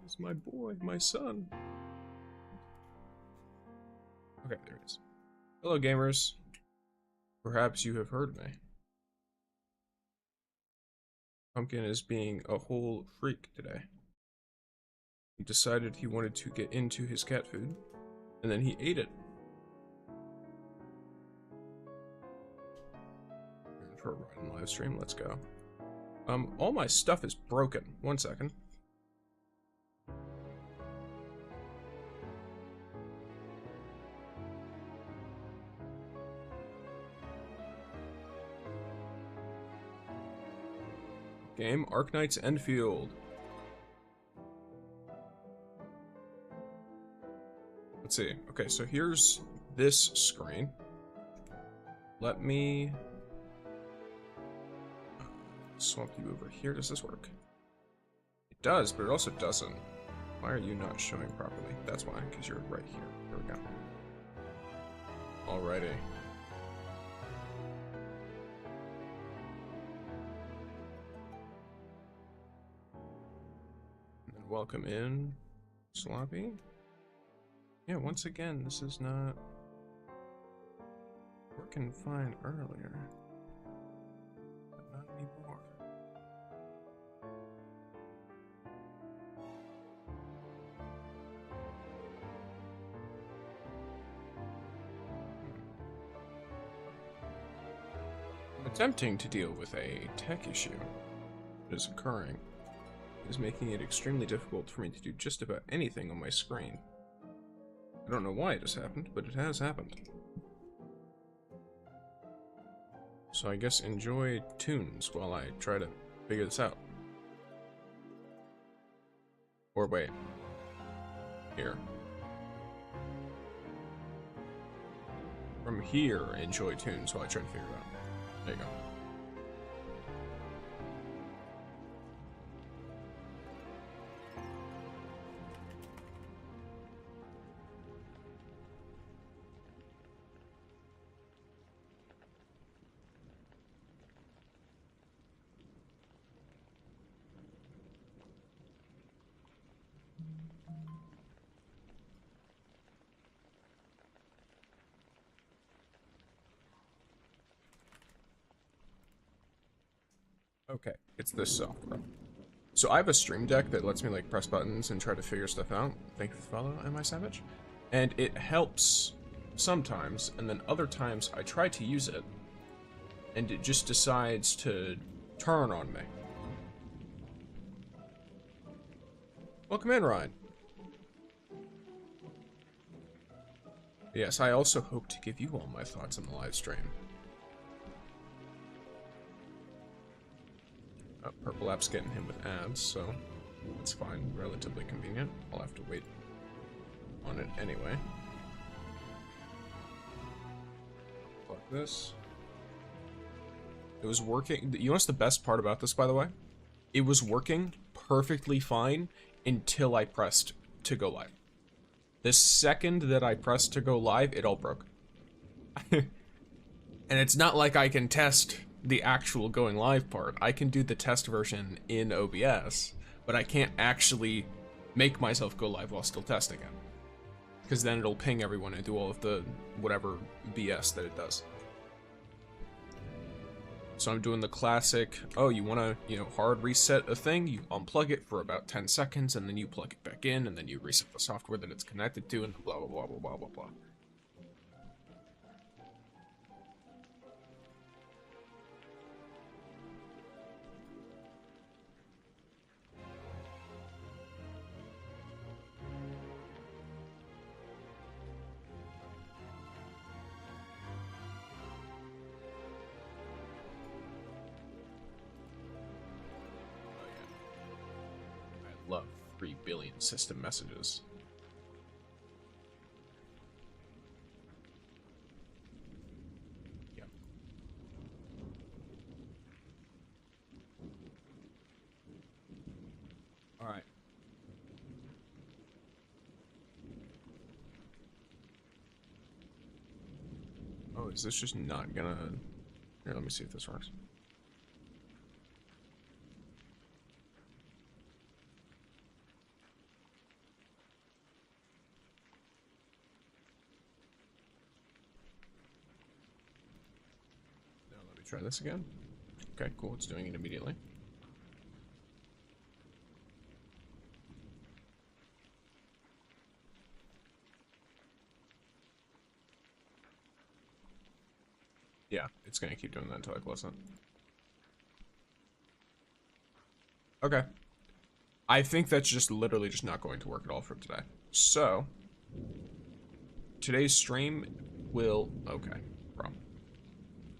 Where's my boy, my son? Okay, there it is. Hello, gamers. Perhaps you have heard me. Pumpkin is being a whole freak today. He decided he wanted to get into his cat food, and then he ate it. For a ride in live stream, let's go. All my stuff is broken. 1 second. Game, Arknights, Endfield. Let's see. Okay, so here's this screen. Let me swap you over here. Does this work? It does, but it also doesn't. Why are you not showing properly? That's why, because you're right here. There we go. Alrighty. Welcome in, Sloppy. Yeah, once again, this is not working fine earlier, but not anymore. I'm attempting to deal with a tech issue that is occurring. Is making it extremely difficult for me to do just about anything on my screen. I don't know why it has happened, but it has happened. So I guess enjoy tunes while I try to figure this out. Or wait. Here. From here, enjoy tunes while I try to figure it out. There you go. Okay, it's this software. So I have a stream deck that lets me like press buttons and try to figure stuff out. Thank you for the follow, am I savage? And it helps sometimes, and then other times I try to use it, and it just decides to turn on me. Welcome in, Ryan. Yes, I also hope to give you all my thoughts on the live stream. Oh, Purple App's getting him with ads, so that's fine. Relatively convenient. I'll have to wait on it anyway. Plug this. It was working. You know what's the best part about this, by the way? It was working perfectly fine until I pressed to go live. The second that I pressed to go live, it all broke. And it's not like I can test the actual going live part. I can do the test version in OBS, but I can't actually make myself go live while still testing it. Because then it'll ping everyone and do all of the whatever BS that it does. So I'm doing the classic, oh, you want to, hard reset a thing, you unplug it for about 10 seconds, and then you plug it back in, and then you reset the software that it's connected to, and blah, blah, blah, blah, blah, blah, blah. Love 3 billion system messages. Yep. All right. Oh, is this just not gonna... Here, let me see if this works. Try this again. Okay, cool. It's doing it immediately. Yeah, it's gonna keep doing that until I close it. Okay. I think that's just literally just not going to work at all for today. So, today's stream will... Okay, bro.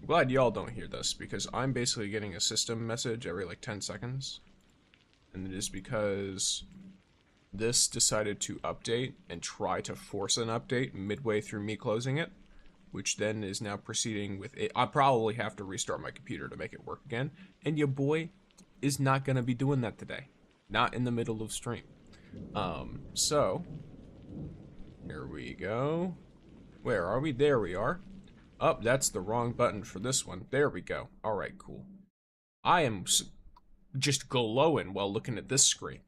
I'm glad y'all don't hear this, because I'm basically getting a system message every like 10 seconds. And it is because this decided to update and try to force an update midway through me closing it, which then is now proceeding with it. I'll probably have to restart my computer to make it work again. And your boy is not going to be doing that today. Not in the middle of stream. So, here we go. Where are we? There we are. Oh, that's the wrong button for this one. There we go. Alright, cool. I am just glowing while looking at this screen.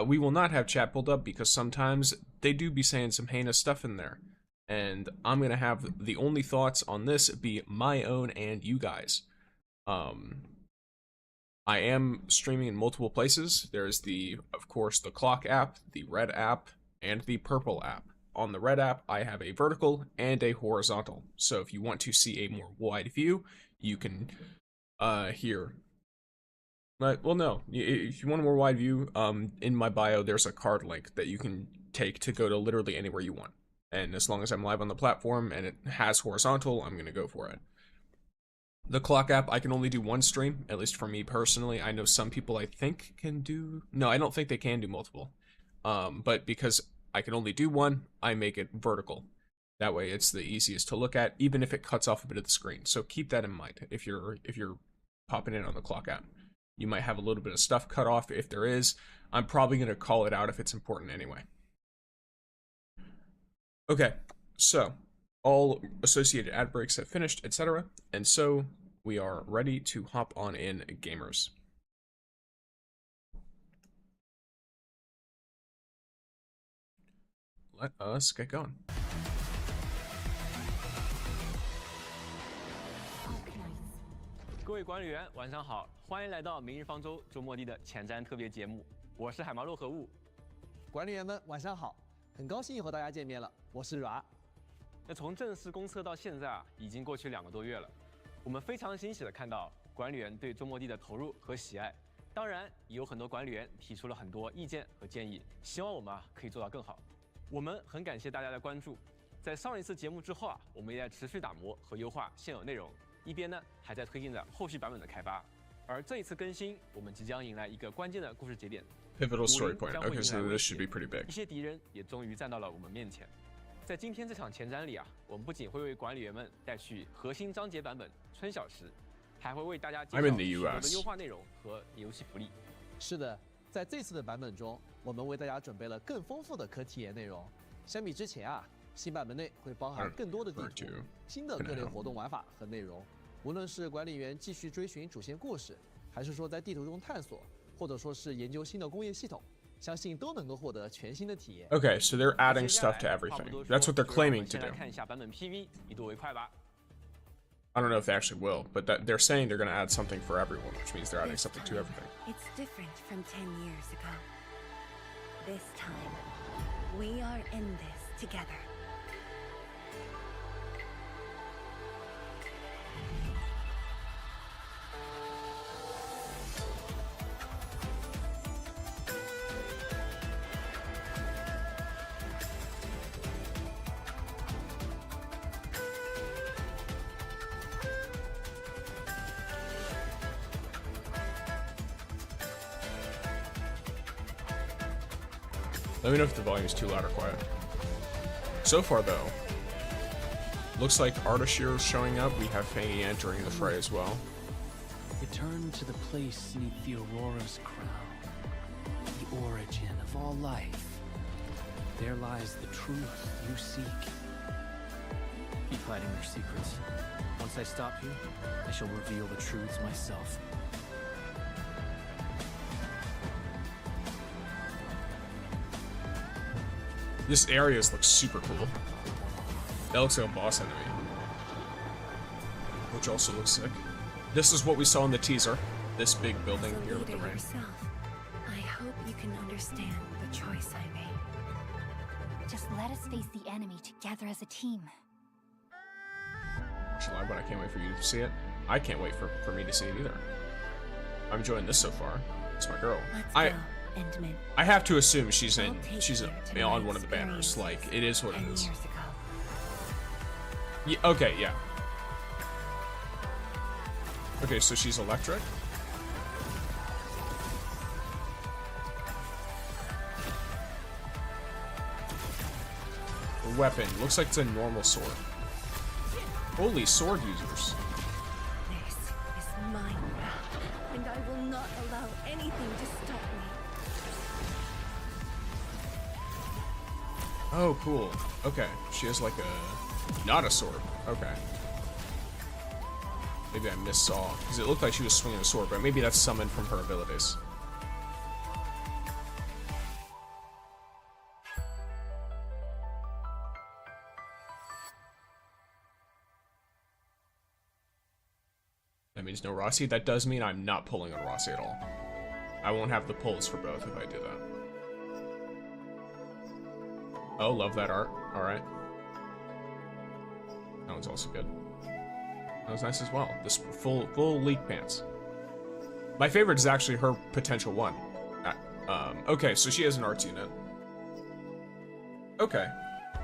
We will not have chat pulled up because sometimes they do be saying some heinous stuff in there. And I'm going to have the only thoughts on this be my own and you guys. I am streaming in multiple places. There's of course, the clock app, the red app, and the purple app. On the red app, I have a vertical and a horizontal. So if you want to see a more wide view, you can here. Well, no. If you want a more wide view, in my bio, there's a card link that you can take to go to literally anywhere you want. And as long as I'm live on the platform and it has horizontal, I'm going to go for it. The clock app, I can only do one stream, at least for me personally. I know some people I think can do... No, I don't think they can do multiple. But because I can only do one, I make it vertical. That way it's the easiest to look at, even if it cuts off a bit of the screen. So keep that in mind if you're popping in on the clock app. You might have a little bit of stuff cut off. If there is, I'm probably going to call it out if it's important anyway. Okay, so all associated ad breaks have finished, etc. And so we are ready to hop on in, gamers. Let us get going. 各位管理员，晚上好，欢迎来到明日方舟周末地的前瞻特别节目，我是海马洛河物。管理员们，晚上好，很高兴又和大家见面了，我是阮。那从正式公测到现在已经过去2个多月了，我们非常欣喜的看到管理员对周末地的投入和喜爱。当然，也有很多管理员提出了很多意见和建议，希望我们可以做到更好。我们很感谢大家的关注。在上一次节目之后啊，我们也在持续打磨和优化现有内容，一边呢还在推进着后续版本的开发。而这一次更新，我们即将迎来一个关键的故事节点。 Pivotal story point. Okay, so this should be pretty big. 一些敌人也终于站到了我们面前。在今天这场前瞻里啊，我们不仅会为管理员们带去核心章节版本春晓时，还会为大家介绍许多的优化内容和游戏福利。是的，在这次的版本中，我们为大家准备了更丰富的可体验内容。相比之前啊，新版本内会包含更多的地图、新的各类活动玩法和内容。无论是管理员继续追寻主线故事，还是说在地图中探索，或者说是研究新的工业系统，相信都能够获得全新的体验。Okay, so they're adding stuff to everything. That's what they're claiming to do. 看一下版本 PV， 以度为快吧。 I don't know if they actually will, but they're saying they're going to add something for everyone, which means they're adding something to everything. It's different from 10 years ago. This time, we are in this together. Let me know if the volume is too loud or quiet. So far, though, looks like Ardashir's showing up. We have Fangy entering the fray as well. Return to the place neath the Aurora's crown, the origin of all life. There lies the truth you seek. Keep hiding your secrets. Once I stop you, I shall reveal the truths myself. This area looks super cool. That looks like a boss enemy, which also looks sick. This is what we saw in the teaser. This big building here with the rain. I hope you can understand the choice I made. Just let us face the enemy together as a team. Actually, but I can't wait for you to see it. I can't wait for me to see it either. I'm enjoying this so far. It's my girl. I have to assume she's on one of the banners. Like, it is what it is. Yeah, okay, yeah. Okay, so she's electric. The weapon looks like it's a normal sword. Holy sword users. This is my path, and I will not allow anything to stop me. Oh, cool. Okay, she has like a... not a sword. Okay. Maybe I missaw, because it looked like she was swinging a sword, but maybe that's summoned from her abilities. That means no Rossi. That does mean I'm not pulling on Rossi at all. I won't have the pulls for both if I do that. Oh, love that art. Alright. That one's also good. That was nice as well. This full leak pants. My favorite is actually her potential one. Okay, so she has an arts unit. Okay.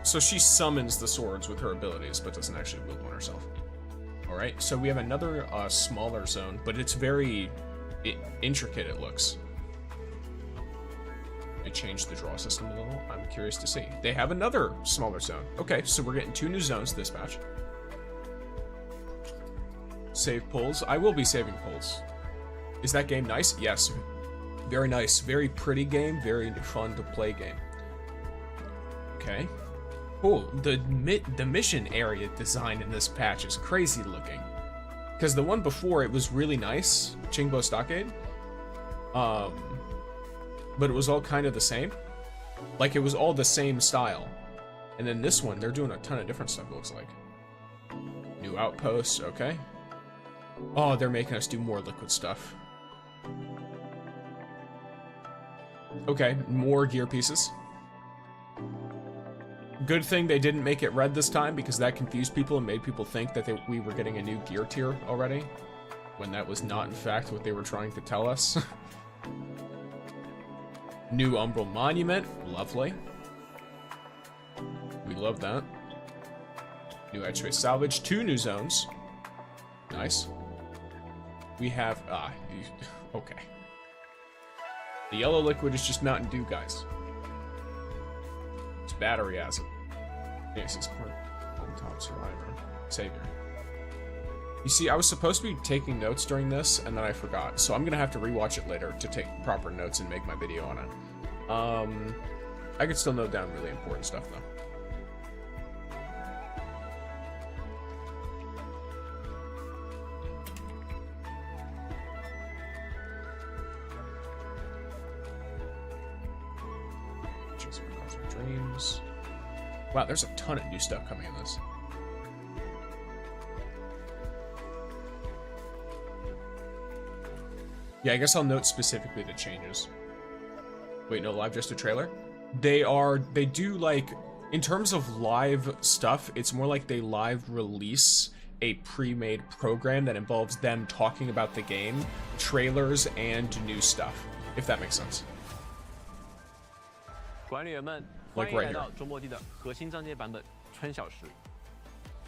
So she summons the swords with her abilities, but doesn't actually wield one herself. Alright, so we have another smaller zone, but it's very intricate, it looks. They changed the draw system a little. I'm curious to see. They have another smaller zone. Okay, so we're getting 2 new zones this match. Save pulls. I will be saving pulls. Is that game nice? Yes. Very nice. Very pretty game. Very fun to play game. Okay. Cool. The mission area design in this patch is crazy looking. Because the one before, it was really nice. Chingbo Stockade. But it was all kind of the same. Like, it was all the same style. And then this one, they're doing a ton of different stuff, it looks like. New outposts, okay. Oh, they're making us do more liquid stuff. Okay, more gear pieces. Good thing they didn't make it red this time, because that confused people and made people think that we were getting a new gear tier already, when that was not, in fact, what they were trying to tell us. New Umbral Monument, lovely. We love that. New edge space salvage. 2 new zones. Nice. We have okay. The yellow liquid is just Mountain Dew, guys. It's battery acid. Yes, it's top survivor. Savior. You see, I was supposed to be taking notes during this, and then I forgot. So I'm gonna have to rewatch it later to take proper notes and make my video on it. I could still note down really important stuff, though. Dreams. Wow, there's a ton of new stuff coming in this. Yeah, I guess I'll note specifically the changes. Wait, no, live just a trailer? They do like, in terms of live stuff, it's more like they live release a pre-made program that involves them talking about the game, trailers, and new stuff, if that makes sense. 管理员们，欢迎来到周末地的核心章节版本春晓时。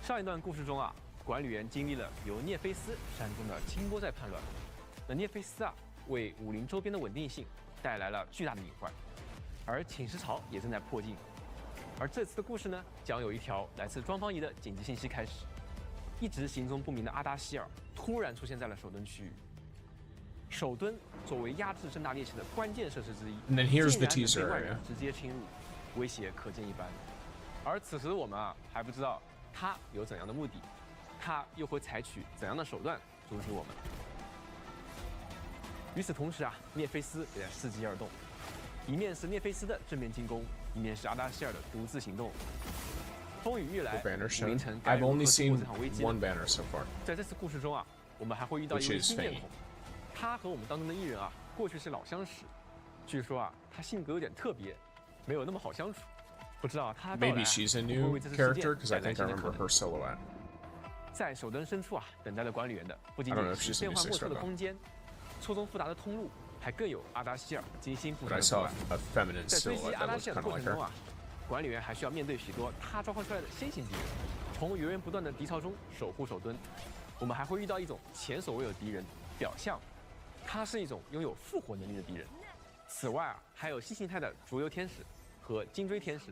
上一段故事中啊，管理员经历了由涅菲斯山中的清波在叛乱，那涅菲斯啊，为武林周边的稳定性带来了巨大的隐患，而侵蚀潮也正在迫近。而这次的故事呢，将有一条来自庄方仪的紧急信息开始。一直行踪不明的阿达希尔突然出现在了守墩区域。守墩作为压制正大猎奇的关键设施之一， And then here's the 竟然 teaser 被外 area. 人直接侵入，威胁可见一斑。而此时的我们啊，还不知道他有怎样的目的，他又会采取怎样的手段阻止我们。与此同时啊，涅菲斯也在伺机而动，一面是涅菲斯的正面进攻，一面是阿达希尔的独自行动。风雨欲来，武林城该 I've 如何 only 度过 seen 这场危机呢？ one banner so far. 在这次故事中啊，我们还会遇到一位新面孔，他和我们当中的艺人啊，过去是老相识。据说啊，他性格有点特别，没有那么好相处。不知道他到来 Maybe she's a 会不会 new 为这次事件 character, because I 带来 think I 新的可 remember 能。 her silhouette. 在守墩深处啊，等待着管理员的不仅 I don't know 仅 if she's 是变 gonna 幻 be 莫测的 six 空间、错综复杂的通路，还更有阿达希尔精心布 But 置 I 的 saw 图案。 a feminine 在追击 silhouette 阿 that 达 looked 希尔的 kind 过 of 程 like 中 her. 啊，管理员还需要面对许多他召唤出来的先行敌人，从源源不断的敌巢中守护守墩。我们还会遇到一种前所未有的敌人——表象，它是一种拥有复活能力的敌人。此外啊，还有新形态的逐流天使和金锥天使，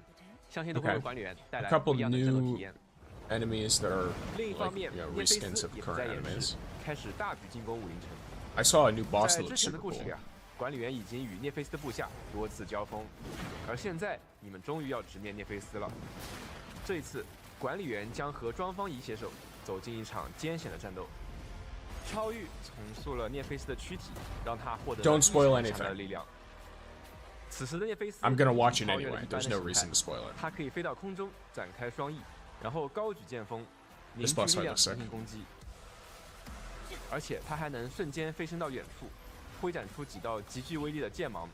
相信都会为管理员带来不一样的战斗体验。 Enemies that are 另一方 like, 面， you know, 涅菲 reskins 斯 of 也不 current 再掩 enemies. 饰，开始大举进攻武林城。 I saw a new boss 在 that 之 looked 前的 super 故事里 cool. 啊，管理员已经与涅菲斯的部下多次交锋，而现在你们终于要直面涅菲斯了。这一次，管理员将和庄方仪携手走进一场艰险的战斗。超域重塑了涅菲斯的躯体，让他获得 Don't spoil 异常强大的 anything. 力量。此时的涅菲斯 I'm gonna watch it 超越了 anyway. 一般 There's 的 no 形态 reason to spoil it. 他可以飞到空中，展开双翼，然后高举剑锋，凝 This 聚 boss 力 fight 量 looks 进 sick. 行攻击。而且他还能瞬间飞升到远处，挥展出几道极具威力的剑芒，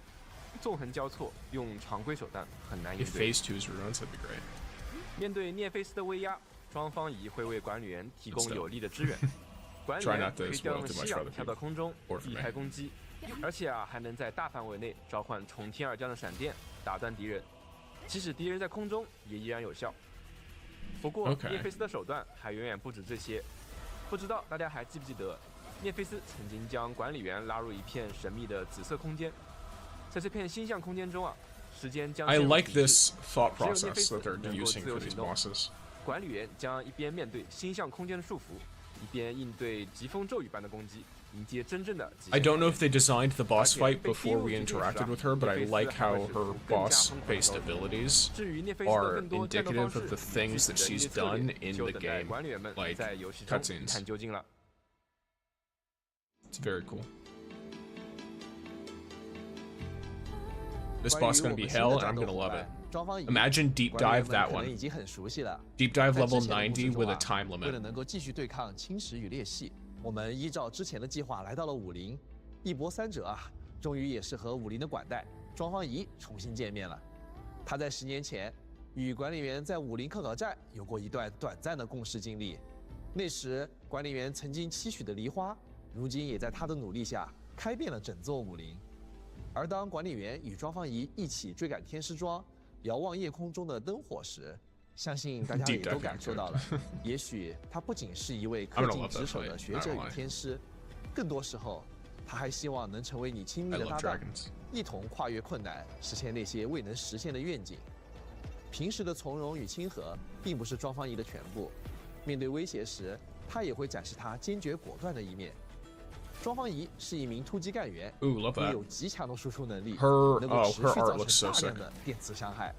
纵横交错，用常规手段很难应 If 对。 phase 2's runes, that'd be great. 面对涅菲斯的威压，庄方仪会为管理员提供有力的支援。管理 Try 员 not to 可以调 spoil 动 too 息 much for 氧 other 跳到 people. 空中 Or for 避 me. 开攻击，而且啊还能在大范围内召唤从天而降的闪电打断敌人，即使敌人在空中也依然有效。不过 Okay. 涅菲斯的手段还远远不止这些，不知道大家还记不记得，涅菲斯曾经将管理员拉入一片神秘的紫色空间，在这片星象空间中啊，时间将 I 陷入 like 停滞 this thought 只有涅菲 process 斯 that they're 能够 using 自由 for 行 these 动。 bosses. 管理员将一边面对星象空间的束缚，一边应对疾风骤雨般的攻击，迎接真正的极限 I don't know 挑 if 战 they designed the boss Okay, fight but before we you interacted do with her, but I Netflix like how 还会 her 更加 boss-based 疯狂的 abilities 至于涅菲斯的 are 更多战斗 indicative 方 of the 式 things that 具体 she's 的应对策 done 略 in 就 the 等待 game, 管理员们 like 在游戏中一 cutscenes. 探究竟了。 It's very cool. This 关 boss 于 gonna 我 be 们新 hell, 的 and I'm 战斗 gonna 伙 love 伴 it. 庄方仪 Imagine deep 管理员 dive 们 that 可能已 one. 经很熟悉了。 Deep dive 在 level 之前的故事 90中 with a 啊 time 为了 limit. 能够继续对抗侵蚀与裂隙，我们依照之前的计划来到了武林，一搏三者啊，终于也是和武林的管带庄方仪重新见面了。他在10年前与管理员在武林科考站有过一段短暂的共事经历，那时管理员曾经期许的梨花，如今也在他的努力下开遍了整座武林。而当管理员与庄方仪一起追赶天师庄，遥望夜空中的灯火时，相信大家也都感受到了，也许他不仅是一位恪尽职守的学者与天师，更多时候，他还希望能成为你亲密的搭档，一同跨越困难，实现那些未能实现的愿景。平时的从容与亲和，并不是庄方仪的全部，面对威胁时，他也会展示他坚决果断的一面。庄方仪是一名突击干员，拥有极强的输出能力，能够持续造成大量的电磁伤害。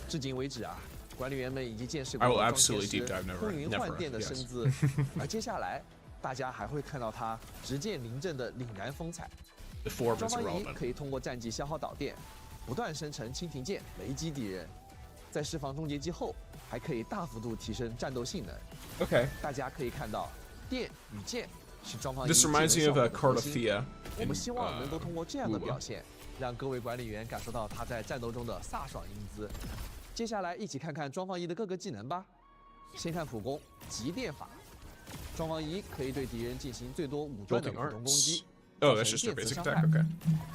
至今为止啊。管理员们已经见识过装填时空云幻电的身姿，而接下来大家还会看到他直剑临阵的凛然风采。庄方仪可以通过战技消耗导电，不断生成蜻蜓剑雷击敌人，在释放终结技后，还可以大幅度提升战斗性能。OK， 大家可以看到，电与剑是庄方仪 This reminds me of a card of Thea. 我们希望能够通过这样的表现，让各位管理员感受到他在战斗中的飒爽英姿。接下来一起看看庄方仪的各个技能吧。先看普攻极电法，庄方仪可以对敌人进行最多5段的普通攻击，造成电磁伤害。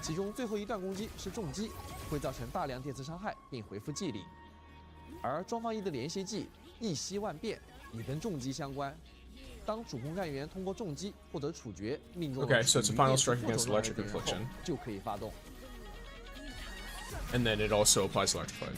其中最后一段攻击是重击，会造成大量电磁伤害并回复技力。而庄方仪的连携技一息万变也跟重击相关。当主攻干员通过重击或者处决命中，so it's a final strike against electric infliction， 就可以发动。And then it also applies electrified。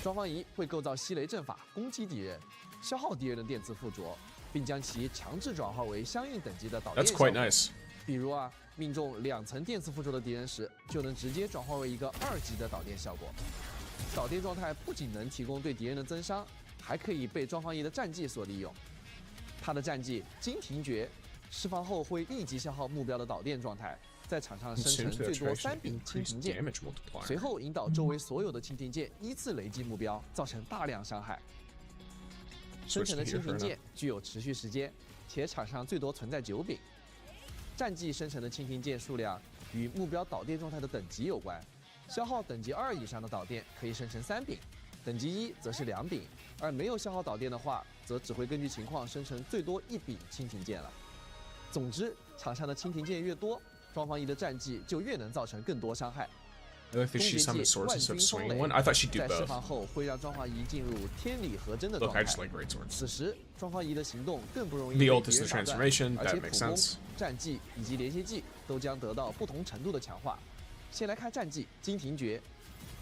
庄方仪会构造吸雷阵法攻击敌人，消耗敌人的电磁附着，并将其强制转化为相应等级的导电效果。 That's quite nice。比如啊，命中2层电磁附着的敌人时，就能直接转化为一个2级的导电效果。导电状态不仅能提供对敌人的增伤，还可以被庄方仪的战技所利用。他的战技金庭诀释放后会立即消耗目标的导电状态。在场上生成最多3柄蜻蜓剑，随后引导周围所有的蜻蜓剑依次雷击目标，造成大量伤害。生成的蜻蜓剑具有持续时间，且场上最多存在9柄。战技生成的蜻蜓剑数量与目标导电状态的等级有关，消耗等级2以上的导电可以生成3柄，等级1则是2柄，而没有消耗导电的话，则只会根据情况生成最多1柄蜻蜓剑了。总之，场上的蜻蜓剑越多，庄方仪的战技就越能造成更多伤害。I think she summoned swords instead of swinging one. I thought she'd do 在释 both. 放后会让庄方仪进入天理合真的状 Look, I 态。 just like great swords. 此时，庄方仪的行动更不容易 The 被 ult 敌 is 人 the 打断， transformation. 而且 That 普 makes 攻 sense.、战技以及连携技都将得到不同程度的强化。先来看战技金庭诀，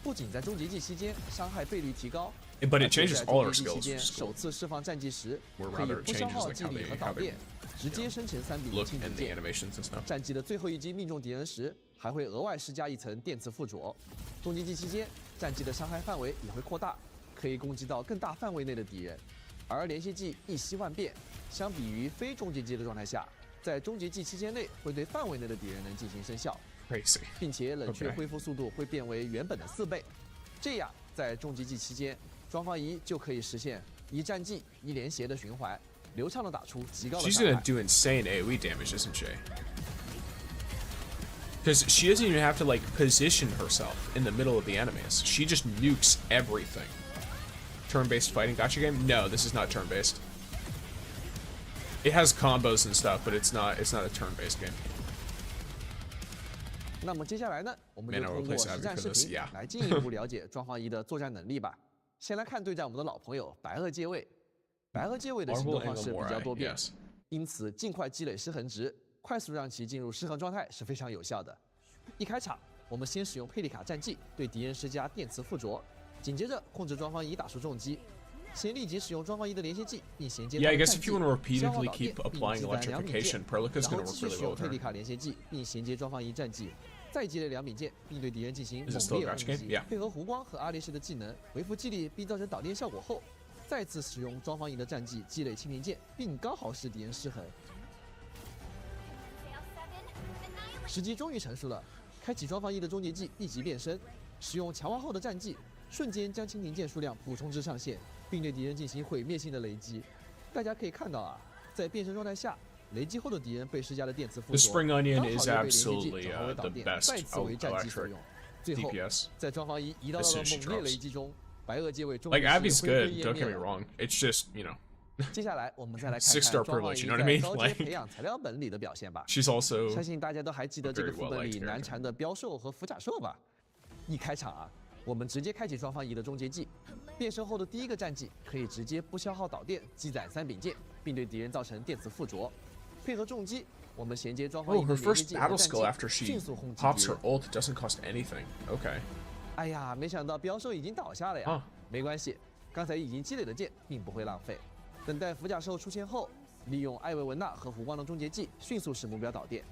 不仅在终结技期间伤害倍率提高， But it 而且 changes 在 all 终 our 结技期 skills. 间 which is 首 cool. 次释放战技时， Or 可以 rather, 不消 changes 耗 like 技 how 力 they 和导 how they 电，直接生成3柄 look 蜻蜓 and the 剑。 animations and stuff. 战技的最后一击命中敌人时，还会额外施加1层电磁附着。终结技期间，战技的伤害范围也会扩大，可以攻击到更大范围内的敌人。而连携技一息万变，相比于非终结技的状态下，在终结技期间内会对范围内的敌人能进行生效， Crazy. 并且冷却 Okay. 恢复速度会变为原本的4倍。这样，在终结技期间，庄方仪就可以实现一战技一连携的循环，流畅的打出极高的 She's 伤 gonna 害。 do insane AoE damage, isn't she? Because she doesn't even have to like position herself in the middle of the enemies. She just nukes everything. Turn-based fighting gacha game? No, this is not turn-based. It has combos and stuff, but it's not a turn-based game. 那么接下来呢，我们就 Man, I will 通过 replace 实 Abby 战 for 视 this, 频 yeah. 来进一步了解庄方仪的作战能力吧。先来看对战我们的老朋友白垩介位。白垩介位的行动方式比较多变， Yes. 因此尽快积累失衡值，快速让其进入失衡状态是非常有效的。一开场，我们先使用佩利卡战技对敌人施加电磁附着，紧接着控制庄方仪打出重击。先立即使用庄方仪的连携技，并衔接 Yeah, I 他的 guess 战 if 技 you want to 消耗 repeatedly 导电 keep 并 applying 击败2柄剑， electrification, Perlica's 然后 gonna 继 work 续 really 使 well 用 with 佩利 her. 卡连携技，并衔接庄方仪战技，再积累2柄剑，并对敌人进行 Is it 猛 still 烈 a 攻 gacha game? 击 Yeah.，配合弧光和阿列士的技能回复技力并造成导电效果后，再次使用庄方仪的战技积累蜻蜓剑，并刚好使敌人失衡。时机终于成熟了，开启庄方仪的终结技一级变身，使用强化后的战技，瞬间将蜻蜓剑数量补充至上限，并对敌人进行毁灭性的雷击。大家可以看到啊，在变身状态下，雷击后的敌人被施加的电磁附 The 着， Spring Onion 刚好又 is 被连接技 absolutely 转化为导 the 电， best 再次为战技所 electric 用。最后， DPS. 在庄方仪移到了 As soon as she 猛烈 drops. 雷击中，白垩介位终 Like 于 Abby's 是灰飞 good. 烟 Don't 灭 get me 了。 wrong. It's just you know 接下来，我们再来看 6-star 看庄方 privilege, 仪 you know what 在 I mean? 高阶 Like- 培养材料本里的表现吧。 she's also 相信大家都还记得这个 very 副本 well-liked 里 character. 难缠的标兽和辅甲兽吧？一开场啊，我们直接开启双方仪的终结技，变身后的第一个战技可以直接不消耗导电，积攒3柄剑，并对敌人造成电磁附着。配合重击，我们衔接双方仪的 her 连接 first 技 battle 和 skill 战 after 技， she 迅速轰击 pops 敌 her 人。 ult doesn't cost anything. Okay. 哎呀，没想到标兽已经倒下了呀！啊没关系，刚才已经积累的剑并不会浪费。等待符甲兽出现后，利用艾维文娜和弧光的终结技迅速使目标导电，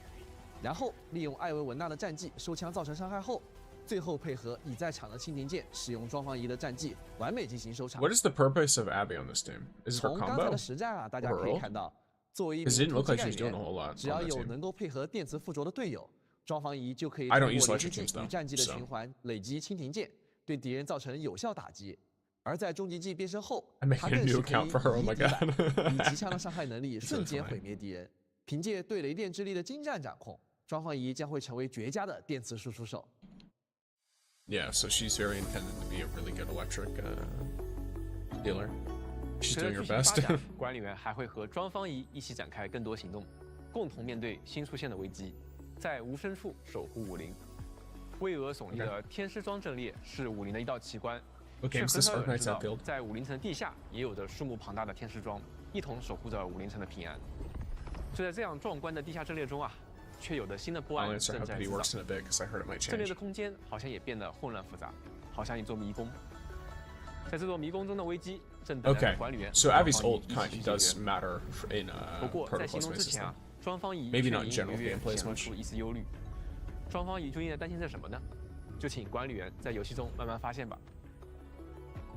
然后利用艾维文娜的战技收枪造成伤害后，最后配合已在场的蜻蜓剑，使用双方仪的战技，完美进行收场。 What is the purpose of Abby on this team? Is it her 从刚才 combo? 的实战啊，大家可以看到，作为一名 Because it didn't 突 look 击 like 干 she's doing a 员， whole lot 只要 on that 有 team. 能够配合电磁附着的队友，双方仪就可以 I 通 don't 过 use 连 electric 接技 teams though, 与战技的 so 循环累积蜻蜓剑，对敌人造成有效打击。而在终极技变身后， I'm making 他 a 更 new 是可以 account for her. Oh 以 my 敌百， god. 以极强的伤害能力瞬间 funny. 毁灭敌人。凭借对雷电之力的精湛掌控，双方仪将会成为绝佳的电磁输出手。 Yeah, so she's very intended to be a really good electric dealer. She's 随 doing 着 her 剧情发 best. 展，管理员还会和庄方仪一起展开更多行动，共同面对新出现的危机，在无声处守护武林。巍峨耸立的天师庄阵列是武林的一道奇观， What 却 game is 很 this 少有人 Arknights 知道 Endfield? 在武林城地下也有着数目庞大的天师庄，一同守护着武林城的平安。就在这样壮观的地下阵列中啊，却有着新的不 I'll 安 answer 正 how 在 Pity 制造。 works in a bit because I heard it might 阵列 change. 的空间好像也变得混乱复杂，好像一座迷宫。在这座迷宫中的危机正等待 Okay, 着管理员。 so Abby's 双方 ult 仪一 kind 起 of 去 does 解决 matter in 不过在行 protocol 动之 spaces 前 though. 啊，庄方仪 Maybe 却 not in 隐 general 隐约约 gameplay as 显露 much. 出一丝忧虑。庄方仪究竟在担心着什么呢？就请管理员在游戏中慢慢发现吧。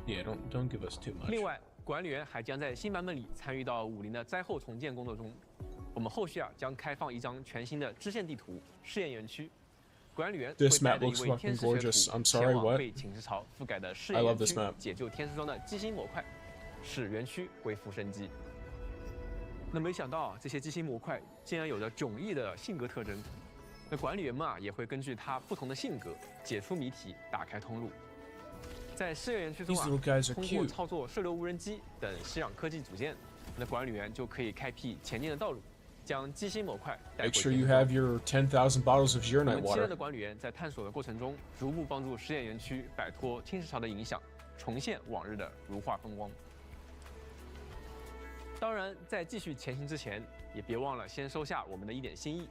Yeah, don't give us too much. 另外，管理员还将在新版本里参与到武林的灾后重建工作中。我们后续啊将开放一张全新的支线地图试验园区。管理员会 This 带 map 着一 looks 位 fucking 天使学 gorgeous. 徒 I'm sorry, 前往 what? 被侵蚀潮覆盖的试 I 验 love 园 this 区 map. 解救天使庄的机芯模块，使园区恢复生机。那没想到啊，这些机芯模块竟然有着迥异的性格特征。那管理员们啊也会根据他不同的性格解出谜题，打开通路。在试验园区中 These 啊 little，guys are 通过 cute. 操作射流无人机等西壤科技组件，那管理员就可以开辟前进的道路，将机芯模块带回 Make sure 天 you 使庄 have your 10,000 bottles of 我 Urnite 们期待 water. 的管理员在探索的过程中，逐步帮助实验园区摆脱侵蚀潮的影响，重现往日的如画风光。当然，在继续前行之前，也别忘了先收下我们的一点心意。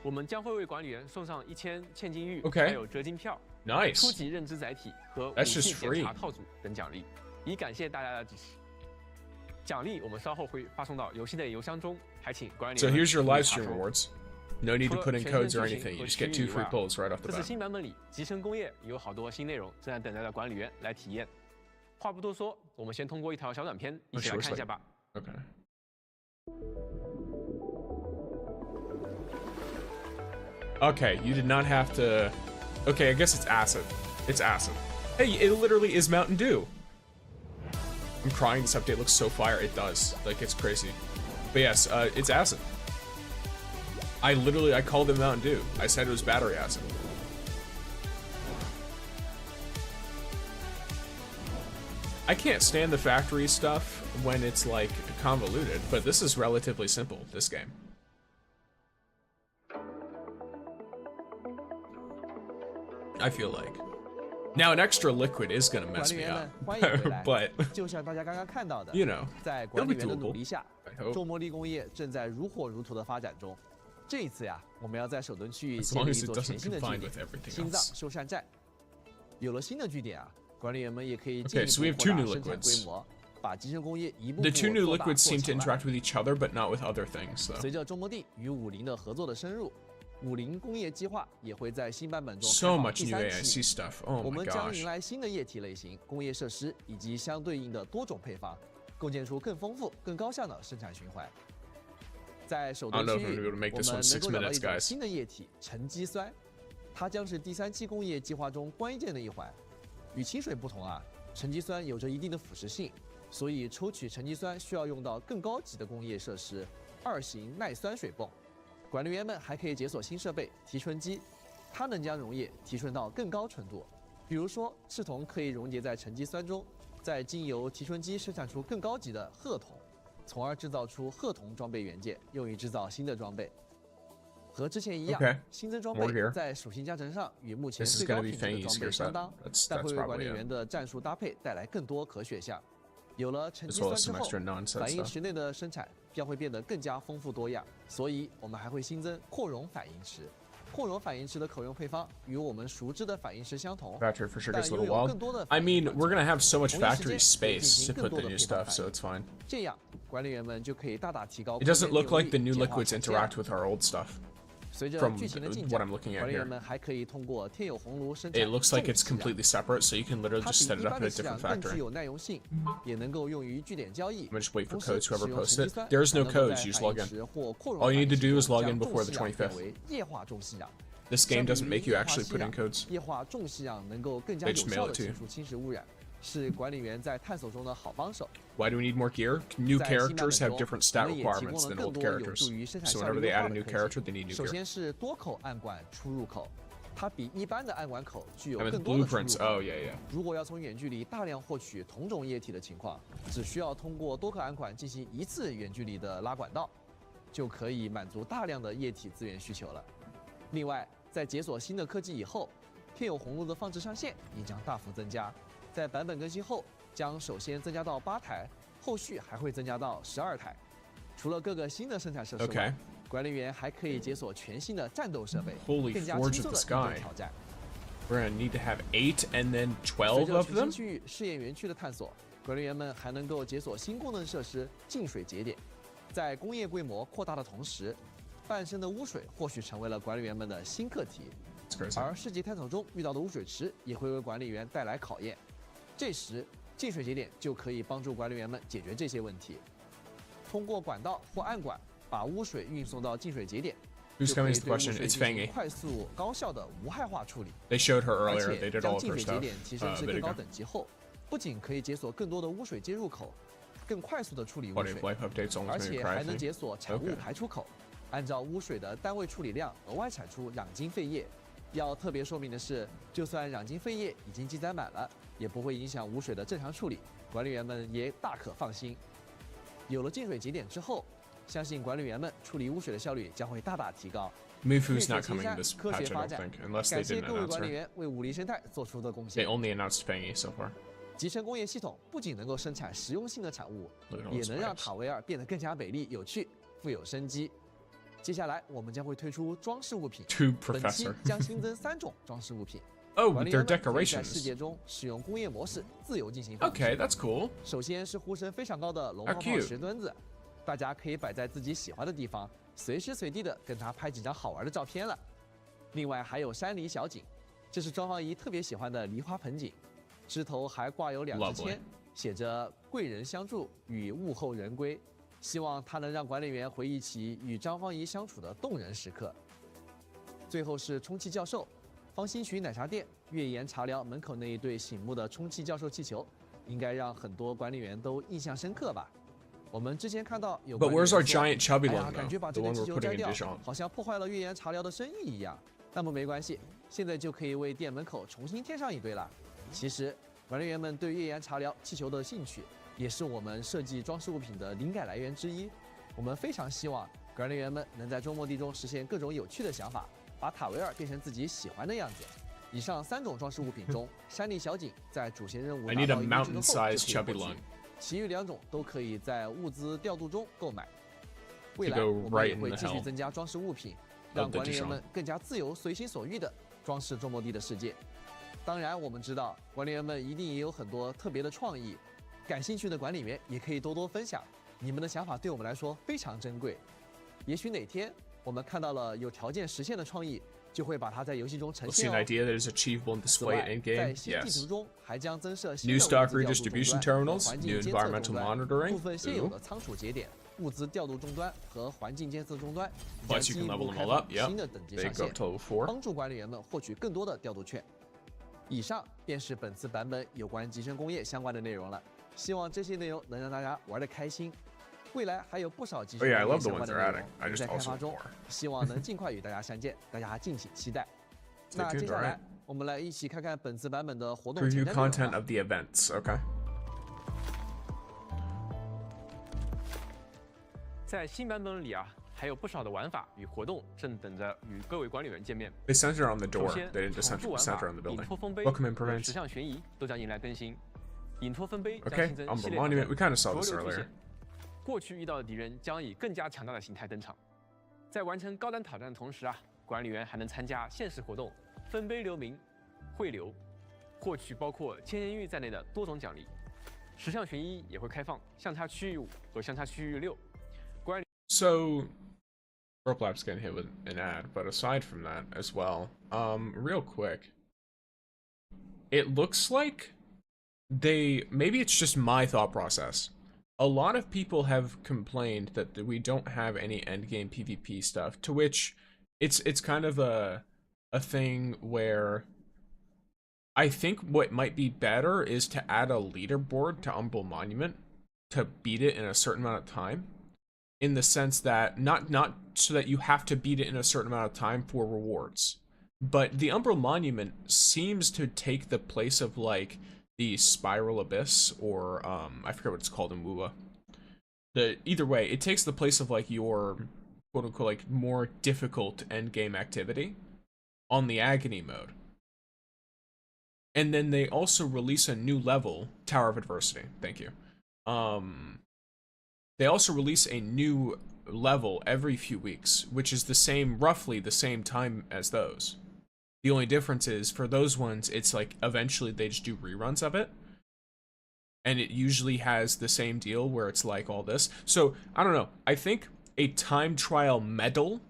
我们将会为管理员送上1000千金玉， OK 还有折金票、初 Nice. 级认知载体和武 That's 器 just 检查 free. 套组等奖励，以感谢大家的支持。奖励我们稍后会发送到游戏内邮箱中，还请管理 So 员 here's your 注意 live 查 stream 收 rewards. No need to 除 put 了 in 全 codes 新 or 剧情 anything. You 和 just 区 get 域 2 以 free 外 pulls right off 这 the 次 bat. 新版本里，集成工业有好多新内容正在等待着管理员来体验。话不多说，我们先通过一条小短片一起来看一下吧。 Okay. Okay, you did not have to. Okay, I guess it's acid. It's acid. Hey, it literally is Mountain Dew. I'm crying. This update looks so fire. It does. Like, it's crazy. But yes, it's acid. I called it Mountain Dew. I said it was battery acid. I can't stand the factory stuff when it's like convoluted, but this is relatively simple, this game. I feel like. Now an extra liquid is gonna 管 mess 理 me 员 up, 们，欢迎回来。 but 就像大家刚刚看到的， you know, 在 it'll 管 be 理员的 doable. 努力下， I hope. 重魔力工业正在如火如荼的发展中。这一次呀，我们要在首墩区域 As 建 long 立一 as it 座 doesn't 全新的据 combine 点 with everything 心脏 else. 修缮站。有了新的据点啊，管理员们也可以 Okay, 进一 so we 步 have 扩 two 大 new 生产 liquids. 规模，把集成工业一步步 The two new 做大 liquids 做 seem to 强了 interact with each other, but not with other things, though. 随着周末地与武林的合作的深入，武林工业计划也会在新版本中 So 开放 much 第 new 三 AIC 期。 stuff. Oh 我 my 们将迎 gosh. 来新的液体类型、工业设施以及相对应的多种配方，构建出更丰富、更高效的生产循环。在首 I 墩 don't 区 know if 域， we're 我 gonna 们 make this 能 one 6够找到 minutes, 一种 guys. 新的液体——沉积酸，它将是第3期工业计划中关键的一环。与清水不同啊，沉积酸有着一定的腐蚀性，所以抽取沉积酸需要用到更高级的工业设施——2型耐酸水泵。管理员们还可以解锁新设备提纯机，它能将溶液提纯到更高纯度。比如说，赤铜可以溶解在沉积酸中，再经由提纯机生产出更高级的褐铜，从而制造出褐铜装备元件，用于制造新的装备。和之前一样，新增装备在属性加成上与目前最高品质的装备相当，但会为管理员的战术搭配带来更多可选项。有了沉积酸之后，反应池内的生产将会变得更加丰富多样，所以我们还会新增扩容反应池。扩容反应池的口用配方与我们熟知的反应池相同， Factory for sure gets a little wild. I mean, we're gonna have so much factory space to put the new stuff, so it's fine. 这样，管理员们就可以大大提高。It doesn't look like the new liquids interact with our old stuff. 随着剧情的进展，管理员们还可以通过天有红炉生产。It looks like it's completely separate, so you can literally just set it up in a different 更具 factory. 有耐用性，也能够用于据点交易。 I'm gonna just wait for codes, whoever posts it. There's no codes, you just log in. All you need to do is log in before the 25th. 液化重吸氧。 This game doesn't make you actually put in codes. 液化重吸氧能够更加有效地清除侵蚀污染，是管理员在探索中的好帮手。 Why do we need more gear? New characters have different stat requirements than old characters. So whenever they add a new character, they need new 首 gear. 先是多口暗管出入口，它比一般的暗管口具有 I mean, 更 the 多的出入 blueprints. 口。 Oh, yeah, yeah. 如果要从远距离大量获取同种液体的情况，只需要通过多个暗管进行一次远距离的拉管道，就可以满足大量的液体资源需求了。另外，在解锁新的科技以后，天有红炉的放置上限也将大幅增加。在版本更新后，将首先增加到8台，后续还会增加到12台。除了各个新的生产设施外，管理员还可以解锁全新的战斗设备，更加轻松的应对挑战。 We're gonna need to have 8 and then 12 of 随着全 them. 新区域试验园区的探索，管理员们还能够解锁新功能设施净水节点。在工业规模扩大的同时，半生的污水或许成为了管理员们的新课题。而世界探索中遇到的污水池也会为管理员带来考验。这时，净水节点就可以帮助管理员们解决这些问题。通过管道或暗管把污水运送到净水节点。 Who's coming is the question. It's Fangy. 快速高效的无害化处理。 They showed her earlier. 而 They 且 did 将 all of 净 her 水节 stuff. 点提升至更 Video 高 game. 等级后，不仅可以解锁更多的污水接入口，更快速的处理污 Quality 水， of life updates almost 而 made me 且 cry. 还 I 能 think. 解锁产物排出口，按照污水的单位处理量额外产出氧精废液。要特别说明的是，就算氧精废液已经积攒满了，也不会影响污水的正常处理，管理员们也大可放心。有了净水节点之后，相信管理员们处理污水的效率将会大大提高。 Mifu's not coming in this 科学 patch, I 发 don't 展 think, unless they 感谢 didn't 各位 announce 管理 her. 员为武力生态做出的贡 They 献。 only announced Fangy so far. 集成工业系统不仅能够生产实用性的产物， Look at all 也 those 能让 pipes. 塔维尔变得更加美丽、有趣、富有生机。接下来，我们将会推出装饰物品。 Tube 本期 Professor. 将新增3种装饰物品。 Oh, 管理 they're 员们可以在世 decorations. 界中使用工业模式自由进行放置。 Okay, that's cool. 首先是呼声非常高的龙泡泡 cute 石墩子，大家可以摆在自己喜欢的地方，随时随地的跟它拍几张好玩的照片了。另外还有山梨小景，这是庄方姨特别喜欢的梨花盆景，枝头还挂有2支签，写着“贵人相助与物候人归”，希望它能让管理员回忆起与张方姨相处的动人时刻。最后是充气教授，方新渠奶茶店月岩茶寮门口那一对醒目的充气教授气球，应该让很多管理员都印象深刻吧。我们之前看到有 But 管理员 where's our 说 giant chubby 哎呀， one 感觉 though? 把 The 这根 one 气 we're 球 putting 摘 in 掉 Dijon.，好像破坏了月岩茶寮的生意一样。那么没关系，现在就可以为店门口重新添上一对了。其实，管理员们对月岩茶寮气球的兴趣，也是我们设计装饰物品的灵感来源之一。我们非常希望管理员们能在周末地中实现各种有趣的想法，把塔维尔变成自己喜欢的样子。以上3种装饰物品中，山梨小景在主线任务 I 达 need 到 a 一定值 mountain 后 sized 就可 chubby 以获 lung. 取，其余2种都可以在物资调度中购买。未 To 来 go 我们 right 也 in 会 the 继续 hell 增加装饰物品， of 让 the 管理员 Dijon. 们更加自由、随心所欲地装饰周末地的世界。当然，我们知道管理员们一定也有很多特别的创意，感兴趣的管理员也可以多多分享，你们的想法对我们来说非常珍贵。也许哪天我们看到了有条件实现的创意，就会把它在游戏中呈 We'll see 现 an 哦。 idea that is achievable and 此 display 外 in，在 game. 新地图 Yes. 中还将增设新 New 的 stock 物资调度终 redistribution 端 terminals, 环 new 境监测终 environmental 端 monitoring. 部分现有 Ooh. 的仓储节点、物资调度终端和环境监测终端， Plus 将 you 进 can 一 level 步 them 开 all 放 up. Yeah. 新的等级 They 上 go 线 up，to level 4. 帮助管理员们获取更多的调度券。以上便是本次版本有关集成工业相关的内容了，希望这些内容能让大家玩得开心。未来还有不少集成 Oh 工 yeah, I 业 love the 相关 ones 的 they're 内 adding. 容 I 也 just 在开 also 发 want 中 more. 希望能尽快与大家相见，大家敬请期待。 Stay 那 tuned, 接下 alright. 来我们来一起看看本次版本的活动 Preview 前瞻内容 content 吧 of the events. Okay. 在新版本里啊，还还有不少的玩法与活动正等着与各位管理员见面。They center on the door. 首先， They didn't just 重铸 center 玩 on the 法、隐 building. 托丰碑 Welcome in 和 prevent. 十项悬疑都将迎来更新。隐托丰碑将 Okay, 新增 Umbral 系列挑 Monument. 战 We kind of saw 浊 this 流出 earlier. 现。过去遇到的敌人将以更加强大的形态登场。在完成高单挑战的同时啊，管理员还能参加限时活动，分碑留名、汇流，获取包括千年玉在内的多种奖励。十项悬疑也会开放相差区域5和相差区域6。So, Rope Lab's getting hit with an ad, but aside from that as well, real quick, it looks like maybe it's just my thought process. A lot of people have complained that we don't have any endgame PvP stuff, to which it's kind of a thing where I think what might be better is to add a leaderboard to Umbral Monument to beat it in a certain amount of time. In the sense that not so that you have to beat it in a certain amount of time for rewards, but the Umbral Monument seems to take the place of like the Spiral Abyss or I forget what it's called in WoWa. Either way, it takes the place of like your quote unquote like more difficult endgame activity on the Agony mode. And then they also release a new level, Tower of Adversity. Thank you. They also release a new level every few weeks, which is roughly the same time as those. The only difference is, for those ones, it's like, eventually they just do reruns of it. And it usually has the same deal where it's like all this. So, I don't know. I think a time trial medal,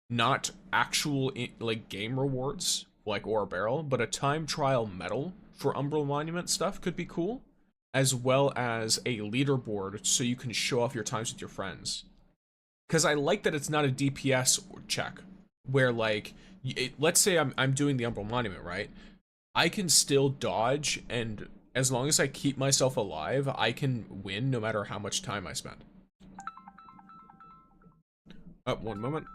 not actual, like, game rewards, like Ore Barrel, but a time trial medal for Umbral Monument stuff could be cool. As well as a leaderboard so you can show off your times with your friends. Because I like that it's not a DPS check, where like, let's say I'm doing the Umbral Monument, right? I can still dodge, and as long as I keep myself alive, I can win no matter how much time I spend. One moment.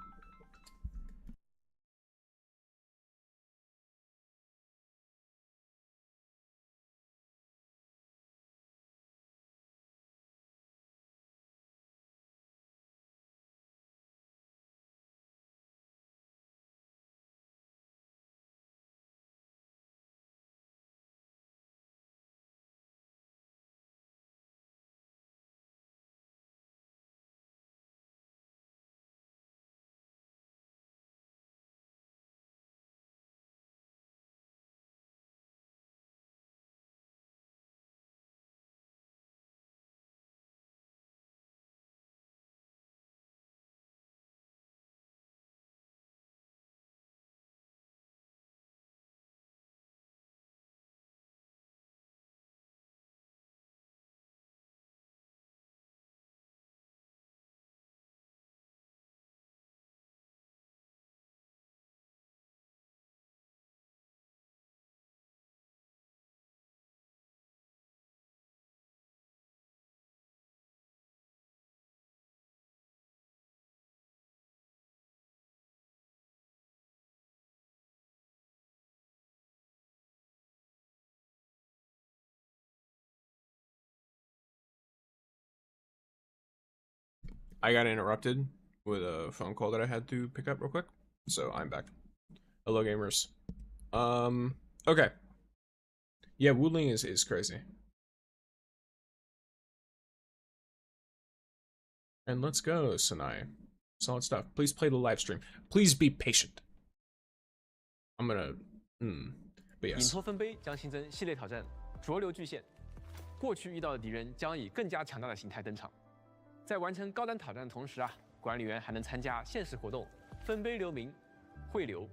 I got interrupted with a phone call that I had to pick up real quick, so I'm back. Hello, gamers. Okay. Yeah, Wuling is crazy. And let's go, Sanai. Solid stuff. Please play the live stream. Please be patient. I'm gonna... But yes. 隐托分碑将新增系列挑战浊流巨献，过去遇到的敌人将以更加强大的形态登场。在完成高单挑战的同时啊，管理员还能参加限时活动，分碑留名、汇流。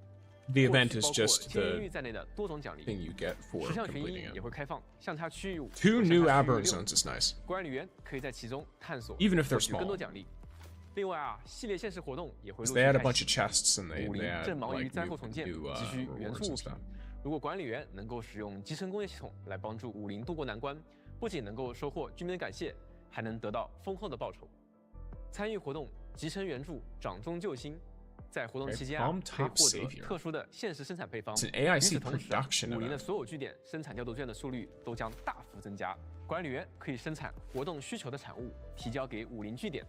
The event is just 千年玉在内的多种奖励。 thing you get for 十项悬疑 completing 也 it. 会开放相差区域5。Two new aberrant zones is nice. 管理员可以在其中探索， Even if they're 获取更多 small. 奖励。另外啊，系列限时活动也会陆 They 续 add a 开 bunch 启。 of chests and they 武林 add 正忙于 like 灾后重建， new 急需元 rewards 素物 and 品 stuff.。如果管理员能够使用集成工业系统来帮助武林渡过难关，不仅能够收获居民的感谢，还能得到丰厚的报酬。参与活动集成援助，掌中救星。在活动期间啊，可以获得特殊的限时生产配方。与此同时，武林的所有据点生产调度券的数率都将大幅增加。管理员可以生产活动需求的产物，提交给武林据点，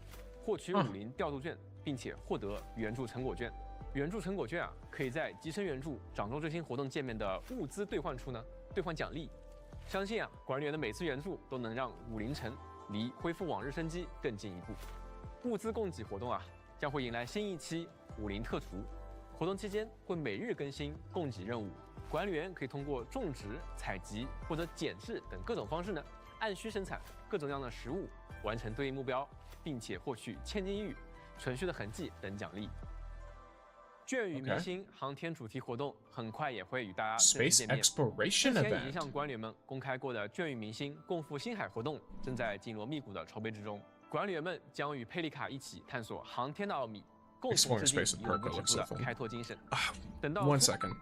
获取武林调度券，并且获得援助成果券。援助成果券啊，可以在集成援助掌中追星活动界面的物资兑换处呢兑换奖励。相信啊，管理员的每次援助都能让武林城离恢复往日生机更进一步。物资供给活动啊，将会迎来新一期武林特厨。活动期间会每日更新供给任务，管理员可以通过种植、采集或者减制等各种方式呢，按需生产各种各样的食物，完成对应目标，并且获取千金玉、存续的痕迹等奖励。卷与明星航天主题活动很快也会与大家正式见面。之前已经向管理员们公开过的卷与明星共赴星海活动，正在紧锣密鼓的筹备之中。管理员们将与佩丽卡一起探索航天的奥秘，共同制定永不止步的开拓精神。等到 1 second.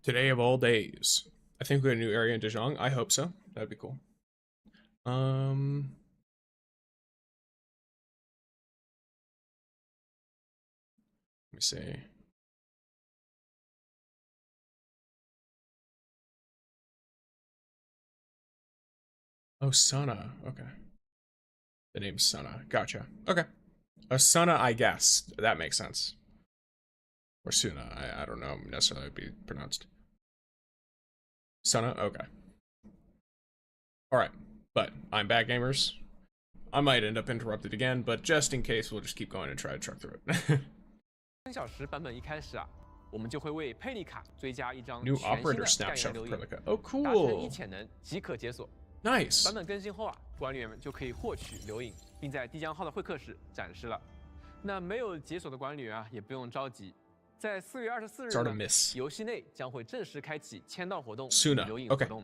Today of all days. I think we got a new area in Dijon. I hope so. That'd be cool. Let me see. Oh, Sana. Okay. The name's Sana. Gotcha. Okay. Sana, I guess. That makes sense. Or Suna. I don't know necessarily it'd be pronounced. Sana? Okay. Alright. But I'm back, gamers. I might end up interrupted again, but just in case, we'll just keep going and try to truck through it. 3小时版本一开始啊，我们就会为佩丽卡追加一张 New 全新的 operator 概 snapshot 念留 for 影， Prelica. Oh, 达成 cool. 一潜能即可解锁。 Nice. 版本更新后啊，管理员们就可以获取留影，并在帝江号的会客室展示了。那没有解锁的管理员啊，也不用着急，在4月24日呢，游戏内将会正式开启签到活动与留影活动。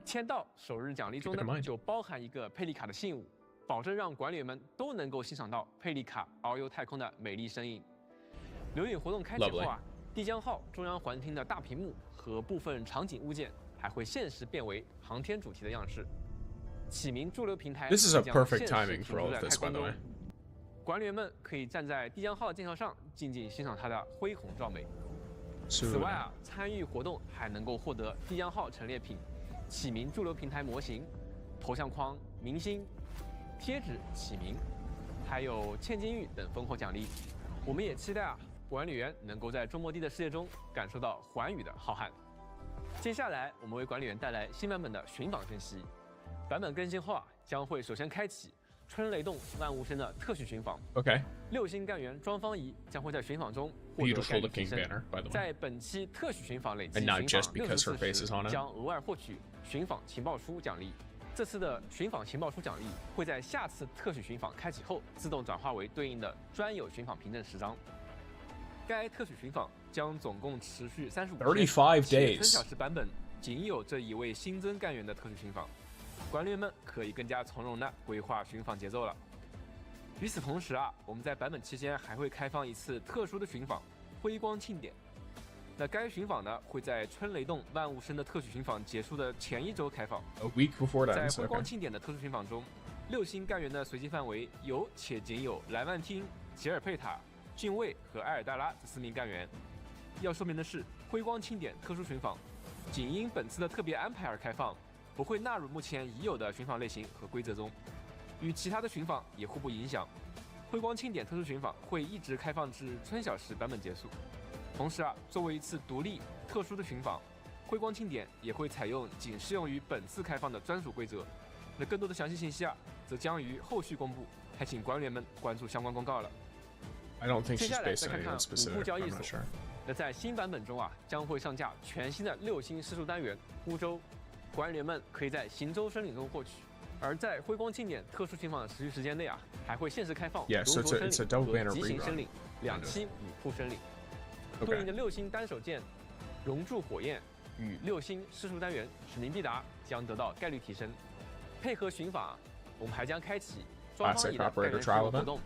签到首日奖励中呢，就包含一个佩丽卡的信物，保证让管理员们都能够欣赏到佩丽卡遨游太空的美丽身影。留影活动开启后啊，帝江号中央环厅的大屏幕和部分场景物件还会限时变为航天主题的样式。启明驻留平台 This is a perfect timing for all of this, by the way. 管理员们可以站在帝江号的舰桥上，静静欣赏它的恢宏壮美。此外啊，参与活动还能够获得帝江号陈列品、启明驻留平台模型、头像框、明星、贴纸、启明，还有千金玉等丰厚奖励。我们也期待啊，管理员能够在中末地的世界中感受到寰宇的浩瀚。接下来，我们为管理员带来新版本的寻访分析。版本更新后啊，将会首先开启春雷动万物生的特许寻访。OK。6星干员庄方仪将会在寻访中获得概率提升。在本期特许寻访累计寻访64时，将额外获取寻访情报书奖励。这次的寻访情报书奖励会在下次特许寻访开启后自动转化为对应的专有寻访凭证10张。该特许寻访将总共持续35天，且3小时版本仅有这一位新增干员的特许寻访。管理员们可以更加从容地规划寻访节奏了。与此同时啊，我们在版本期间还会开放一次特殊的寻访——辉光庆典。那该寻访呢，会在春雷动万物生的特许寻访结束的前1周开放。在辉光庆典的特殊寻访中，6星干员的随机范围有且仅有莱万汀、吉尔佩塔、俊卫和埃尔大拉这4名干员。要说明的是，辉光庆典特殊寻访仅因本次的特别安排而开放。不会纳入目前已有的寻访类型和规则中。与其他的寻访也互不影响。辉光庆典特殊寻访会一直开放至春晓时版本结束。同时啊，作为一次独立特殊的寻访，辉光庆典也会采用仅适用于本次开放的专属规则。那更多的详细信息啊，则将于后续公布，还请管理员们关注相关公告了。接下来再看看五步交易所。那在新版本中啊，将会上架全新的6星施术单元乌州，管理员们可以在行舟森林中获取。而在辉光庆典特殊寻访的持续时间内啊，还会限时开放熔灼森林和极形森林2期5铺森林，对应的6星单手剑熔铸火焰与6星施术单元使命必达将得到概率提升。配合寻访，我们还将开启双方乙的概率活动，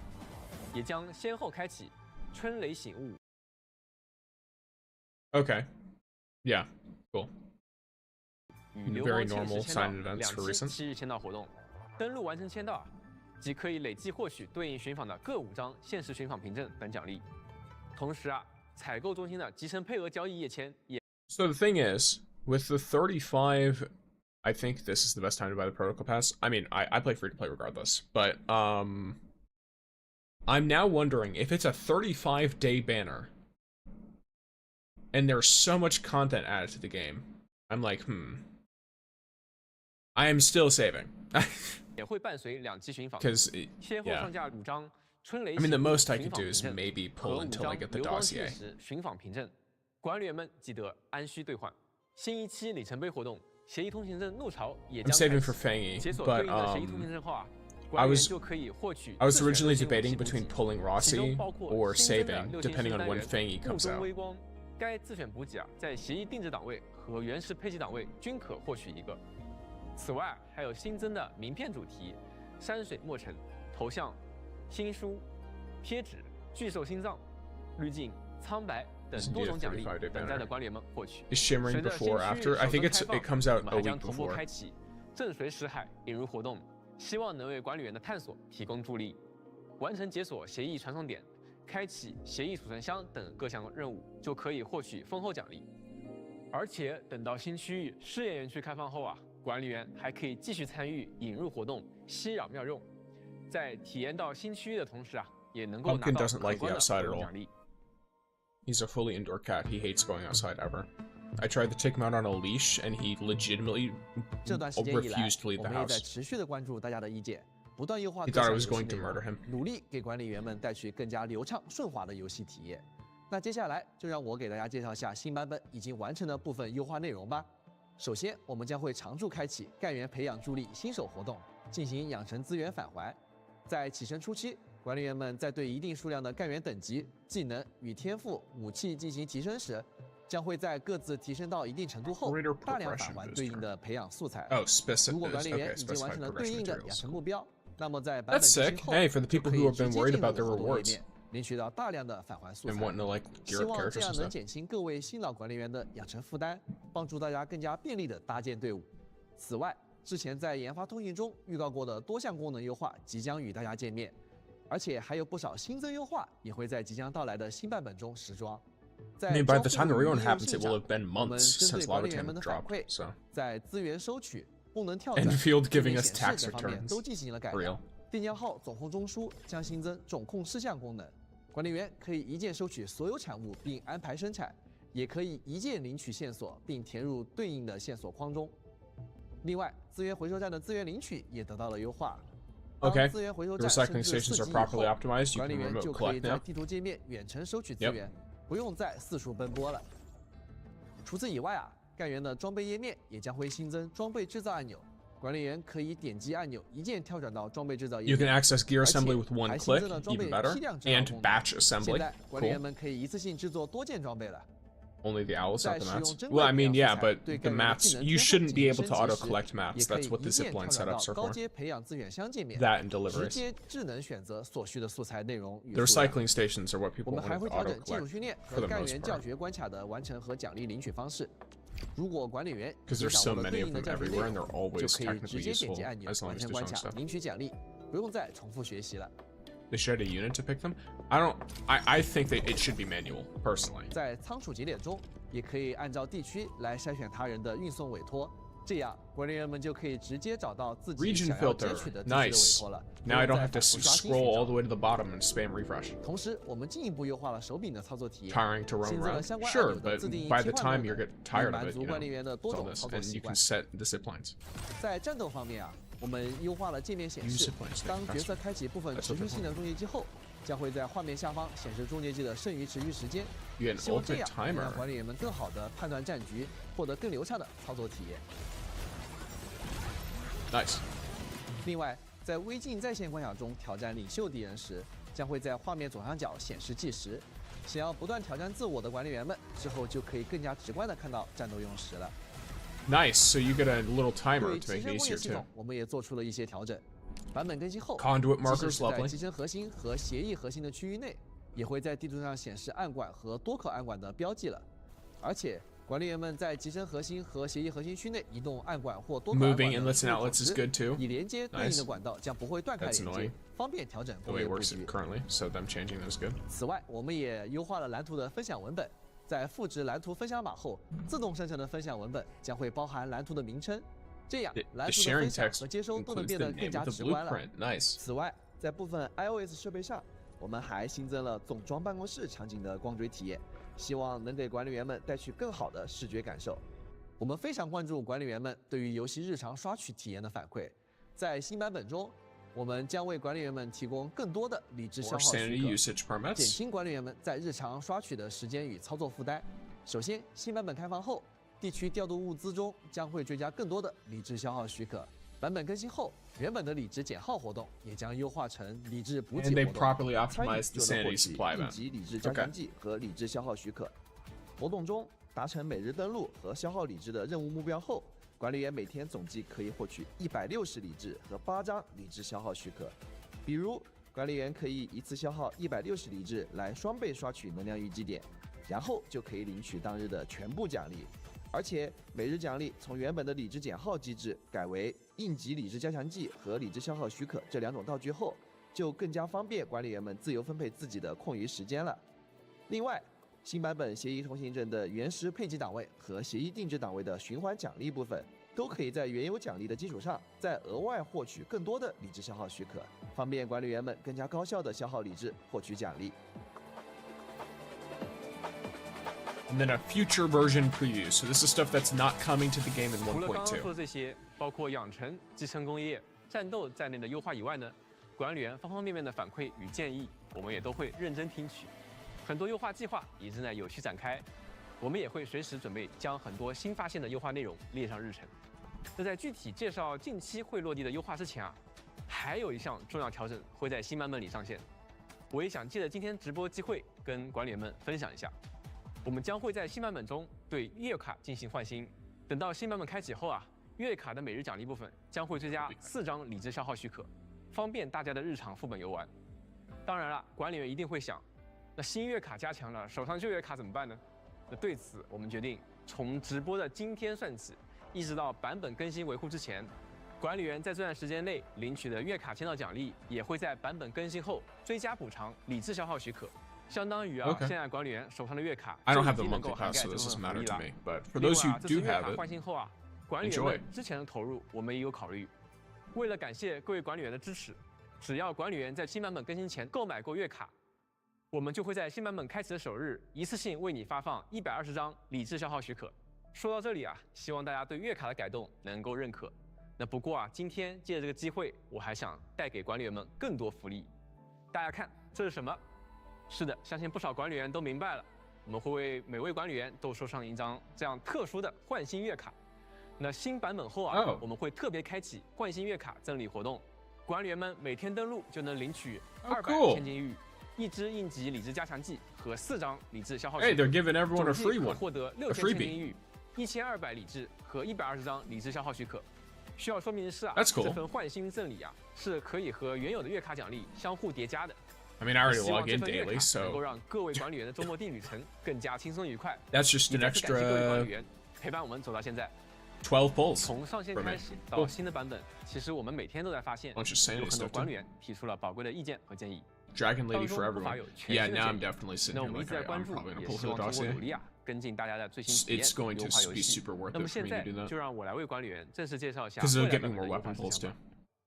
也将先后开启春雷醒悟。Okay. Yeah. Cool. 与流光签时签到2期7日签到活动，登录完成签到，即可以累计获取对应寻访的各5张限时寻访凭证等奖励。同时啊，采购中心的集成配额交易页签也。So the thing is, with the 35, I think this is the best time to buy the protocol pass. I mean, I play free to play regardless, but I'm now wondering if it's a 35-day banner, and there's so much content added to the game. I'm like, I am still saving. 也会伴随2期寻访， 先后上架5张春雷。I mean, the most I could do is maybe pull until I get the dossier. 寻访凭证，管理员们记得按需兑换。新一期里程碑活动，协议通行证怒潮也将 I'm saving for Fangy, 解锁 but 对应的协议通行证后啊， I was originally debating between pulling Rossi or saving, depending on when Fangy comes out. 微光，该自选补给啊，在协议定制档位和原始配给档位均可获取1个。此外，还有新增的名片主题、山水墨尘、头像、新书、贴纸、巨兽心脏、滤镜、苍白等多种奖励等待着管理员们获取。Is shimmering before or after? I think it comes out a week 同步 before. 开启震髓识海引入活动，希望能为管理员的探索提供助力。完成解锁协议传送点、开启协议储存箱等各项任务，就可以获取丰厚奖励。而且等到新区域试验园区开放后啊，管理员还可以继续参与引入活动吸扰妙用，在体验到新区域的同时啊，也能够拿到可观的活动奖励。He's a fully indoor cat. He hates going outside ever. I tried to take him out on a leash, and he legitimately 这段时间以来， refused to leave 我 the 们也在 house. 持续的关注大家的意见，不断优化 He 各 thought I 项游 was 戏 going 内 to 容 murder him. 努力给管理员们带去更加流畅顺滑的游戏体验。那接下来就让我给大家介绍一下新版本已经完成的部分优化内容吧。首先，我们将会常驻开启干员培养助力新手活动，进行养成资源返还。在起身初期，管理员们在对一定数量的干员等级、技能与天赋、武器进行提升时，将会在各自提升到一定程度后，大量返还对应的培养素材。如果管理员已经完成了对应的养成目标，那么在版本更新后，就可以直接进入活动页面，领取到大量的返还素材。希望这样能减轻各位新老管理员的养成负担，帮助大家更加便利地搭建队伍。此外，之前在研发通信中预告过的多项功能优化即将与大家见面，而且还有不少新增优化也会在即将到来的新版本中实装。I mean, by the time the reorg happens, it will have been months since Lava Town dropped. So 在资源收取、功能跳转、 Endfield giving us 显 tax 示等方面 returns. 都进行了改良。定将号总控中枢将新增总控事项功能，管理员可以一键收取所有产物并安排生产，也可以一键领取线索并填入对应的线索框中。另外，资源回收站的资源领取也得到了优化。 Okay, 资源回收 the 站 recycling 升至 stations 4 are 级以 properly 后， optimized. You 管理 can 员 remote 就可以 collect 在 now. 地图界面远程收取资源，不用再四处奔波了。除此以外啊，干员的装备页面也将会新增装备制造按钮，管理员可以点击按钮一键跳转到装备制造页 You 面。 can access gear assembly with 而 one 且还新增 click, 了装备 even better, 批量制造 and 功能。 batch 现 assembly. 在管理员 Cool. 们可以一次性制作多件装备了。 Only the owls, 在 not 使 the 用 mats. 珍 Well, I 贵培 mean, 养 yeah, 素材 but 对 the 干员的技 mats, 能 you 天赋 shouldn't 进 be 行 able to 升级 auto 时 collect mats. 也可 That's 以 what the 一键 zipline 跳转到 setups are 高 for. 阶培养资源箱界面， That and 直 deliveries. 接智能选择所需的素材内容与 The 数量。 recycling stations are what 我 people 们还 wanted 会 to 调 auto 整技术 collect 训练 for 和 the 干 most 员教 part. 学关卡的完成和奖励领取方式。如果管理员已 Because 经 there's 掌 so 握了 many 对 of 应的 them 教学内 everywhere, and 容， they're 就 always 可以直 technically 接点 useful 击按钮 as long 完 as 成 you do 关 some 卡， stuff. 领取奖励，不用再重复学习了。 They should add a unit to pick them. I think that it should be manual, personally. 在仓储节点中，也可以按照地区来筛选他人的运送委托。这样管理员们就可以直接找到自己 Region 想要截 filter. 取的地区的委 Nice. 托了。 Now I don't 不 have to 用再反复刷新 scroll 寻 all 找 the way to the bottom and spam refresh. 同时，我们进一步优化了手柄的操作体验， Tiring to run 新增了 around? 相关按 Sure, 钮的 but 自定义 by 切 the 换 time 功 you 能， get 以 tired 满 of it, 足 you 管理 know, 员的多 it's all 种 this, 操作 and 习 you 惯 can。set disciplines. 在战斗方面啊，我们优化了界面显示 Disciplines，当角色开启部分 That's 持 what 续 they 性的终结技后，将会在画面下方显示终结技的剩余持续时间。 You get an 希望这 ultimate 样能 timer. 让管理员们更好的判断战局，获得更流畅的操作体验。 Nice. 另外，在微镜在线关卡中挑战领袖敌人时，将会在画面左上角显示计时。想要不断挑战自我的管理员们，之后就可以更加直观地看到战斗用时了。 Nice. So you get a little 对 timer 于 to 提 make 升 it 工业 easier 系 too. 统，我们也做出了一些调整。版本更新后， Conduit 即 markers, 使是在 lovely. 集成核心和协议核心的区域内，也会在地图上显示暗管和多口暗管的标记了。而且，管理员们在集成核心和协议核心区内移动暗管或多口暗 Moving 管的 inlets and 入口 outlets is 时， good too. 以连接对应 Nice. 的管道将不会断开 That's 连接 annoying.，方便调整 The 工 way 业 it 布 works 局。 currently, so them changing them is good. 此外，我们也优化了蓝图的分享文本，在复制蓝图分享码后，自动生成的分享文本将会包含蓝图的名称，这样 The 蓝图的 sharing 分享 text 和接收都能 includes 变 the 得更 name 加 of the 直观了。 blueprint. Nice. 此外，在部分 iOS 设备上，我们还新增了总装办公室场景的光追体验，希望能给管理员们带去更好的视觉感受。我们非常关注管理员们对于游戏日常刷取体验的反馈，在新版本中，我们将为管理员们提供更多的理智消 More 耗 sanity 许可， usage 减 permits. 轻管理员们在日常刷取的时间与操作负担。首先，新版本开放后，地区调度物资中将会追加更多的理智消耗许可。版本更新后，原本的理智减耗活动也将优化成理智补 And 给 they 活动。 properly 参与 optimized the 就能获 sanity 取 supply 应 map. 急理智加强剂和理智消耗许可。活动中达成每日登录和消耗理智的任务目标后，管理员每天总计可以获取160理智和8张理智消耗许可。比如，管理员可以一次消耗160理智来双倍刷取能量淤积点，然后就可以领取当日的全部奖励。而且每日奖励从原本的理智减耗机制改为应急理智加强剂和理智消耗许可这2种道具后，就更加方便管理员们自由分配自己的空余时间了。另外，新版本协议通行证的原始配给档位和协议定制档位的循环奖励部分，都可以在原有奖励的基础上，再额外获取更多的理智消耗许可，方便管理员们更加高效的消耗理智，获取奖励。 And then a future version preview. So this is stuff that's not coming to the game in 除了刚刚说 1.2. 的这些，包括养成、集成工业、战斗在内的优化以外呢，管理员方方面面的反馈与建议，我们也都会认真听取。很多优化计划也正在有序展开，我们也会随时准备将很多新发现的优化内容列上日程。那在具体介绍近期会落地的优化之前啊，还有一项重要调整会在新版本里上线。我也想借着今天直播机会跟管理员们分享一下。我们将会在新版本中对月卡进行换新。等到新版本开启后啊，月卡的每日奖励部分将会追加4张理智消耗许可，方便大家的日常副本游玩。当然了，管理员一定会想，那新月卡加强了，手上旧月卡怎么办呢？那对此，我们决定从直播的今天算起，一直到版本更新维护之前，管理员在这段时间内领取的月卡签到奖励，也会在版本更新后追加补偿理智消耗许可。相当于啊， Okay. 现在管理员手上的月卡 I don't 就 have 已 the 经能 monthly 够涵 pass, 盖 so 这 this 部 doesn't 分 matter 福利 to 了。 me. But for 另 those 外 who 啊，这次 do 月 have 卡 it, 换新后啊，管理员 enjoy 们之前的投入我们也有考虑。为了感谢各位管理员的支持，只要管理员在新版本更新前购买过月卡，我们就会在新版本开启的首日一次性为你发放120张理智消耗许可。说到这里啊，希望大家对月卡的改动能够认可。那不过啊，今天借着这个机会，我还想带给管理员们更多福利。大家看，这是什么？是的，相信不少管理员都明白了。我们会为每位管理员都收上一张这样特殊的换新月卡。那新版本后啊， Oh. 我们会特别开启换新月卡赠礼活动，管理员们每天登录就能领取Oh, 200 cool. 千金玉、1支应急理智加强剂和4张理智消耗 hey, 许可。 they're giving everyone a 总计 free 可 one. 获得 A 6000 freebie. 千金玉、1200理智和120张理智消耗许可。需要说明的是啊， That's cool. 这份换新赠礼啊是可以和原有的月卡奖励相互叠加的。 I mean, I already 希望 log 这 in 份月 daily, 卡能够 so 让各位管理员的周末地旅程更加轻松愉快。 that's just 也 an 再次感谢各位管 extra 理员陪伴我们走到现在。 12 pulls. 从上线 for me. 开始到新的版本，其实我们每天都在发现， Bunch of 有 sanity 很多 stuff 管理 too. 员提出了宝贵的意见和建议。 Dragon 当 Lady 中 for 不乏 everyone. 有全 Yeah, 新的 now I'm 建议。 definitely sitting 那我 here 们一 like 直在 I'm 关注， probably gonna 也 pull 希 for the 望通过 dossier. 努力啊，跟进大家的最新体验， it's going 优 to 化游 be 戏。 super worth 那么 it for 现 me 在 to do that. 就让我来为管理员正式介绍一下 Because 未 they'll 来 get 版 me 本 more 的优 weapon 化 pulls 事 too. 项。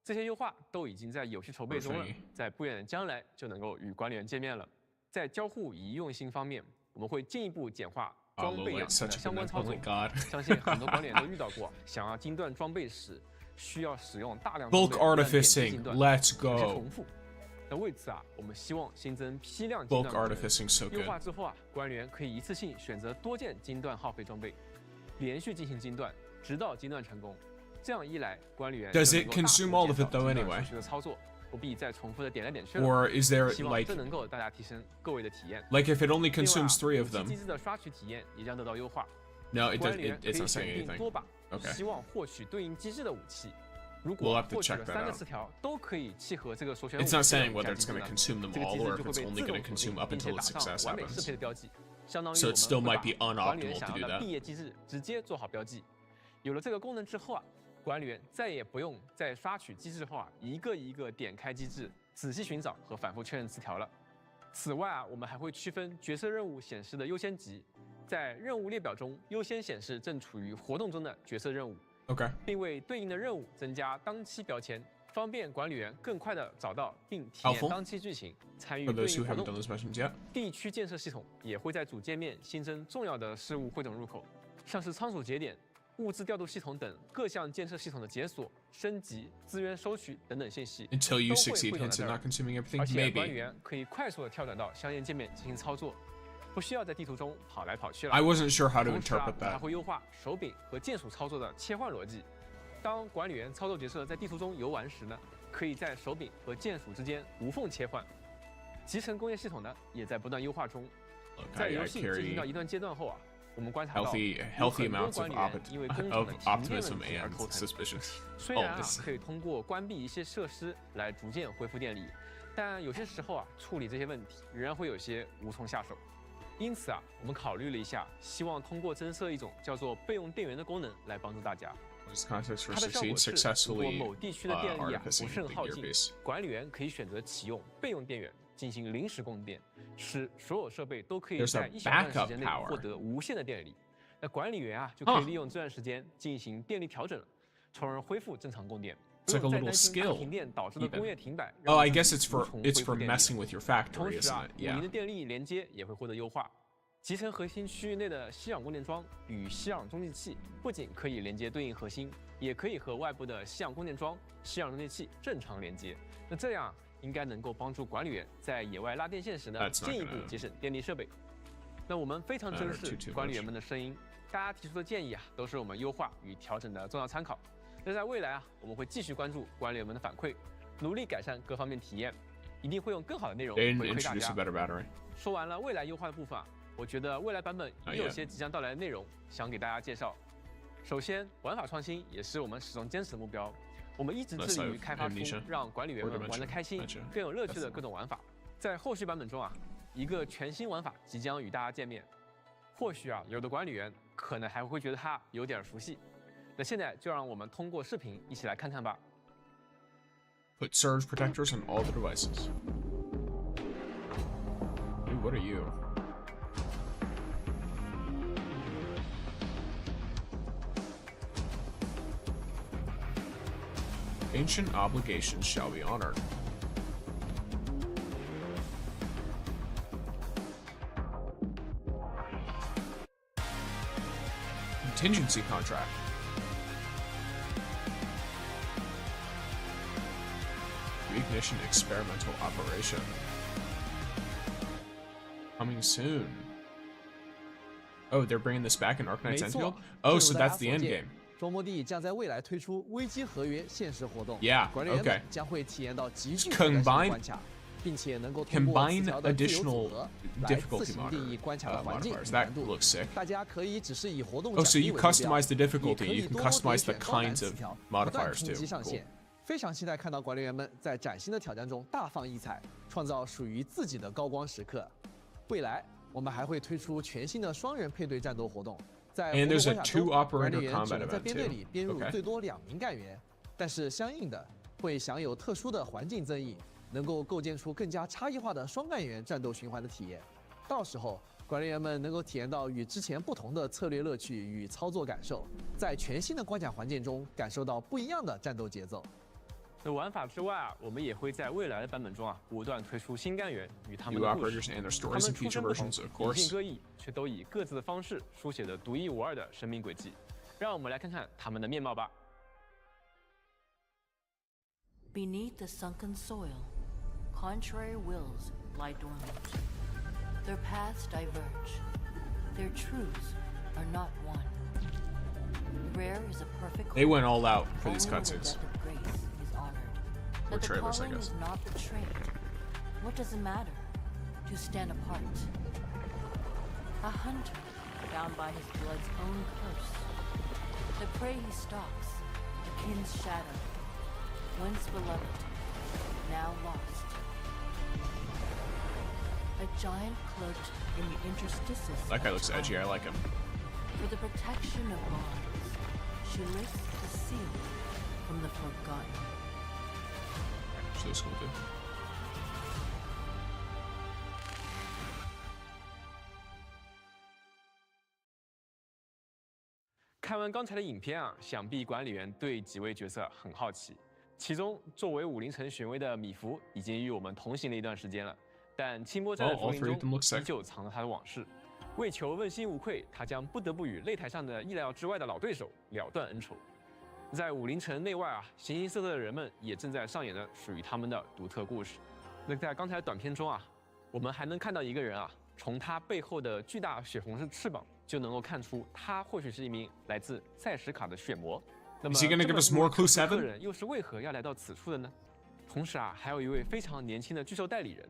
这些优化都已经在游戏筹备中了，在不远的将来就能够与管理员见面了。在交互与用心方面，我们会进一步简化装备养成的相关操作。相信很多管理员都遇到过，想要精锻装备时，需要使用大量 Bulk artificing, let's 有些 go. 重复。那为此啊，我们希望新增批量精 Bulk 锻功能。 artificing so 优 good. 化之后啊，管理员可以一次性选择多件精锻耗费装备，连续进行精锻，直到精锻成功。这样一来，管理员 Does it consume all of it though 精锻 anyway? 手续的操作，不必再重复的点来点去了。 Or is there 希望 like 这能够大家提升各位的体验。 if it only 另外啊 consumes 3 of 武器 them? 机制的刷取体验也将得到优化。 No, it 管 does. 理员可 It's 以 not 选 saying 定 anything. 多把， Okay. 希望获取对应机制的武器。如 We'll 果 have to 获取 check 了 that 3个 out. 词条都可以契合这个所选武 It's 器 not 的 saying 武器 whether it's 机制 going 呢 to consume them 这个 all 机 or 制 if 就会 it's 被 only 自 going 动 to 锁 consume 定， up 并且 until 打 its 上 success 完美适 happens. 配的标记，相当于 So 我 it still 们会 might be 把管理员 unoptimal 想 to 要 do 的 that. 毕业机制直接做好标记。有了这个功能之后啊，管理员再也不用在刷取机制后啊一个一个点开机制，仔细寻找和反复确认词条了。此外啊，我们还会区分角色任务显示的优先级，在任务列表中优先显示正处于活动中的角色任务， Okay. 并为对应的任务增加当期标签，方便管理员更快地找到并体验 Helpful 当期剧情，参与 For 对 those 应 who 活 haven't 动。 done those missions yet. 地区建设系统也会在主界面新增重要的事务汇总入口，像是仓储节点、物资调度系统等各项建设系统的解锁、升级、资源收取等等信息， Until you 都会 succeed 汇总在 hints 这 at 儿 not consuming everything. 而且管理 Maybe. 员可以快速地跳转到相应界面进行操作，不需要在地图中跑来跑去了。 I wasn't sure how to 同时啊， interpret 我们还 that. 会优化手柄和键鼠操作的切换逻辑。当管理员操作角色在地图中游玩时呢，可以在手柄和键鼠之间无缝切换。集成工业系统呢，也在不断优化中。 Look, 在 I 游戏进行到 carry 一段阶段后啊，我们观察到 healthy 有很多 amounts 管 of 理员因为工厂 of 的停电问 optimism 题而 and 头疼。 suspicious. 虽然 all 啊 this 可以通过关闭一些设施来逐渐恢复电力，但有些时候啊，处理这些问题仍然会有些无从下手。因此啊，我们考虑了一下，希望通过增设一种叫做备用电源的功能来帮助大家。 This context for 它的效 succeed 果是，如果 successfully 某地区的电力啊不 artificing 甚 the 耗 gear 尽， base. 管理员可以选择启用备用电源进行临时供电，使所有设备都可以 There's a 在一小段时 backup 间内 power. 获得无限的电力。那管理员啊就可以利用这段时间进行电力调整了，从而恢复正常供电。 It's like a 不用再 little 担心大 skill 停电导致的 even. 工业停摆。 Oh, I 让 guess 自 it's 己 for 无从 it's 恢复 for 电力 messing with your 同 factory, 时 isn't 啊 it? 武林 Yeah. 的电力连接也会获得优化。集成核心区域内的吸氧供电桩与吸氧中继器不仅可以连接对应核心，也可以和外部的吸氧供电桩、吸氧中继器正常连接。那这样应该能够帮助管理员在野外拉电线时呢， That's not 进一步 gonna 节省电力设备。那我们非常珍 matter 视 too 管理 much. 员们的声音，大家提出的建议啊，都是我们优化与调整的重要参考。那在未来啊，我们会继续关注管理员们的反馈，努力改善各方面体验，一定会用更好的内容 They 回 didn't 馈大 introduce 家 a。better battery. 说完了未来优化的部分啊，我觉得未来版本也有些即将到来的内容想给大家介绍。首先，玩法创新也是我们始终坚持的目标。我们一直致力于开发出让管理员们玩得开心、更有乐趣的各种玩法。在后续版本中啊，一个全新玩法即将与大家见面。或许啊，有的管理员可能还会觉得它有点熟悉。那现在就让我们通过视频一起来看看吧。 Put surge protectors on all the devices. Dude, what are you? Ancient obligations shall be honored. Contingency contract. Reignition experimental operation. Coming soon. Oh, they're bringing this back in Arknights 没 Endfield? 错， Oh, 正如 so 大家 that's the 所 end 见 game. 周末地将在未来推出危机合约限时活动 Yeah, 管理员 okay. 们将会体验到极具挑战性的 Combine- 关卡，并且能够通过词 Combine 条的自由组 additional 合来 difficulty 自行定义关卡的环境 modifiers. 与 That 难度。 looks sick. 大家可以只是以活动 Oh, 奖 so 励 you 为目标， customize the 也 difficulty. 可 You 以 can 多 customize 点 the 选高难 kinds 词 of 条，不断 modifiers 冲击 too. 上 Cool. 限。非常期待看到管理员们在崭新的挑战中大放异彩，创造属于自己的高光时刻。未来我们还会推出全新的双人配对战斗活动，在活 And 动 there's a 关卡中， 2-operator 管理员只 combat 能在 event 编队 too. 里编入 Okay. 最多2名干员，但是相应的会享有特殊的环境增益，能够构建出更加差异化的双干员战斗循环的体验。到时候，管理员们能够体验到与之前不同的策略乐趣与操作感受，在全新的关卡环境中感受到不一样的战斗节奏。那玩法之外啊，我们也会在未来的版本中啊，不断推出新干员与他们的故事。他们出身不同，语境各异，却都以各自的方式书写着独一无二的生命轨迹。让我们来看看他们的面貌吧。Beneath the sunken soil, contrary wills lie dormant. Their paths diverge. Their truths are not one. Rare is a perfect. They went all out for these cutscenes. Or trailers, I guess. Is not betrayed. What does it matter? To stand apart. A hunter bound by his blood's own curse. The prey he stalks, a kin's shadow. Once beloved, now lost. A giant cloaked in the interstices. That guy looks edgy. I like him. For the protection of bonds, she lifts the seal from the forgotten. So cool, dude. 看完刚才的影片啊，想必管理员对几位角色很好奇。其中，作为武林城权威的米芾已经与我们同行了一段时间了，但清波寨的竹林中依旧藏着他的往事。为求问心无愧，他将不得不与擂台上的意料之外的老对手了断恩仇。在武林城内外啊，形形色色的人们也正在上演着属于他们的独特故事。那在刚才的短片中啊，我们还能看到一个人啊，从他背后的巨大血红色翅膀就能够看出，他或许是一名来自塞什卡的血魔。那么，这个人又是为何要来到此处的呢？同时啊，还有一位非常年轻的巨兽代理人，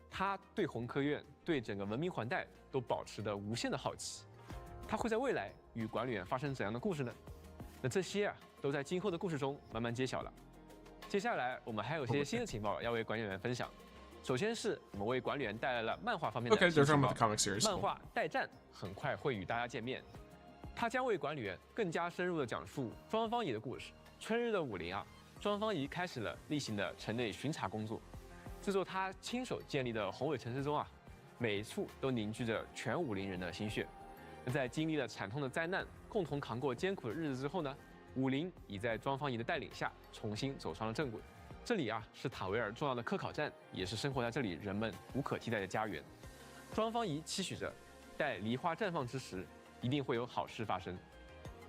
他对红科院、对整个文明环带都保持着无限的好奇。他会在未来与管理员发生怎样的故事呢？那这些啊，都在今后的故事中慢慢揭晓了。接下来我们还有些新的情报要为管理员分享。首先是我们为管理员带来了漫画方面的新情报。漫画《代战》很快会与大家见面，它将为管理员更加深入地讲述庄方仪的故事。春日的武林啊，庄方仪开始了例行的城内巡查工作。这座他亲手建立的宏伟城市中啊，每一处都凝聚着全武林人的心血。那在经历了惨痛的灾难，共同扛过艰苦的日子之后呢，武林已在庄方仪的带领下重新走上了正轨。这里啊是塔维尔重要的科考站，也是生活在这里人们无可替代的家园。庄方仪期许着，待梨花绽放之时，一定会有好事发生。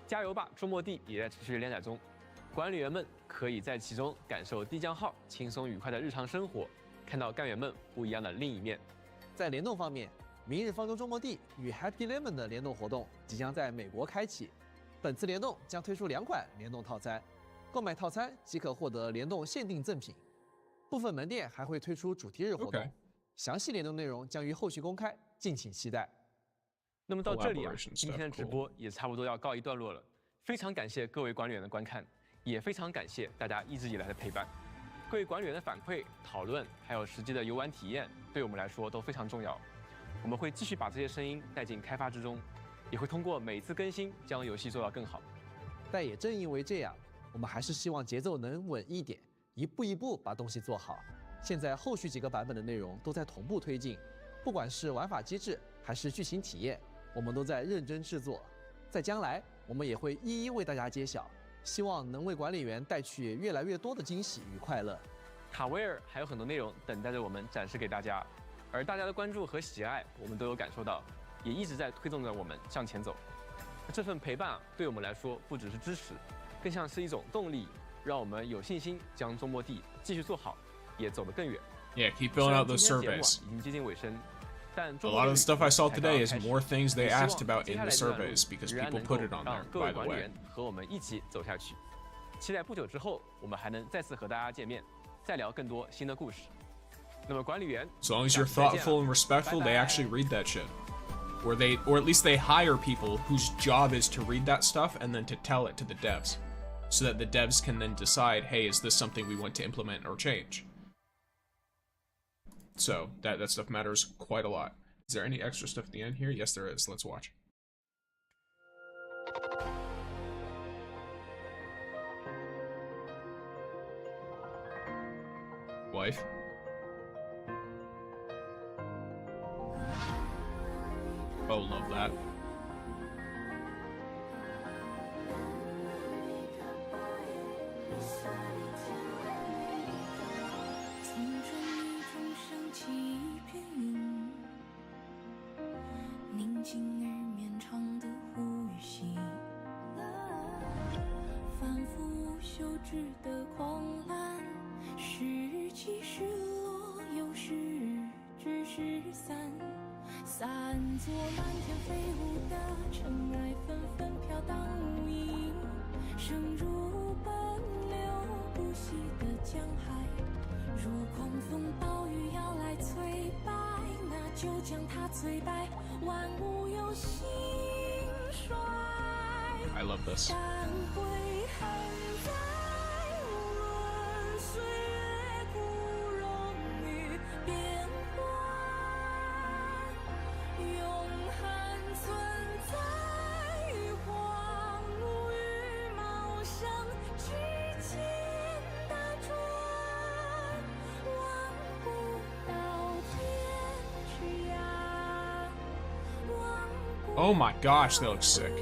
加油吧，周末地也在持续连载中，管理员们可以在其中感受地江号轻松愉快的日常生活，看到干员们不一样的另一面。在联动方面，明日方舟周末地与 Happy Lemon 的联动活动即将在美国开启。本次联动将推出2款联动套餐，购买套餐即可获得联动限定赠品。部分门店还会推出主题日活动，详细联动内容将于后续公开，敬请期待。那么到这里啊，今天的直播也差不多要告一段落了。非常感谢各位管理员的观看，也非常感谢大家一直以来的陪伴。各位管理员的反馈、讨论，还有实际的游玩体验，对我们来说都非常重要。我们会继续把这些声音带进开发之中，也会通过每一次更新将游戏做到更好。但也正因为这样，我们还是希望节奏能稳一点，一步一步把东西做好。现在后续几个版本的内容都在同步推进，不管是玩法机制还是剧情体验，我们都在认真制作。在将来，我们也会一一为大家揭晓，希望能为管理员带去越来越多的惊喜与快乐。塔维尔还有很多内容等待着我们展示给大家，而大家的关注和喜爱，我们都有感受到，也一直在推动着我们向前走。这份陪伴啊，对我们来说不只是支持，更像是一种动力，让我们有信心将周末地继续做好，也走得更远。Yeah, keep filling out those surveys. 已经接近尾声。A lot of the stuff I saw today is more things they asked about in the surveys because people put it on there, by the way. 和我们一起走下去，期待不久之后，我们还能再次和大家见面，再聊更多新的故事。那么管理员 ，as long as you're thoughtful and respectful, they actually read that shit, or at least they hire people whose job is to read that stuff and then to tell it to the devs, so that the devs can then decide, hey, is this something we want to implement or change? So that stuff matters quite a lot. Is there any extra stuff at the end here? Yes, there is. Let's watch. Wife. Oh, love that. I love this. Oh my gosh, they look sick.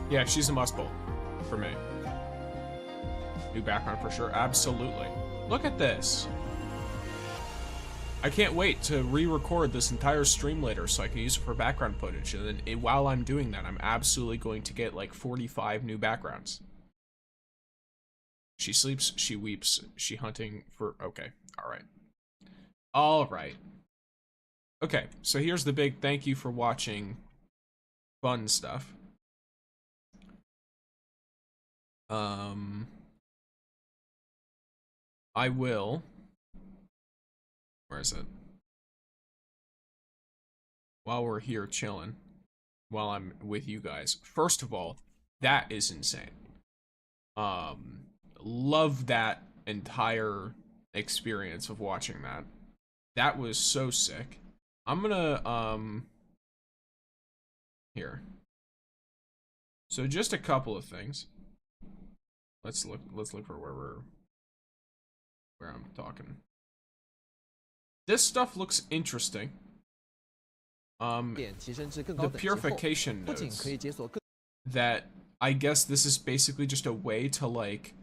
Yeah, she's a must-pull for me. New background for sure, absolutely. Look at this. I can't wait to re-record this entire stream later so I can use it for background footage. And then while I'm doing that, I'm absolutely going to get like 45 new backgrounds. She sleeps, she weeps, she hunting for... Okay, alright. Alright. Okay, so here's the big thank you for watching fun stuff. I will... Where is it? While we're here chilling, while I'm with you guys. First of all, that is insane. Love that entire experience of watching that. That was so sick. I'm gonna, here. So just a couple of things. Let's look for where I'm talking. This stuff looks interesting. The purification nodes, that I guess this is basically just a way to like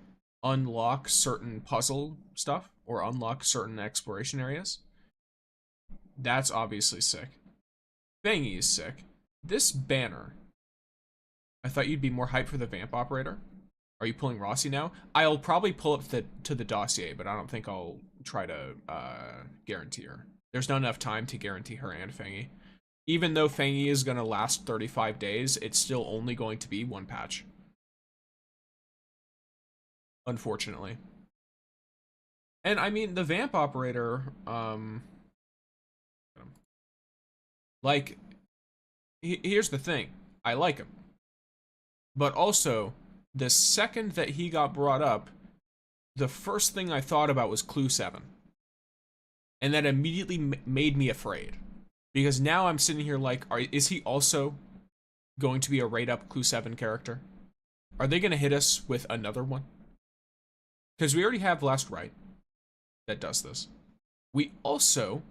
unlock certain puzzle stuff or unlock certain exploration areas. That's obviously sick. Fangy is sick. This banner, I thought you'd be more hyped for the vamp operator. Are you pulling Rossi now? I'll probably pull up to the dossier, but I don't think I'll try to guarantee her. There's not enough time to guarantee her and Fangy. Even though Fangy is going to last 35 days, it's still only going to be one patch. Unfortunately. And I mean, the vamp operator, like, here's the thing. I like him. But also, the second that he got brought up, the first thing I thought about was Clue 7. And that immediately made me afraid. Because now I'm sitting here like, is he also going to be a rate-up Clue 7 character? Are they going to hit us with another one? Because we already have Last Rite that does this. We also,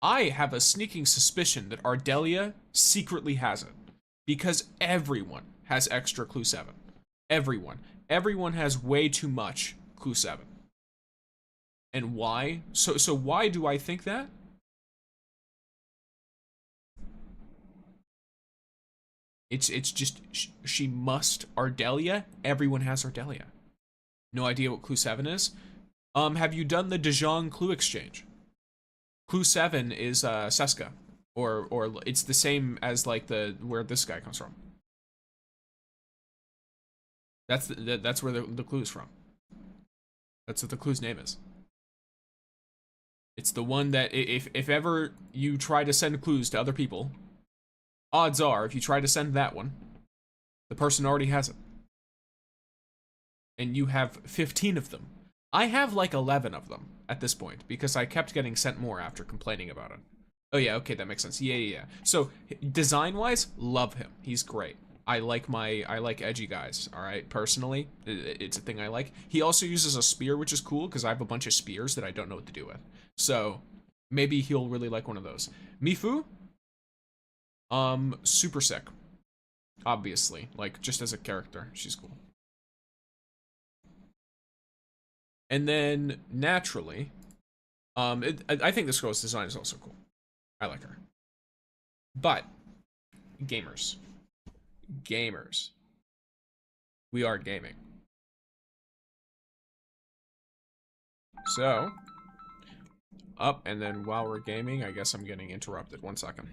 I have a sneaking suspicion that Ardelia secretly has it. Because everyone has extra Clue 7. Everyone. Everyone has way too much Clue 7. And why? So why do I think that? It's just, she must Ardelia. Everyone has Ardelia. No idea what Clue 7 is? Have you done the Dijon Clue exchange? Clue 7 is Seska. Or it's the same as like where this guy comes from. That's where the clue is from. That's what the clue's name is. It's the one that if ever you try to send clues to other people, odds are if you try to send that one, The person already has it. And you have 15 of them. I have like 11 of them at this point because I kept getting sent more after complaining about it. Oh yeah, okay, that makes sense. Yeah. So design-wise, love him. He's great. I like edgy guys, all right? Personally, it's a thing I like. He also uses a spear, which is cool because I have a bunch of spears that I don't know what to do with. So maybe he'll really like one of those. Mifu, super sick. Obviously, like just as a character, she's cool. And then naturally, I think this girl's design is also cool. I like her. But gamers. We are gaming. So, up, and then while we're gaming, I guess I'm getting interrupted. 1 second.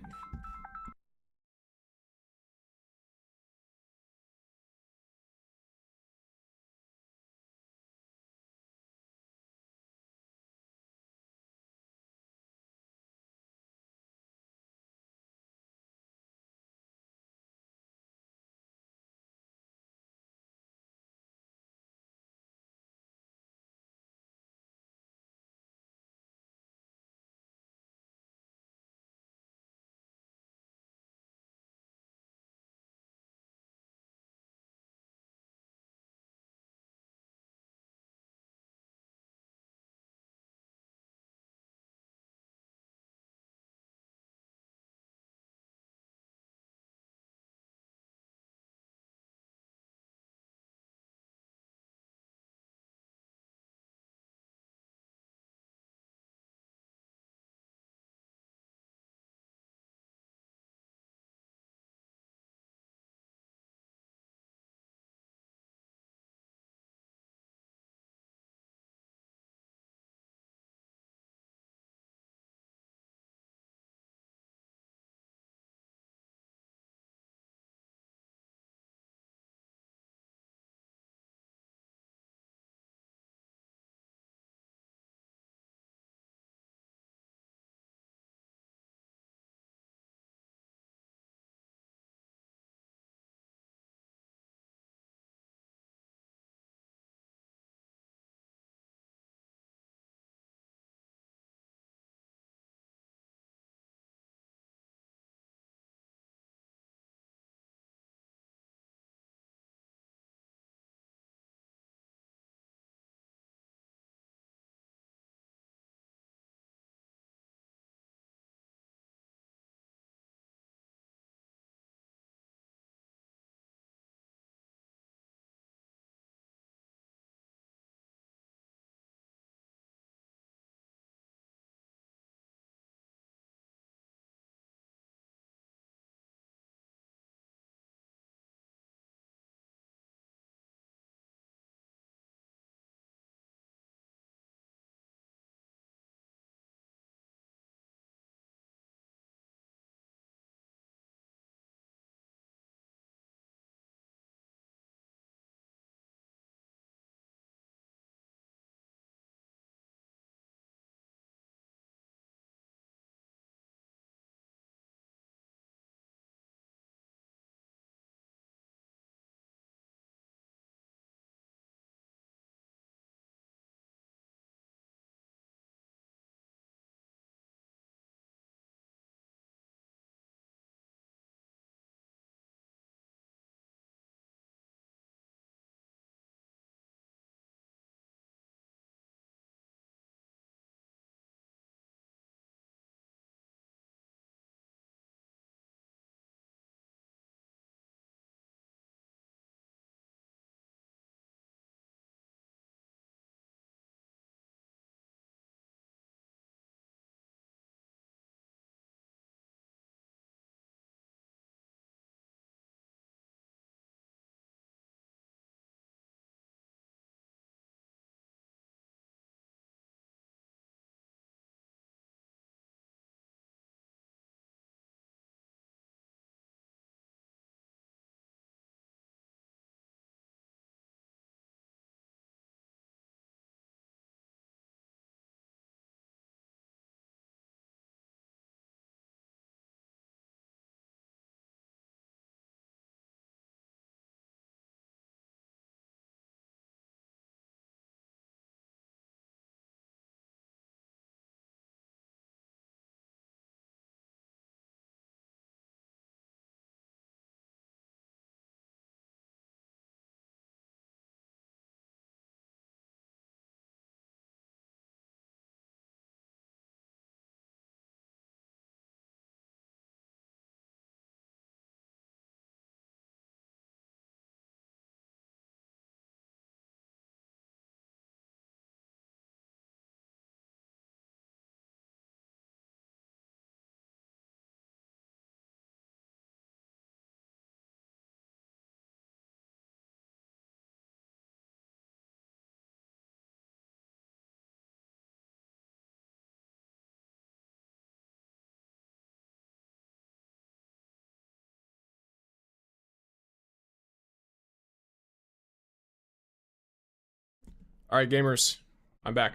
Alright, gamers. I'm back.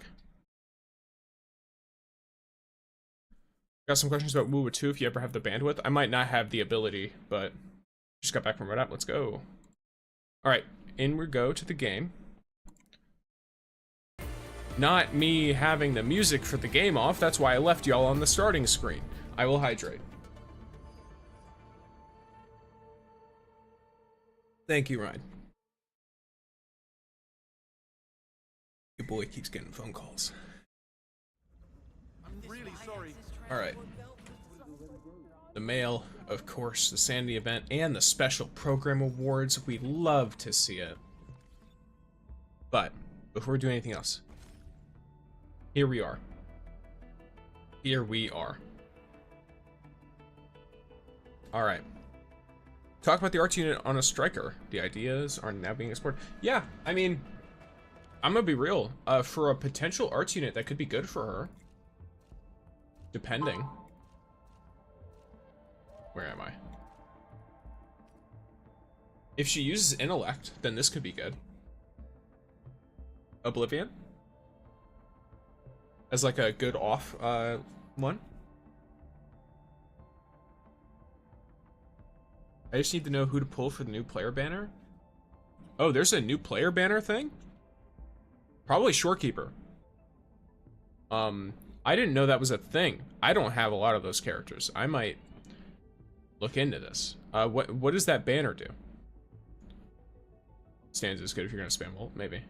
Got some questions about WoW 2 if you ever have the bandwidth. I might not have the ability, but just got back from Red App. Let's go. Alright, in we go to the game. Not me having the music for the game off, that's why I left y'all on the starting screen. I will hydrate. Thank you, Ryan. Your boy keeps getting phone calls. I'm really sorry. Alright. The mail, of course, the Sanity event, and the special program awards. We love to see it. But, before we do anything else, here we are. Here we are. Alright. Talk about the arts unit on a striker. The ideas are now being explored. Yeah, I mean, I'm gonna be real. For a potential arts unit, that could be good for her. Depending. Where am I? If she uses intellect, then this could be good. Oblivion? As like a good off one. I just need to know who to pull for the new player banner. Oh, there's a new player banner thing? Probably Shorekeeper. I didn't know that was a thing. I don't have a lot of those characters. I might look into this. What does that banner do? Stanza is good if you're gonna spam ult, maybe.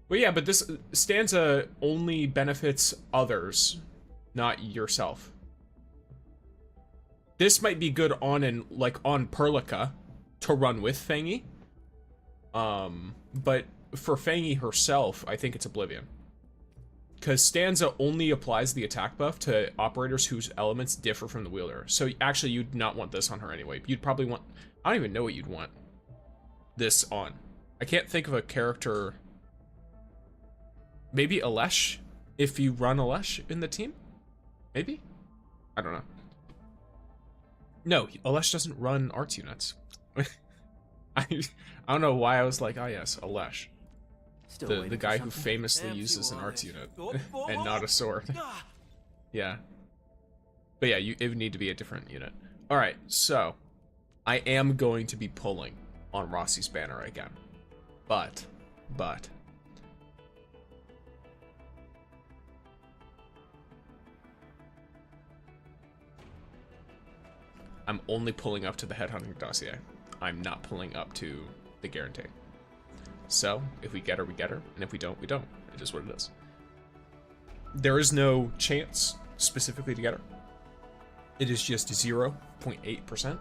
Well, yeah, but this stanza only benefits others, not yourself. This might be good on on Perlica to run with Fangy. But for Fangy herself, I think it's Oblivion. Because stanza only applies the attack buff to operators whose elements differ from the wielder. So actually, you'd not want this on her anyway. You'd probably want... I don't even know what you'd want this on. I can't think of a character... Maybe Alesh, if you run Alesh in the team? Maybe? I don't know. No, Alesh doesn't run arts units. I don't know why I was like, oh yes, Alesh. The guy who famously uses an arts unit and not a sword. Yeah. But yeah, it would need to be a different unit. Alright, so I am going to be pulling on Rossi's banner again. But I'm only pulling up to the headhunting dossier. I'm not pulling up to the guarantee. So, if we get her, we get her. And if we don't, we don't. It is what it is. There is no chance specifically to get her. It is just 0.8%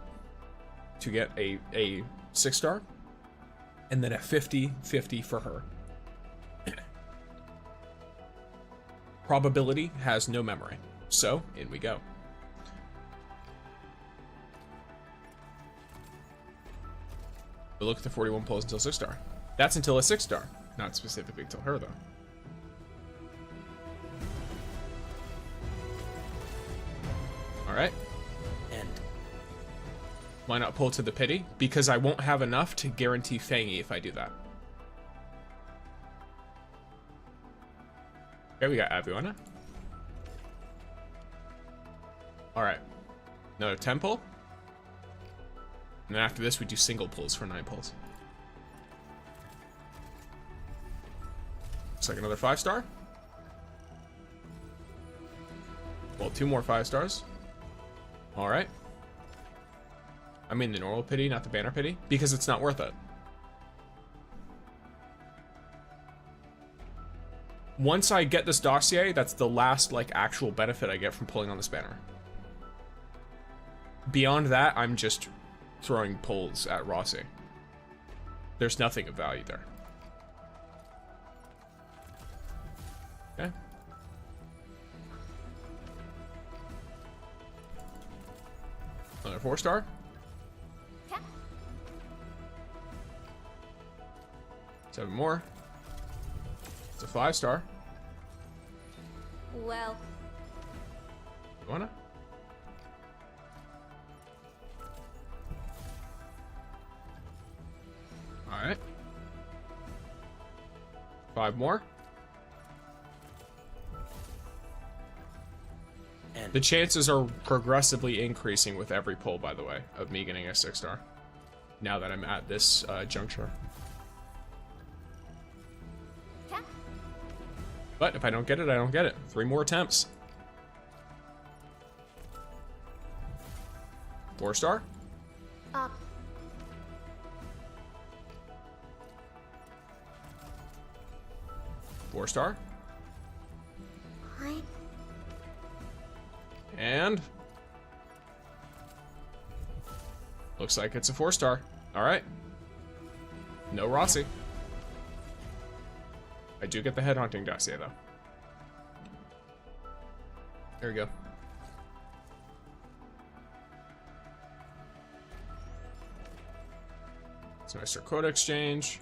to get a 6-star. And then a 50-50 for her. Probability has no memory. So, in we go. But look at the 41 pulls until 6-star. That's until a 6-star. Not specifically until her, though. Alright. End. Why not pull to the pity? Because I won't have enough to guarantee Fangy if I do that. Okay, we got Aviana. Alright. Another 10 pull. And then after this, we do single pulls for 9 pulls. Looks like another 5-star. Well, 2 more 5-stars. Alright. I mean the normal pity, not the banner pity, because it's not worth it. Once I get this dossier, that's the last, actual benefit I get from pulling on this banner. Beyond that, I'm just throwing pulls at Rossi. There's nothing of value there. Okay. Another 4-star. Yeah. 7 more. It's a 5-star. Well, You wanna? Alright. 5 more. And The chances are progressively increasing with every pull, by the way, of me getting a 6-star. Now that I'm at this juncture. But if I don't get it, I don't get it. 3 more attempts. 4-star. Up. 4-star. What? And looks like it's a 4-star. All right. No Rossi. I do get the headhunting dossier though. There we go. So nice quota exchange.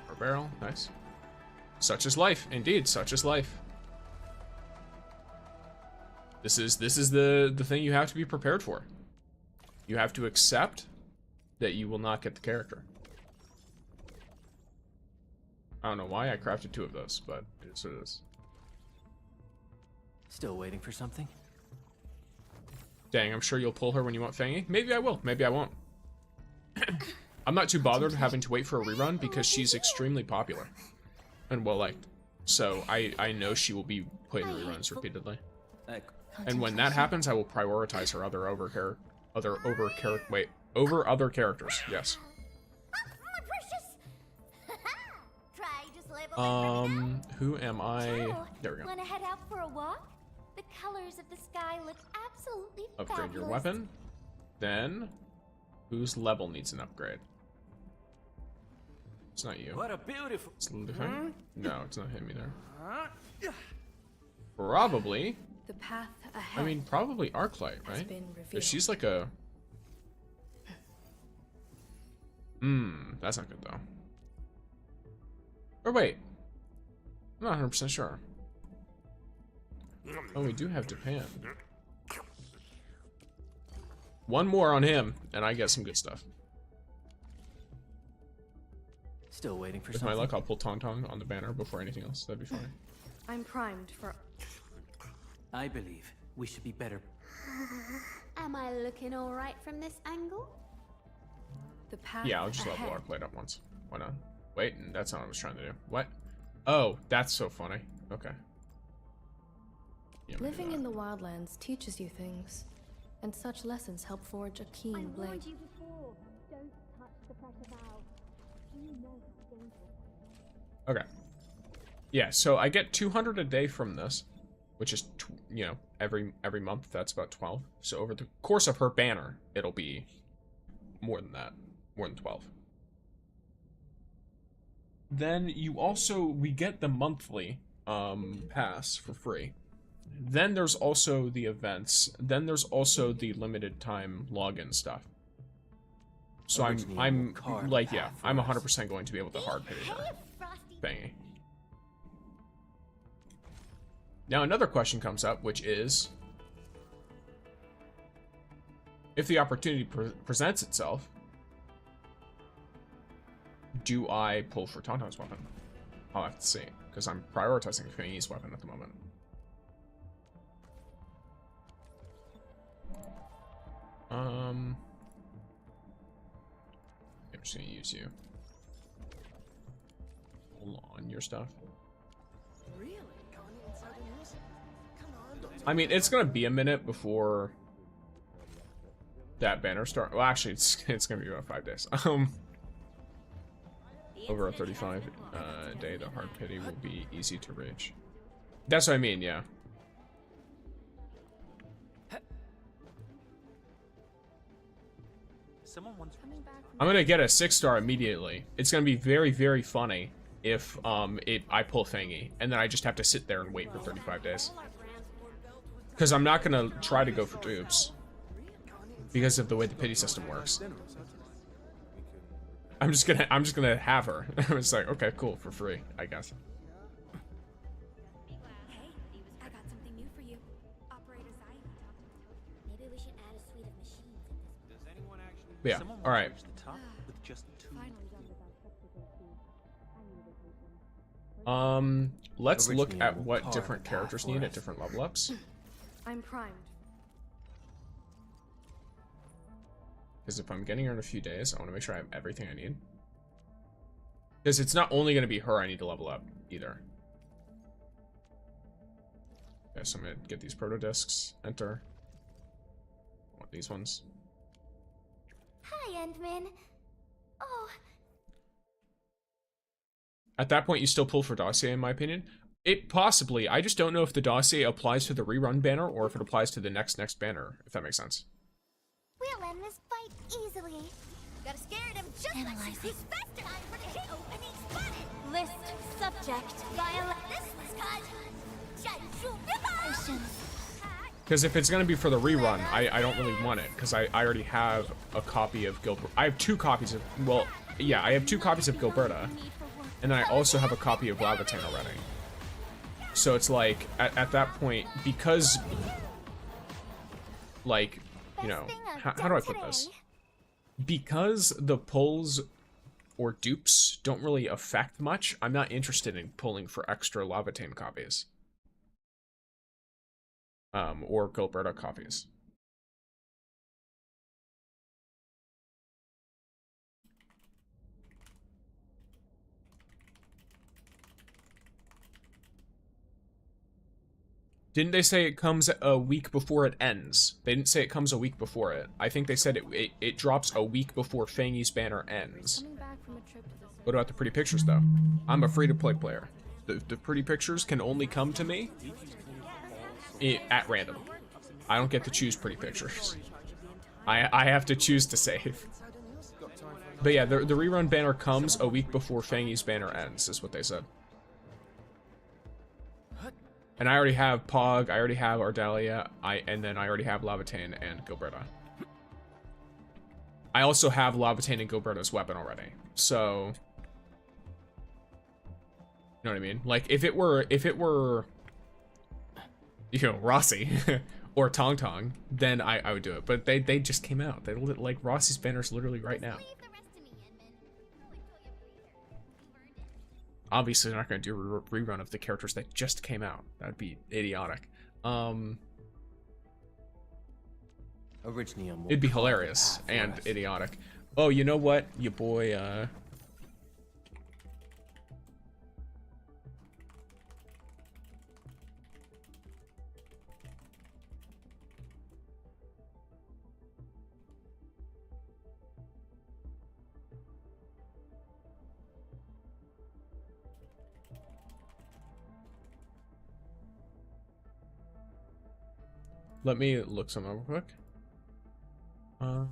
Or barrel, nice. Such is life, indeed, such is life. This is the thing you have to be prepared for. You have to accept that you will not get the character. I don't know why I crafted 2 of those, but it is what it is. Still waiting for something? Dang, I'm sure you'll pull her when you want Fangy. Maybe I will, maybe I won't. I'm not too bothered having to wait for a rerun because she's extremely popular and well liked. So I know she will be put in reruns repeatedly. And when that happens, I will prioritize her over other characters. Yes. Who am I? There we go. Wanna head out for a walk? The colors of the sky look absolutely Upgrade your fabulous. weapon. Then, whose level needs an upgrade? It's not you. What a beautiful. It's Luther. No, it's not him either. Probably. The path ahead. I mean, probably Arknight, has right? been But revealed. she's like a. That's not good though. Or wait, I'm not 100% sure. Oh, we do have Japan. 1 more on him, and I get some good stuff. Still waiting for With something. my luck, I'll pull Tangtang on the banner before anything else. That'd be funny. I'm primed for. I believe we should be better. Am I looking alright from this angle? The path Yeah, I'll just ahead. level Arknight up once. Why not? Wait, that's not what I was trying to do. What? Oh, that's so funny. Okay. Yeah, we can do Living that. in the wildlands teaches you things, and such lessons help forge a keen blade. you before. Don't touch the pressure valve. You know it's dangerous. Okay. Yeah, so I get 200 a day from this, which is, every month, that's about 12. So over the course of her banner, it'll be more than that. More than 12. Then we get the monthly pass for free. Then there's also the events. Then there's also the limited time login stuff. So I'm like, yeah, I'm 100% going to be able to hard pity her. Thingy. Now another question comes up, which is, if the opportunity presents itself, do I pull for Tangtang's weapon? I'll have to see, because I'm prioritizing Fangy's weapon at the moment. I'm just gonna use you. Hold on, your stuff. really? I mean, it's gonna be a minute before that banner start. Well, actually, it's gonna be about 5 days. Over a 35 day, the hard pity will be easy to reach. That's what I mean, yeah. Someone wants. I'm gonna get a 6-star immediately. It's gonna be very, very funny if I pull Fangy, and then I just have to sit there and wait for 35 days. Because I'm not gonna try to go for dupes because of the way the pity system works. I'm just gonna have her. It's like, okay, cool, for free, I guess. Hey, I got something new for you. Operator Zai. Maybe we should add a suite of machines in this. Does anyone actually? But yeah, all right. The top with just 2 Let's look at what different characters need at different level ups. I'm primed. Because if I'm getting her in a few days, I want to make sure I have everything I need. Because it's not only going to be her I need to level up, either. Okay, so I'm going to get these proto discs. Enter. I want these ones. Hi, Endman. Oh. At that point, you still pull for dossier, in my opinion. It possibly. I just don't know if the dossier applies to the rerun banner or if it applies to the next banner, if that makes sense. We'll end this fight easily. Gotta scare him just like she's faster. Time for the hit opening spotted. List subject. Violent. This was cut. Because if it's going to be for the rerun, I don't really want it. Because I already have a copy of Gilbert. I have 2 copies of... Well, yeah, I have 2 copies of Gilberta. And then I also have a copy of Lavatane already. So it's like, at that point, because... Like, you know... How do I put this? Because the pulls or dupes don't really affect much, I'm not interested in pulling for extra Lavatane copies. Or Gilberta copies. Didn't they say it comes a week before it ends? They didn't say it comes a week before it. I think they said it drops a week before Fangy's banner ends. What about the pretty pictures, though? I'm a free-to-play player. The pretty pictures can only come to me at random. I don't get to choose pretty pictures. I have to choose to save. But yeah, the rerun banner comes a week before Fangy's banner ends, is what they said. And I already have Pog, I already have Ardalia, and then I already have Lavatane and Gilberta. I also have Lavatane and Gilberta's weapon already, so... You know what I mean? Like, if it were, you know, Rossi, or Tangtang, then I would do it. But they just came out. They like, Rossi's banner's literally right now. Obviously, they're not going to do a rerun of the characters that just came out. That'd be idiotic. It'd be hilarious and idiotic. Oh, you know what? Your boy, let me look some real quick. I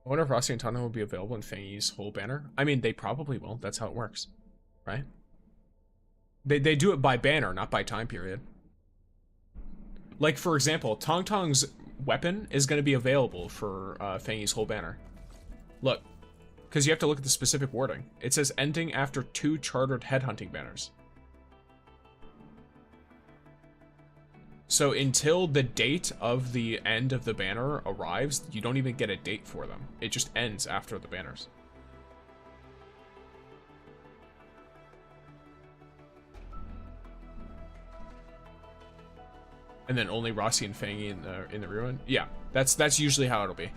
wonder if Rossi and Tana will be available in Fangy's whole banner. I mean, they probably will. That's how it works, right? They do it by banner, not by time period. Like, for example, Tangtang's weapon is going to be available for Fangy's whole banner. Look, because you have to look at the specific wording. It says ending after 2 chartered headhunting banners. So until the date of the end of the banner arrives, you don't even get a date for them. It just ends after the banners. And then only Rossi and Fangy in the ruin? Yeah, that's usually how it'll be.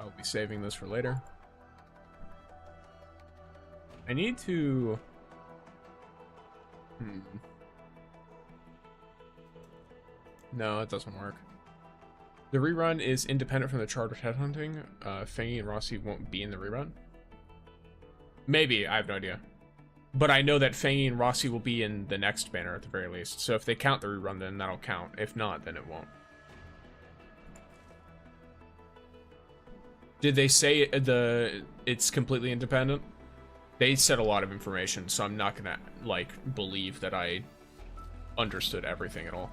I'll be saving this for later. I need to... No, it doesn't work. The rerun is independent from the chartered headhunting. Fangy and Rossi won't be in the rerun. Maybe, I have no idea. But I know that Fangy and Rossi will be in the next banner at the very least. So if they count the rerun, then that'll count. If not, then it won't. Did they say it's completely independent? They said a lot of information, so I'm not gonna, like, believe that I understood everything at all.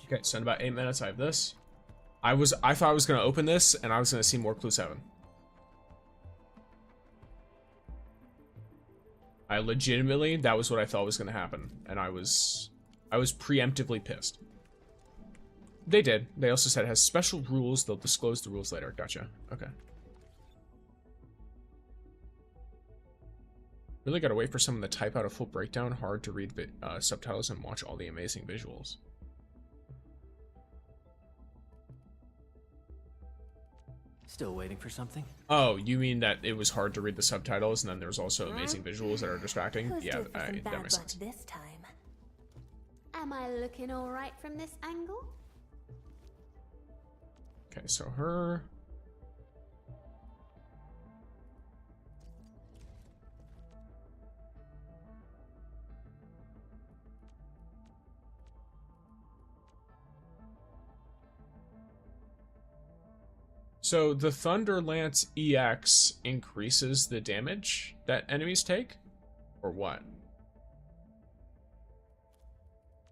Okay, so in about 8 minutes I have this. I thought I was gonna open this and I was gonna see more Clue 7. I legitimately, that was what I thought was gonna happen, and I was preemptively pissed. They did. They also said it has special rules. They'll disclose the rules later. Gotcha. Okay. Really gotta wait for someone to type out a full breakdown. Hard to read subtitles and watch all the amazing visuals. Still waiting for something? Oh, you mean that it was hard to read the subtitles and then there's also amazing visuals that are distracting? Yeah, that makes sense. This time. Am I looking all right from this angle? Okay, so her. So the Thunder Lance EX increases the damage that enemies take? Or what?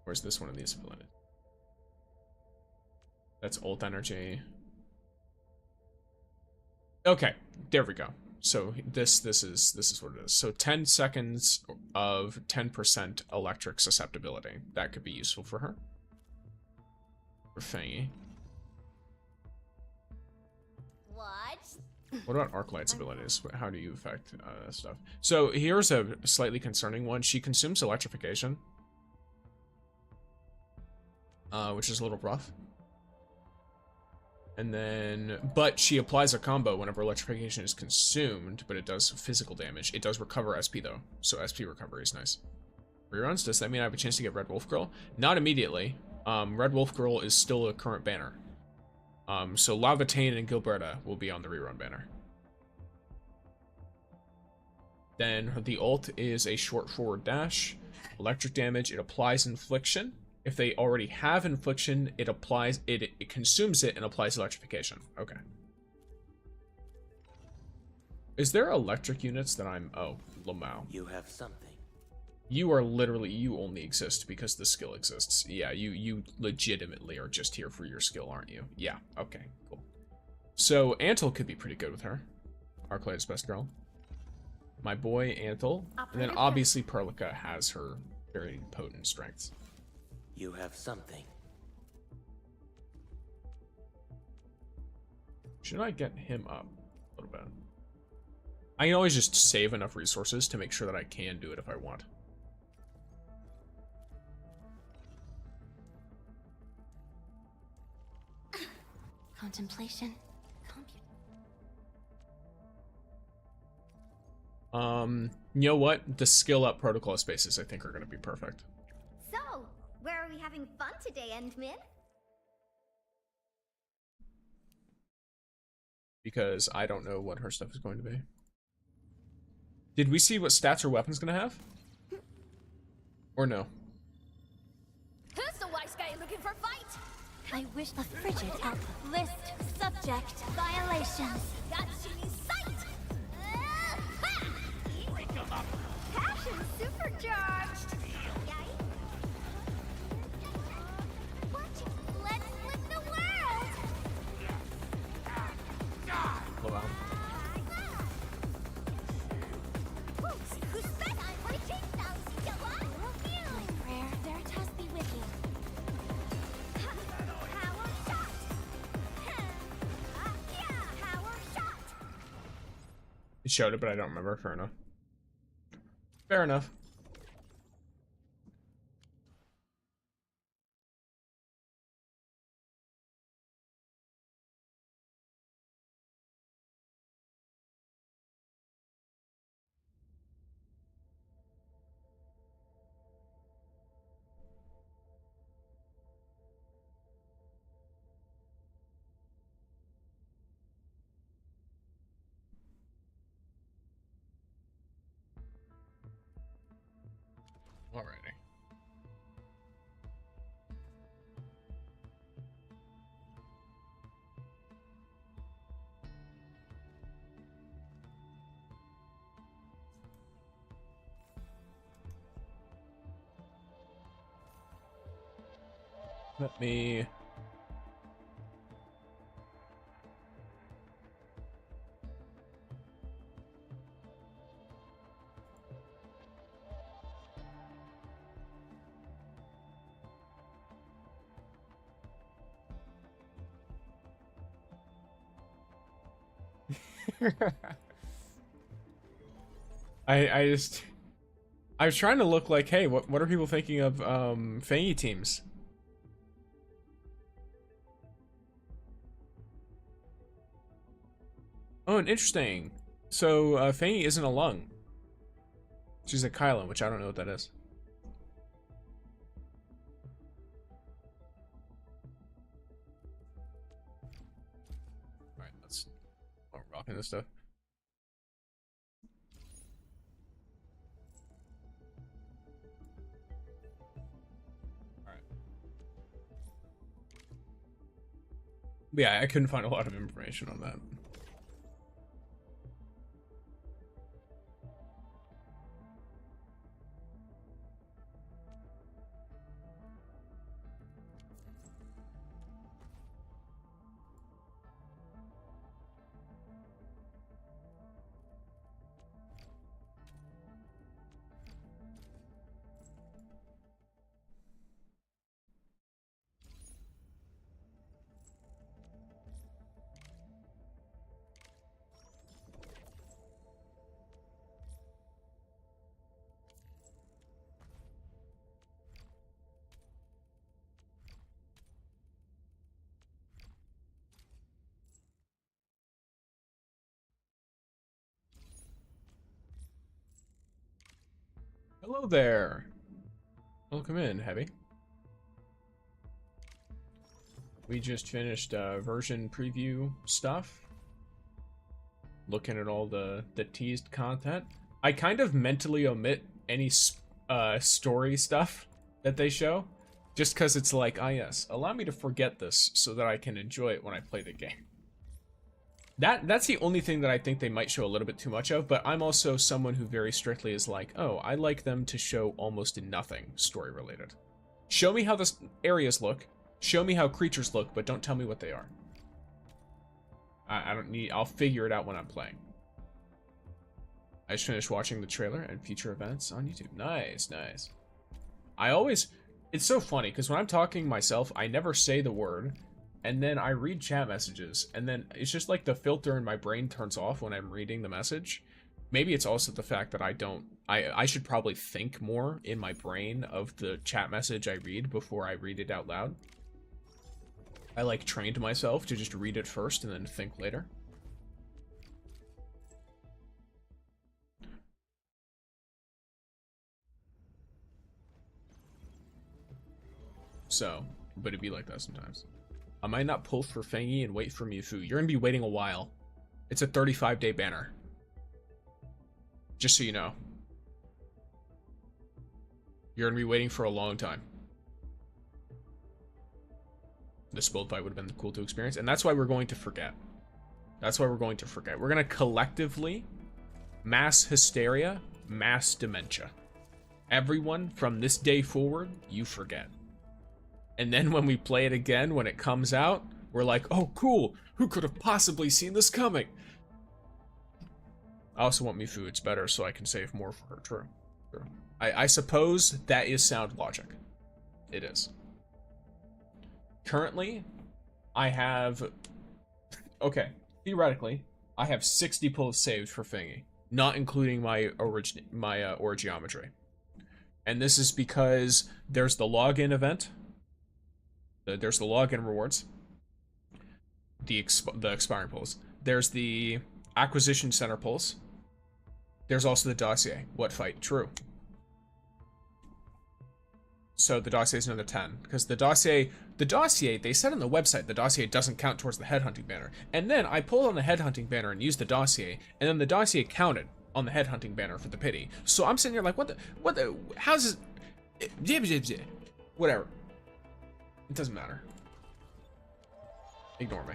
Where's this one of these abilities? That's ult energy. Okay, there we go. So this is what it is. So 10 seconds of 10% electric susceptibility. That could be useful for her. For Fangy. What about Arknights abilities? How do you affect stuff? So here's a slightly concerning one. She consumes electrification, which is a little rough. And then, but she applies a combo whenever electrification is consumed, but it does physical damage. It does recover SP though, so SP recovery is nice. Reruns, does that mean I have a chance to get Red Wolf Girl? Not immediately. Red Wolf Girl is still a current banner. So Lavatane and Gilberta will be on the rerun banner. Then the ult is a short forward dash. Electric damage, it applies infliction. If they already have infliction, it applies it consumes it and applies electrification. Okay. Is there electric units that I'm Lamau? You have something. You are literally, you only exist because the skill exists. Yeah, you legitimately are just here for your skill, aren't you? Yeah, okay, cool. So Antle could be pretty good with her. Arknights best girl. My boy Antle. And then obviously Perlica has her very potent strengths. You have something. Should I get him up a little bit? I can always just save enough resources to make sure that I can do it if I want. Contemplation. You know what? The skill up protocol spaces I think are going to be perfect. So, where are we having fun today, Endmin? Because I don't know what her stuff is going to be. Did we see what stats her weapon's going to have? Or no? Who's the wise guy looking for fight? I wish the frigid output. List subject violations. Got you in sight. Passion supercharged. Let's flip the world. Blow out. Who's best? I'm reaching those. My prayer, Veritas be with you. Power shot. Power shot. It showed it, but I don't remember. Fair enough. Fair enough. Alrighty. Let me... I was trying to look like, hey, what are people thinking of Fangy teams? Oh, and interesting. So Fangy isn't a lung. She's a Kylan, which I don't know what that is. Alright, let's rocking this stuff. But yeah, I couldn't find a lot of information on that. Hello there. Welcome in, Heavy. We just finished version preview stuff. Looking at all the teased content. I kind of mentally omit any story stuff that they show. Just because it's like, ah yes, allow me to forget this so that I can enjoy it when I play the game. That's the only thing that I think they might show a little bit too much of, but I'm also someone who very strictly is like, oh, I like them to show almost nothing story-related. Show me how the areas look, show me how creatures look, but don't tell me what they are. I don't need, I'll figure it out when I'm playing. I just finished watching the trailer and future events on YouTube. Nice, nice. It's so funny, because when I'm talking myself, I never say the word, and then I read chat messages, and then it's just like the filter in my brain turns off when I'm reading the message. Maybe it's also the fact that I should probably think more in my brain of the chat message I read before I read it out loud. I like trained myself to just read it first and then think later. So, but it'd be like that sometimes. I might not pull for Fangy and wait for Mewfu. You're gonna be waiting a while. It's a 35-day banner. Just so you know. You're gonna be waiting for a long time. This build fight would have been cool to experience, and that's why we're going to forget. That's why we're going to forget. We're gonna collectively mass hysteria, mass dementia. Everyone from this day forward, you forget. And then when we play it again, when it comes out, we're like, oh, cool. Who could have possibly seen this coming? I also want Mewfu. It's better so I can save more for her. True. True. I suppose that is sound logic. It is. Currently, I have... Okay, theoretically, I have 60 pulls saved for Fangy, not including my Orgeometry. And this is because there's the login event. There's the login rewards, the expiring pulls. There's the acquisition center pulls. There's also the dossier. What fight? True. So the dossier is another 10 because the dossier they said on the website the dossier doesn't count towards the headhunting banner. And then I pulled on the headhunting banner and used the dossier, and then the dossier counted on the headhunting banner for the pity. So I'm sitting here like, what the? How's this? Whatever. It doesn't matter. Ignore me.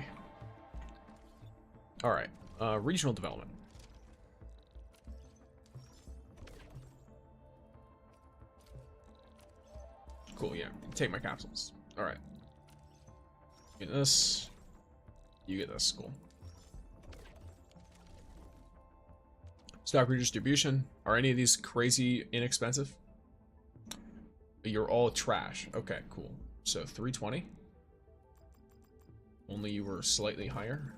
Alright. Regional development. Cool, yeah. Take my capsules. Alright. Get this. You get this. Cool. Stock redistribution. Are any of these crazy inexpensive? You're all trash. Okay, cool. So 320. Only you were slightly higher.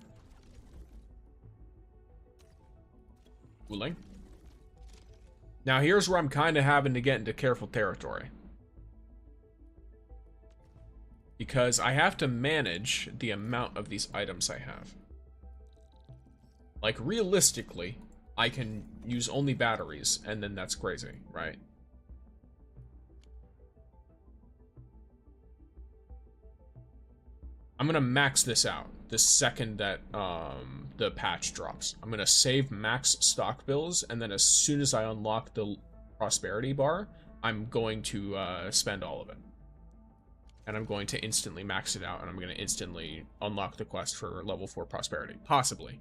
Wuling. Now here's where I'm kind of having to get into careful territory. Because I have to manage the amount of these items I have. Like, realistically, I can use only batteries, and then that's crazy, right? I'm gonna max this out the second that the patch drops. I'm gonna save max stock bills, and then as soon as I unlock the prosperity bar, I'm going to spend all of it. And I'm going to instantly max it out, and I'm going to instantly unlock the quest for level 4 prosperity. Possibly.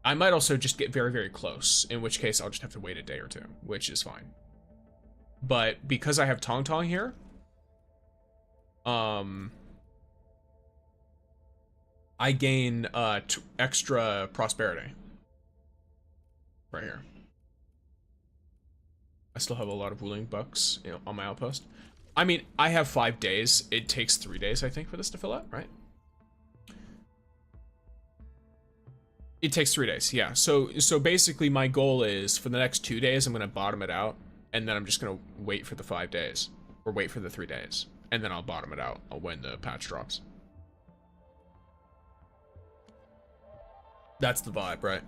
I might also just get very, very close, in which case I'll just have to wait a day or two, which is fine. But because I have Tangtang here, I gain extra prosperity. Right here. I still have a lot of Wuling bucks, you know, on my outpost. I mean, I have 5 days. It takes 3 days, I think, for this to fill out, right? It takes 3 days, yeah. So basically my goal is for the next 2 days, I'm going to bottom it out, and then I'm just going to wait for the 5 days, or wait for the 3 days, and then I'll bottom it out when the patch drops. That's the vibe, right?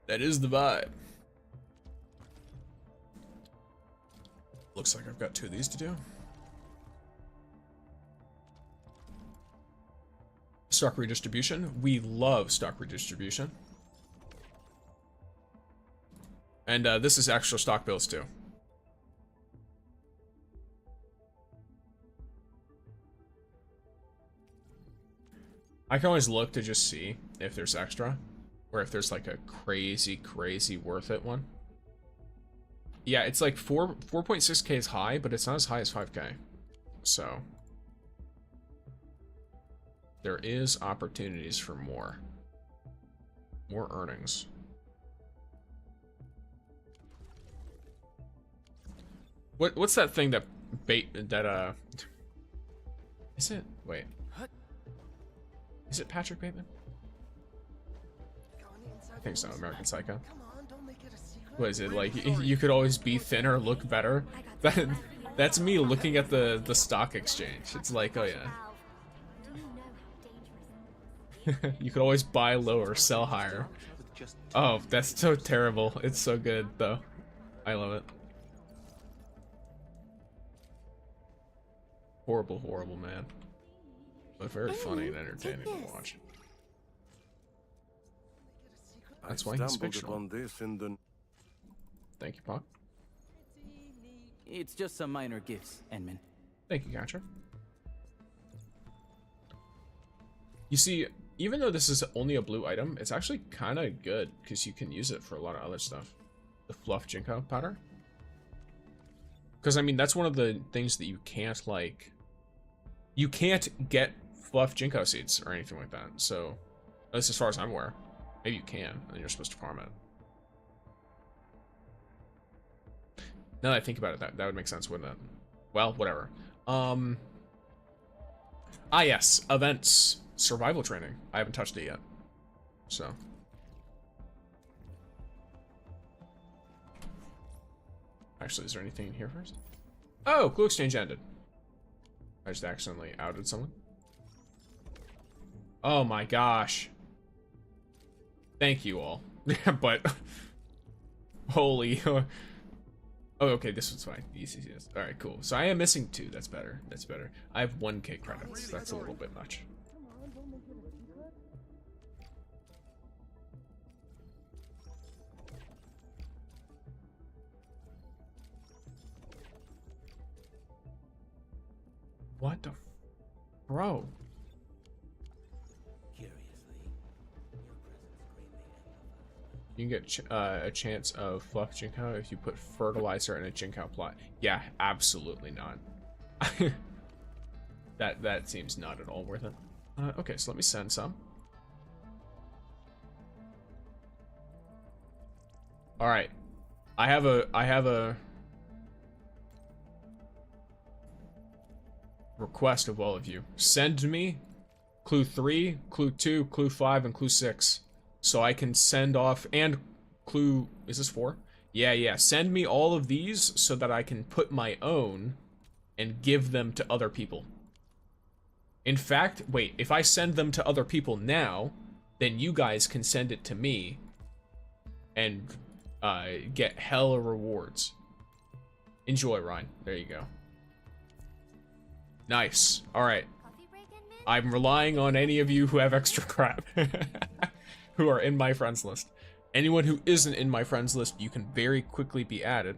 That is the vibe. Looks like I've got 2 of these to do. Stock redistribution. We love stock redistribution. And this is extra stock bills too. I can always look to just see if there's extra, or if there's like a crazy worth it one. Yeah, it's like 4.6k is high, but it's not as high as 5k. So there is opportunities for more earnings. What's that thing that is it? Wait. Is it Patrick Bateman? I think so, American Psycho. What is it, like, you could always be thinner, look better? That's me looking at the stock exchange. It's like, oh yeah. You could always buy lower, sell higher. Oh, that's so terrible. It's so good, though. I love it. Horrible, man. But very funny and entertaining to watch. That's why he's fictional. Thank you, Pop. It's just some minor gifts, Enman. Thank you, Gacha. You see, even though this is only a blue item, it's actually kind of good because you can use it for a lot of other stuff. The fluff Jinko powder. Because, I mean, that's one of the things that you can't, like... You can't get fluff Jinko seeds or anything like that. So, at least as far as I'm aware. Maybe you can, and you're supposed to farm it. Now that I think about it, that would make sense, wouldn't it? Well, whatever. Ah, yes. Events. Survival training. I haven't touched it yet. So. Actually, is there anything in here first? Oh, clue exchange ended. I just accidentally outed someone. Oh my gosh. Thank you all. But holy. Oh, okay, this one's fine. Easy. All right, cool. So I am missing 2. That's better. That's better. I have 1k credits. That's a little bit much. What the... Bro. You can get a chance of fluff Jinkao if you put fertilizer in a Jinkao plot. Yeah, absolutely not. That seems not at all worth it. Okay, so let me send some. All right, I have a request of all of you. Send me clue 3, clue 2, clue 5, and clue 6, so I can send off, and clue, is this 4? Yeah. Send me all of these so that I can put my own and give them to other people. In fact, wait, if I send them to other people now, then you guys can send it to me and get hella rewards. Enjoy, Ryan. There you go. Nice. All right. I'm relying on any of you who have extra crap who are in my friends list. Anyone who isn't in my friends list, you can very quickly be added.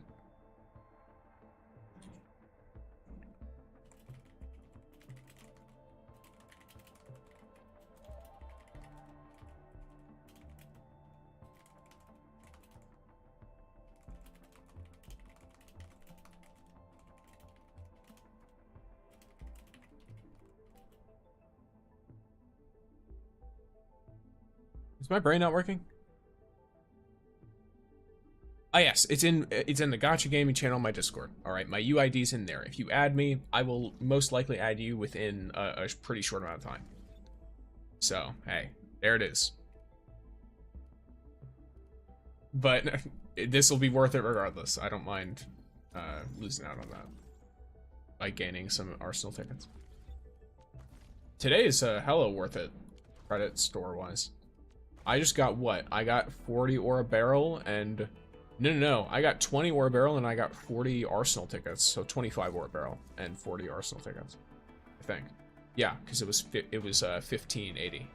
Is my brain not working? Ah, yes, it's in the Gacha Gaming channel on my Discord. All right, my UID's in there. If you add me, I will most likely add you within a pretty short amount of time. So, hey, there it is. But this will be worth it regardless. I don't mind losing out on that by gaining some Arsenal tickets. Today is hella worth it, credit store-wise. I just got what? I got 40 ore a barrel and... No. I got 20 ore a barrel and I got 40 Arsenal tickets. So 25 ore a barrel and 40 Arsenal tickets. I think. Yeah, because it was 1580.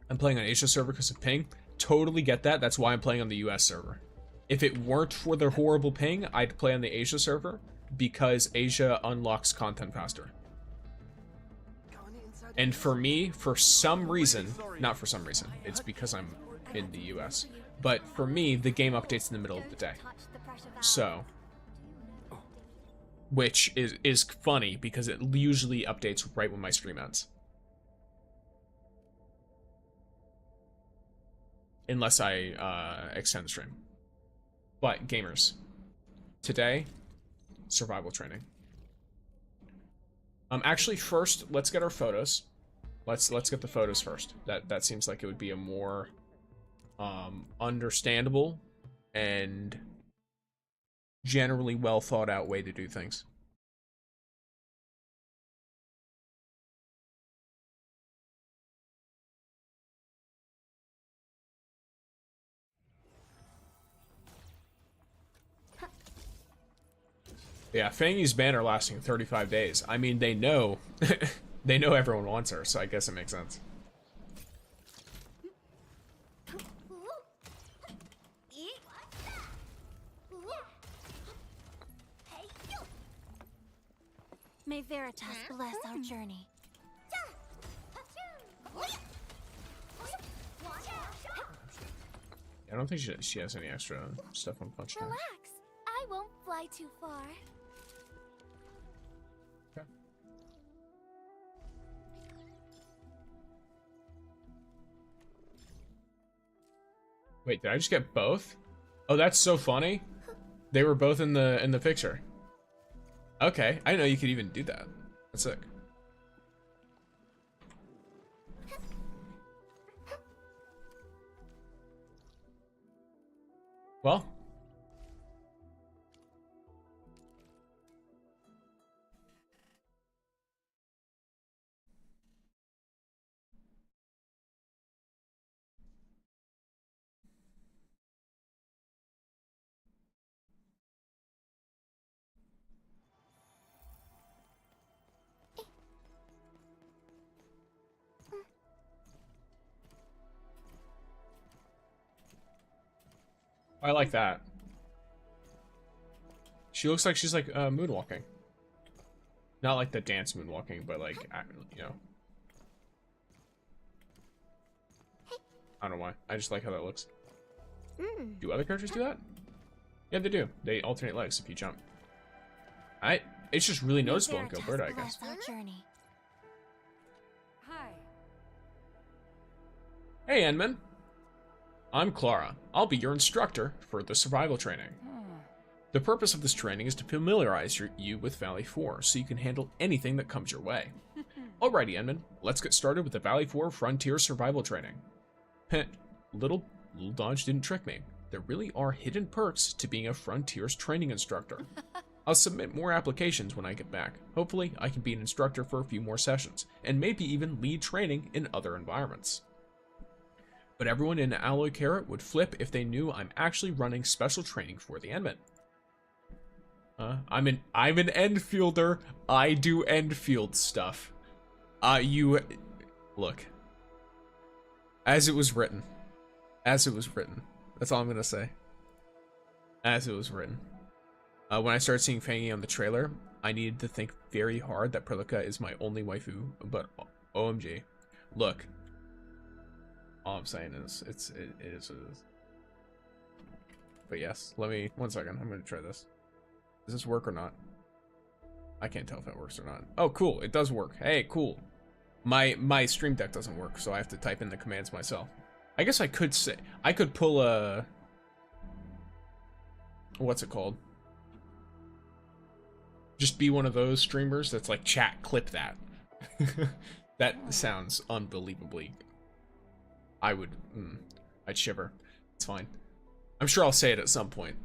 I'm playing on Asia server because of ping. Totally get that. That's why I'm playing on the US server. If it weren't for the horrible ping, I'd play on the Asia server because Asia unlocks content faster. And for me, for some reason, not for some reason, it's because I'm in the US, but for me, the game updates in the middle of the day. So, which is funny because it usually updates right when my stream ends. Unless I extend the stream. But gamers, today, survival training. Actually, first, let's get our photos. Let's get the photos first. That seems like it would be a more understandable and generally well thought out way to do things. Yeah, Fangy's banner lasting 35 days. I mean, they know, they know everyone wants her, so I guess it makes sense. May Veritas bless our journey. I don't think she has any extra stuff on punch time. Relax. I won't fly too far. Okay. Wait, did I just get both? Oh, that's so funny. They were both in the picture. Okay, I didn't know you could even do that. That's sick. Well. I like that. She looks like she's like moonwalking. Not like the dance moonwalking, but like, you know. I don't know why. I just like how that looks. Do other characters do that? Yeah, they do. They alternate legs if you jump. It's just really noticeable in Gilberta, I guess. Our journey. Hi. Hey, Enman. I'm Clara. I'll be your instructor for the survival training. The purpose of this training is to familiarize you with Valley 4, so you can handle anything that comes your way. Alrighty, Enman, let's get started with the Valley 4 Frontier Survival Training. Heh, little dodge didn't trick me. There really are hidden perks to being a Frontiers training instructor. I'll submit more applications when I get back. Hopefully, I can be an instructor for a few more sessions, and maybe even lead training in other environments. But everyone in Alloy Carrot would flip if they knew I'm actually running special training for the Enman. I'm an Endfielder. I do Endfield stuff. Look. As it was written. As it was written. That's all I'm gonna say. As it was written. When I started seeing Fangy on the trailer, I needed to think very hard that Perlica is my only waifu, but OMG. Look. All I'm saying is, it is what it is. But yes, one second, I'm gonna try this. Does this work or not? I can't tell if it works or not. Oh, cool, it does work. Hey, cool. My stream deck doesn't work, so I have to type in the commands myself. I guess I could pull a... What's it called? Just be one of those streamers that's like, chat, clip that. That sounds unbelievably... I'd shiver. It's fine. I'm sure I'll say it at some point.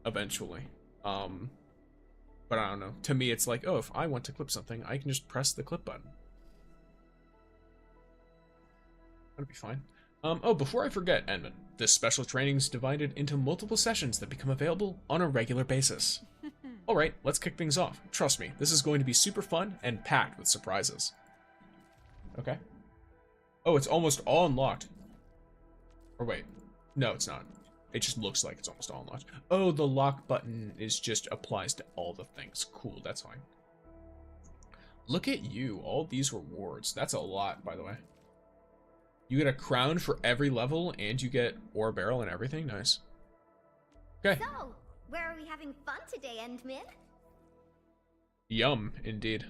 Eventually. But I don't know. To me, it's like, oh, if I want to clip something, I can just press the clip button. That'll be fine. Oh, before I forget, Enman, this special training is divided into multiple sessions that become available on a regular basis. Alright, let's kick things off. Trust me, this is going to be super fun and packed with surprises. Okay. Oh, it's almost all unlocked. Or wait. No, it's not. It just looks like it's almost all unlocked. Oh, the lock button just applies to all the things. Cool, that's fine. Look at you, all these rewards. That's a lot, by the way. You get a crown for every level, and you get ore barrel and everything. Nice. Okay. So, where are we having fun today, Endman? Yum, indeed.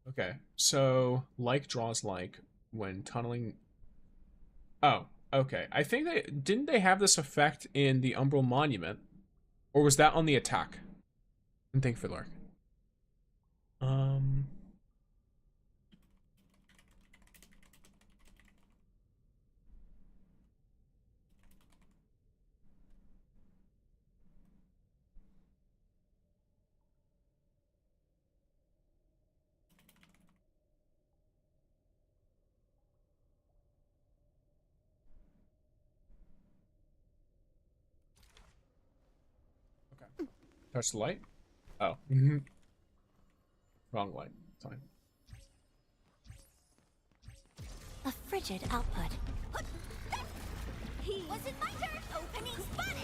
Okay, so like draws like when tunneling. Oh, okay. I think didn't they have this effect in the Umbral Monument, or was that on the attack? And thank you for the lark. Touch the light? Oh. Wrong light. Fine. A frigid output. Was it my turn? Opening spotted!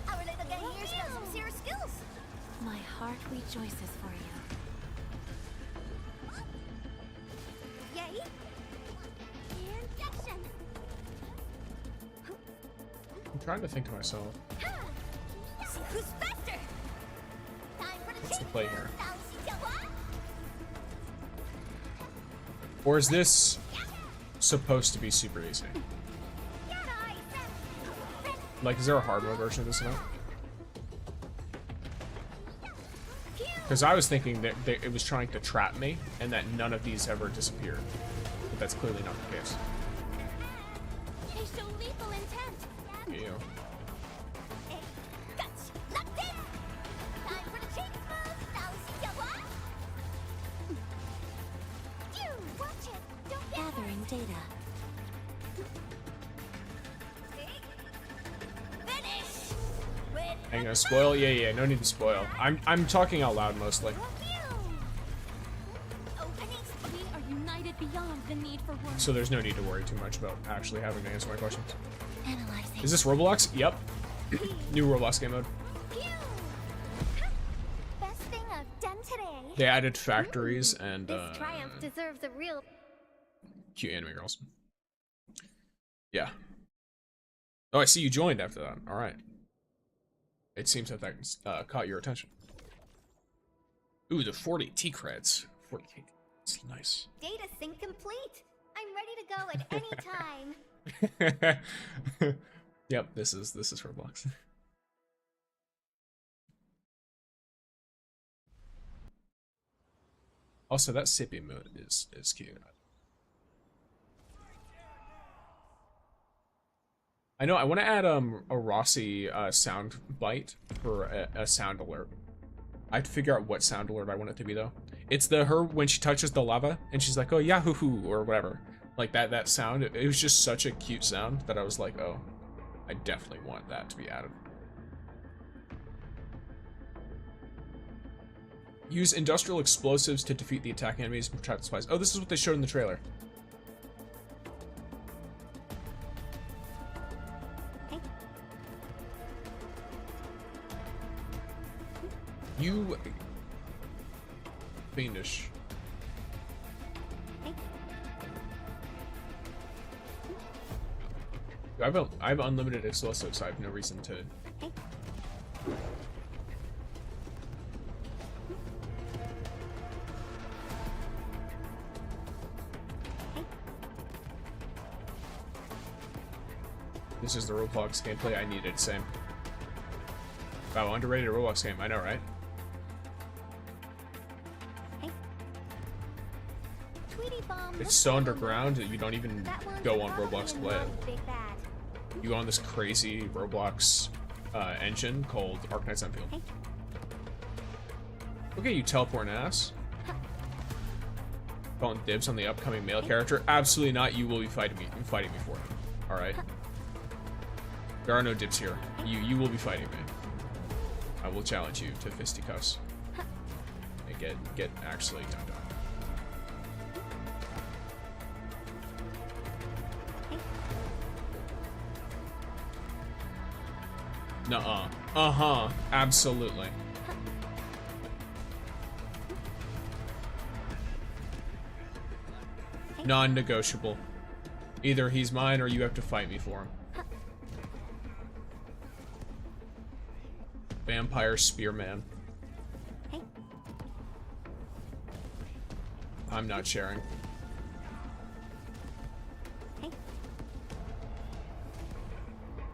Our little guy here shows some serious skills. My heart rejoices for you. Yay! Injection! I'm trying to think to myself. See who's faster! What's the play here? Or is this supposed to be super easy? Like, is there a hard mode version of this now? Because I was thinking that it was trying to trap me, and that none of these ever disappeared. But that's clearly not the case. They show lethal intent. Ew. Gathering data. Finish! With Ain't gonna spoil? Yeah, no need to spoil. I'm talking out loud mostly. So there's no need to worry too much about actually having to answer my questions. Is this Roblox? Yep. New Roblox game mode. Best thing I've done today. They added factories and This triumph deserves a real cute anime girls. Yeah. Oh, I see you joined after that. All right. It seems that caught your attention. Ooh, the 40 T creds. 40 T. It's nice. Data sync complete. I'm ready to go at any time. Yep, this is Roblox. Also, that sippy mode is cute. I know I want to add a Rossi sound bite for a sound alert. I have to figure out what sound alert I want it to be though. It's her when she touches the lava and she's like, oh yahoo or whatever. Like that sound. It was just such a cute sound that I was like, oh, I definitely want that to be added. Use industrial explosives to defeat the attacking enemies and trap the spies. Oh, this is what they showed in the trailer. You fiendish. I have unlimited explosives, so I have no reason to. This is the Roblox gameplay I needed, same. Wow, underrated Roblox game, I know, right? It's so underground that you don't even go on Roblox to play it. You go on this crazy Roblox engine called Arknights Endfield. Okay, you teleporting ass. Calling dibs on the upcoming male character? Absolutely not. You will be fighting me. For him. All right. There are no dibs here. You will be fighting me. I will challenge you to fisticuffs and get actually done. Nuh-uh. Uh-huh. Absolutely. Non-negotiable. Either he's mine or you have to fight me for him. Vampire Spearman. I'm not sharing.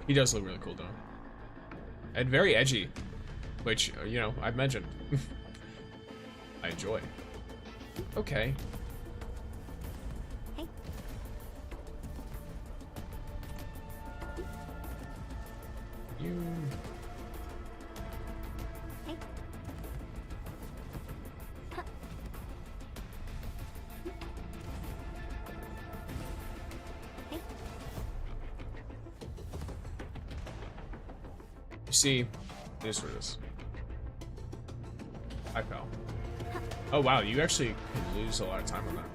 He does look really cool though. And very edgy, which, you know, I've mentioned. I enjoy. Okay. You... See, this is what it is. I fell. Oh wow, you actually can lose a lot of time on that.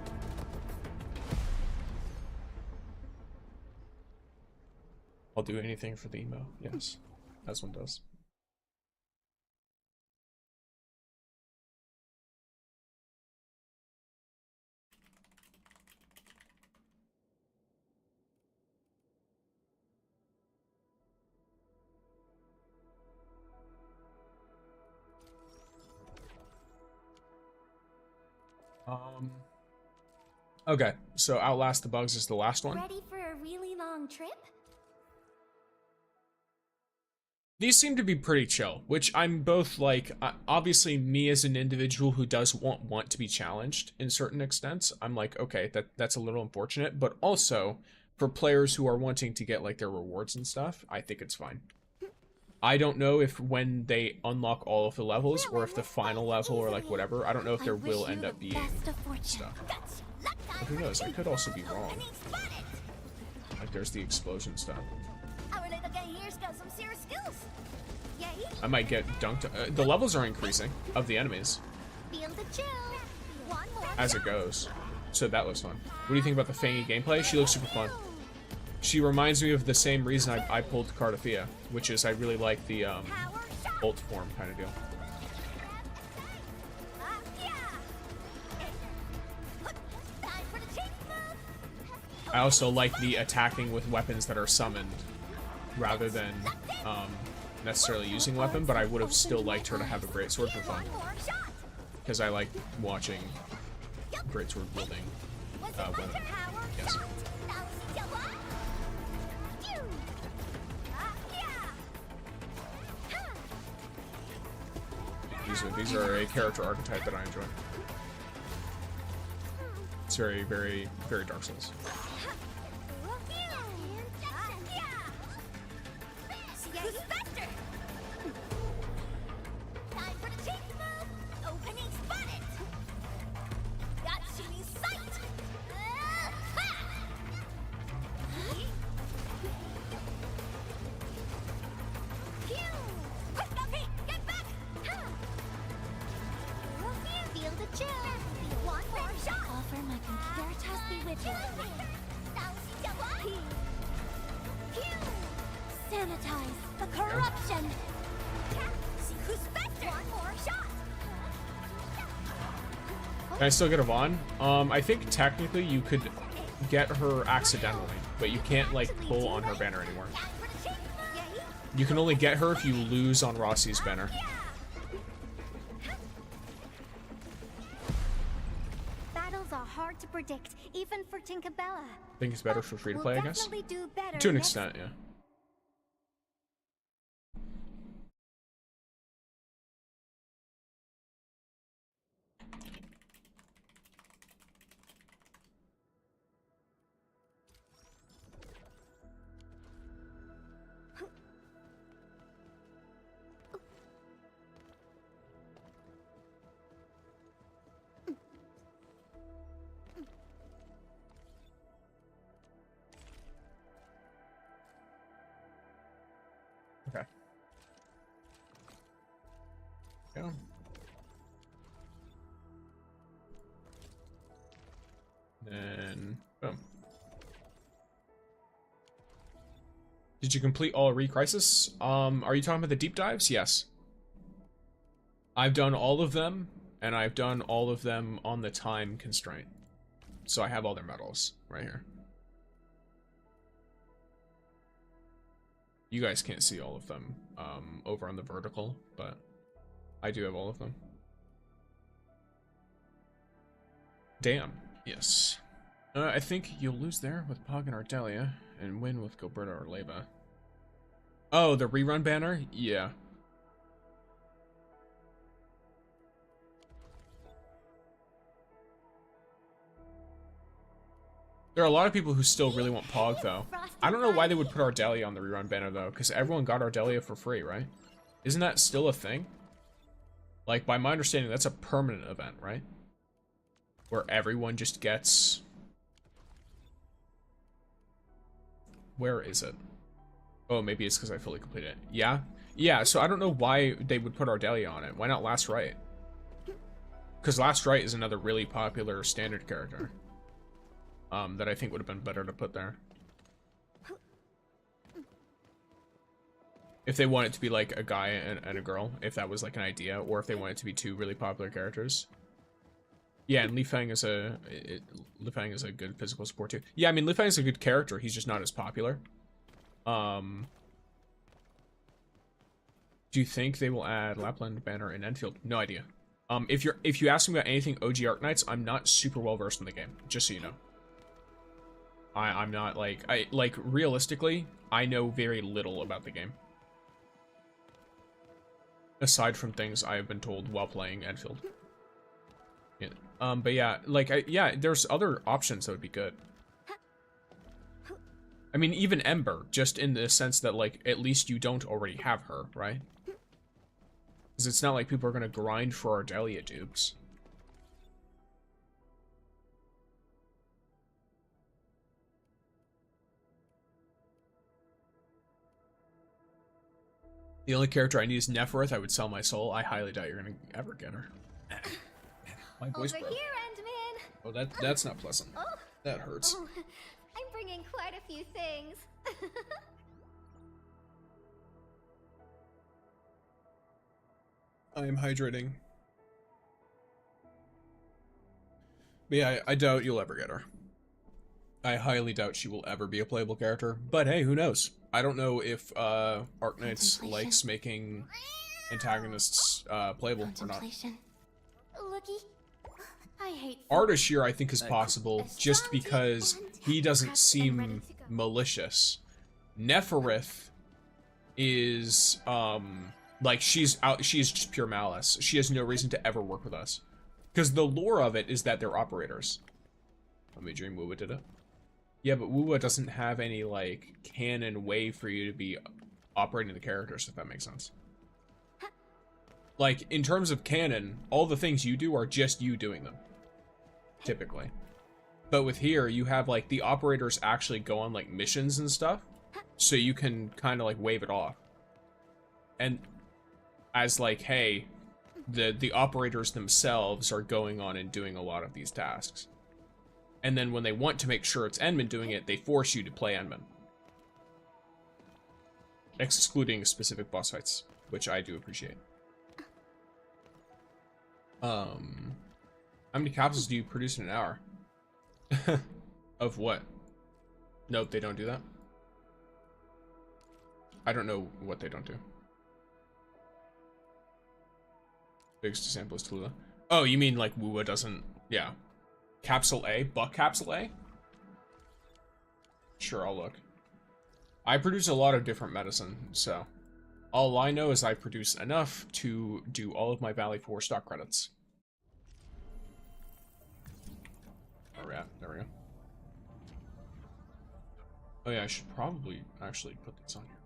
I'll do anything for the emo. Yes, as one does. Okay, so Outlast the Bugs is the last one. Ready for a really long trip? These seem to be pretty chill, which I'm both like, obviously me as an individual who does want to be challenged in certain extents, I'm like, okay, that's a little unfortunate, but also for players who are wanting to get like their rewards and stuff, I think it's fine. I don't know if when they unlock all of the levels or if the final level or like whatever, I don't know if there will end up being stuff. But who knows, I could also be wrong. Like there's the explosion stuff. Our little game Here's got some serious skills. Yay. I might get dunked. The levels are increasing of the enemies Feel the chill. One more as it goes. So that looks fun. What do you think about the Fangy gameplay? She looks super fun. She reminds me of the same reason I pulled Cardathea, which is I really like the ult form kind of deal. I also like the attacking with weapons that are summoned rather than necessarily using weapon, but I would have still liked her to have a great sword for fun. Because I like watching great sword wielding women. Yes. These are a character archetype that I enjoy. It's very, very, very Dark Souls. Sanitize the corruption. See who's better. One more shot. Can I still get Yvonne? I think technically you could get her accidentally, but you can't like pull on her banner anymore. You can only get her if you lose on Rossi's banner. Battles are hard to predict, even for Tinkerbella. I think it's better for free to play, I guess. We'll do better To an next extent, yeah. Okay. Go. Then, boom. Did you complete all Re-Crisis? Are you talking about the deep dives? Yes. I've done all of them, and I've done all of them on the time constraint. So I have all their medals right here. You guys can't see all of them over on the vertical, but I do have all of them. Damn. Yes. I think you'll lose there with Pog and Ardelia, and win with Gilberto or Leva. Oh, the rerun banner? Yeah. There are a lot of people who still really want Pog, though. I don't know why they would put Ardelia on the rerun banner, though, because everyone got Ardelia for free, right? Isn't that still a thing? Like, by my understanding, that's a permanent event, right? Where everyone just gets... Where is it? Oh, maybe it's because I fully completed it. Yeah? Yeah, so I don't know why they would put Ardelia on it. Why not Last Rite? Because Last Rite is another really popular standard character. That I think would have been better to put there. If they want it to be like a guy and a girl, if that was like an idea, or if they want it to be two really popular characters. Yeah, and Li Fang is a good physical support too. Yeah, I mean Li Fang is a good character, he's just not as popular. Do you think they will add Lapland banner in Endfield? No idea. If you ask me about anything OG Arknights, I'm not super well versed in the game, just so you know. I'm not like realistically, I know very little about the game. Aside from things I have been told while playing Endfield. Yeah. But yeah, yeah, there's other options that would be good. I mean, even Ember, just in the sense that, like, at least you don't already have her, right? Because it's not like people are gonna grind for Ardelia dupes. The only character I need is Nefereth. I would sell my soul. I highly doubt you're gonna ever get her. My voice broke. Oh, that's not pleasant. That hurts. Oh, I'm bringing quite a few things. I am hydrating. But yeah, I doubt you'll ever get her. I highly doubt she will ever be a playable character. But hey, who knows? I don't know if Arknights likes making antagonists playable or not. Looky, I hate Ardashir, I think, is possible just because he doesn't seem malicious. Nefereth is like she's just pure malice. She has no reason to ever work with us. Because the lore of it is that they're operators. Let me dream Wuwa did it. Yeah, but Wuwa doesn't have any, like, canon way for you to be operating the characters, if that makes sense. Like, in terms of canon, all the things you do are just you doing them. Typically. But with here, you have, like, the operators actually go on, like, missions and stuff. So you can kind of, like, wave it off. And as, like, hey, the operators themselves are going on and doing a lot of these tasks. And then when they want to make sure it's Endman doing it, they force you to play Endman. Excluding specific boss fights, which I do appreciate. How many capsules do you produce in an hour? Of what? Nope, they don't do that. I don't know what they don't do. Biggest sample is Tallulah. Oh, you mean like Wuwa doesn't... Yeah. Capsule A? Buck Capsule A? Sure, I'll look. I produce a lot of different medicine, so... All I know is I produce enough to do all of my Valley 4 stock credits. Where are we at? There we go. Oh yeah, I should probably actually put these on here.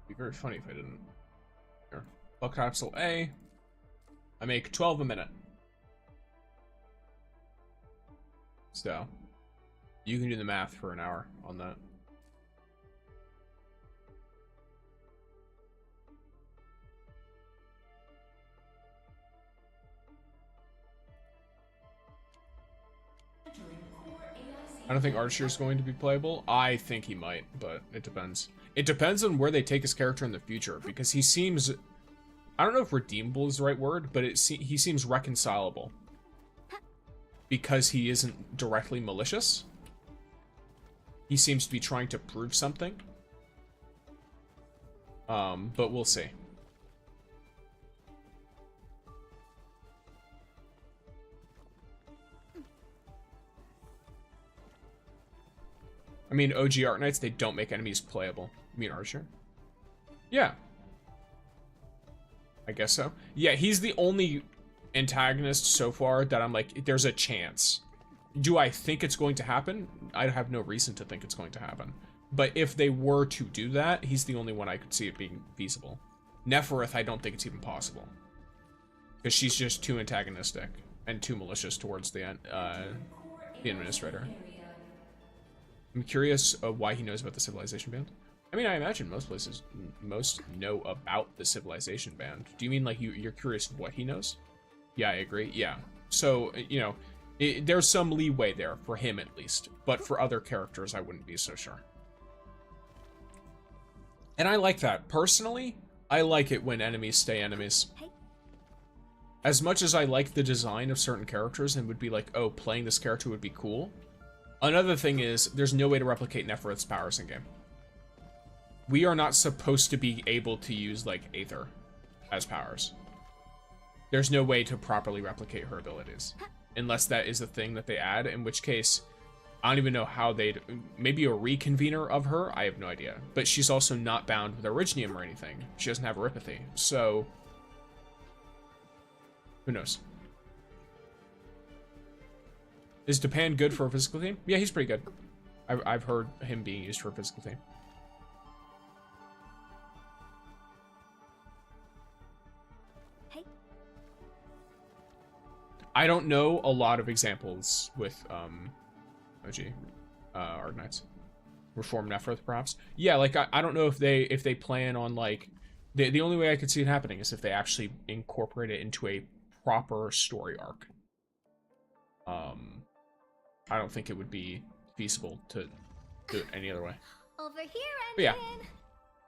It'd be very funny if I didn't. Here. Buck Capsule A. I make 12 a minute. So, you can do the math for an hour on that. I don't think Archer is going to be playable. I think he might, but it depends. It depends on where they take his character in the future, because he seems... I don't know if redeemable is the right word, but he seems reconcilable. Because he isn't directly malicious. He seems to be trying to prove something. But we'll see. I mean, OG Arknights, they don't make enemies playable. You mean Archer? Yeah. I guess so. Yeah, he's the only antagonist so far that I'm like, there's a chance. Do I think it's going to happen? I have no reason to think it's going to happen. But if they were to do that, he's the only one I could see it being feasible. Nefereth, I don't think it's even possible. Because she's just too antagonistic and too malicious towards the administrator. I'm curious why he knows about the Civilization Band. I mean, I imagine most know about the Civilization Band. Do you mean like you're curious what he knows? Yeah, I agree. Yeah. So, you know, there's some leeway there for him at least. But for other characters, I wouldn't be so sure. And I like that. Personally, I like it when enemies stay enemies. As much as I like the design of certain characters and would be like, oh, playing this character would be cool. Another thing is, there's no way to replicate Nefereth's powers in-game. We are not supposed to be able to use, like, Aether as powers. There's no way to properly replicate her abilities. Unless that is a thing that they add, in which case, I don't even know how they'd... Maybe a reconvener of her? I have no idea. But she's also not bound with Originium or anything. She doesn't have Eripathy. So... who knows? Is Depan good for a physical team? Yeah, he's pretty good. I've heard him being used for a physical team. Hey. I don't know a lot of examples with OG Arknights. Reform Nephrith, perhaps. Yeah, like I don't know if they plan on like the only way I could see it happening is if they actually incorporate it into a proper story arc. I don't think it would be feasible to do it any other way. Over here, but yeah,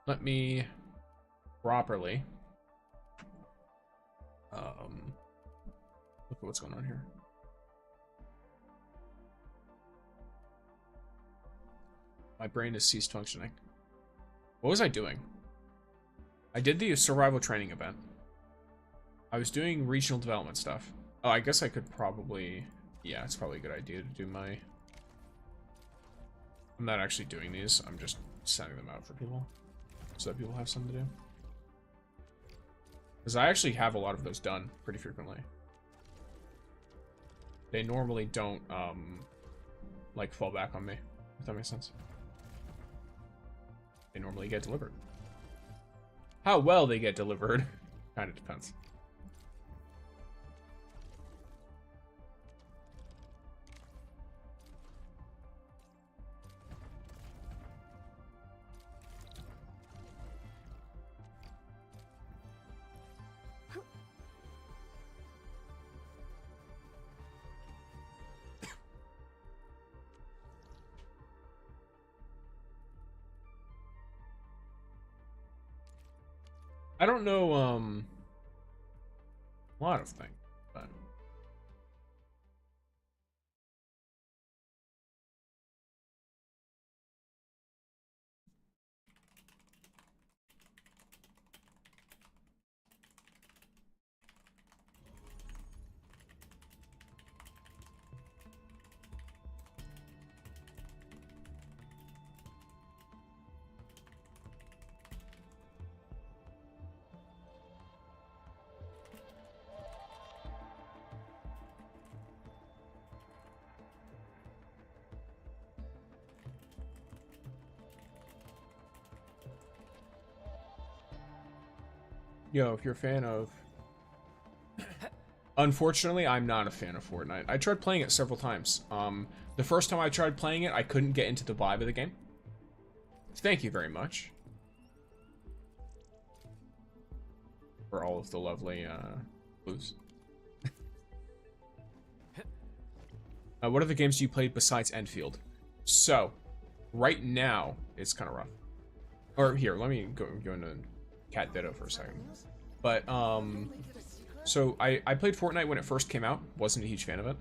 let me properly look at what's going on here. My brain has ceased functioning. What was I doing? I did the survival training event. I was doing regional development stuff. Oh, I guess I could probably... Yeah, it's probably a good idea to do my... I'm not actually doing these. I'm just sending them out for people. So that people have something to do. Because I actually have a lot of those done pretty frequently. They normally don't, like, fall back on me. If that makes sense. They normally get delivered. How well they get delivered kind of depends. I don't know, a lot of things, but... Yo, if you're a fan of... Unfortunately, I'm not a fan of Fortnite. I tried playing it several times. The first time I tried playing it, I couldn't get into the vibe of the game. Thank you very much. For all of the lovely, blues. What other games do you play besides Endfield? So, right now, it's kind of rough. Or here, let me go into Cat Ditto for a second. But, so I played Fortnite when it first came out. Wasn't a huge fan of it.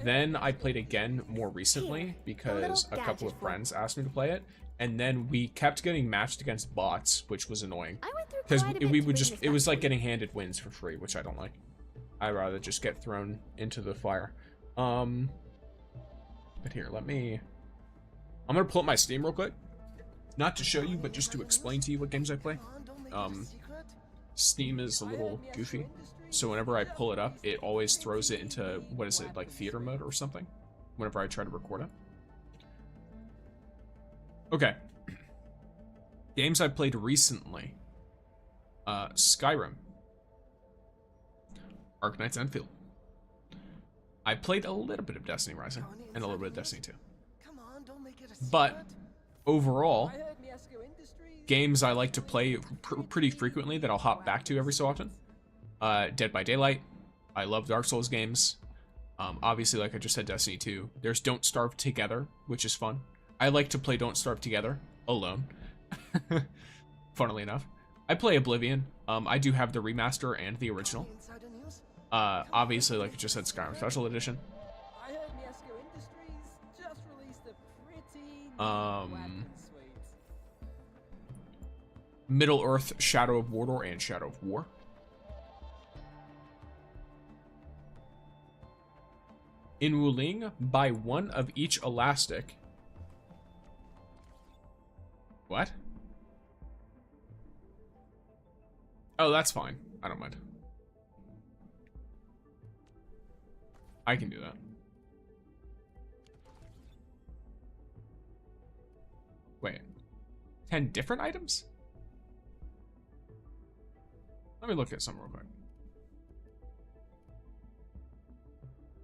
Then I played again more recently because a couple of friends asked me to play it. And then we kept getting matched against bots, which was annoying. Because we would just, it was like getting handed wins for free, which I don't like. I'd rather just get thrown into the fire. But here, I'm gonna pull up my Steam real quick. Not to show you, but just to explain to you what games I play. Steam is a little goofy, so whenever I pull it up, it always throws it into, what is it, like theater mode or something, whenever I try to record it. Okay. Games I played recently. Skyrim. Arknights Endfield. I played a little bit of Destiny Rising, and a little bit of Destiny 2. But, overall, games I like to play pretty frequently that I'll hop back to every so often. Dead by Daylight. I love Dark Souls games. Obviously, like I just said, Destiny 2. There's Don't Starve Together, which is fun. I like to play Don't Starve Together alone. Funnily enough. I play Oblivion. I do have the remaster and the original. Obviously, like I just said, Skyrim Special Edition. Middle-earth, Shadow of Mordor, and Shadow of War. In Wuling, buy one of each elastic. What? Oh, that's fine. I don't mind. I can do that. Wait. 10 different items? Let me look at some real quick.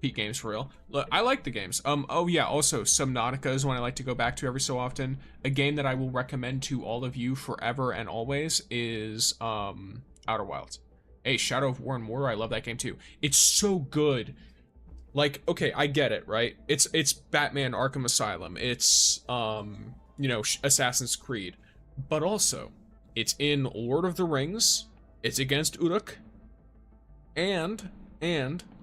Peak games for real. Look, I like the games. Oh yeah, also Subnautica is one I like to go back to every so often. A game that I will recommend to all of you forever and always is Outer Wilds. Hey, Shadow of War and Mordor, I love that game too. It's so good. Like, okay, I get it, right? It's Batman Arkham Asylum. It's you know, Assassin's Creed. But also, it's in Lord of the Rings. It's against Uruk. And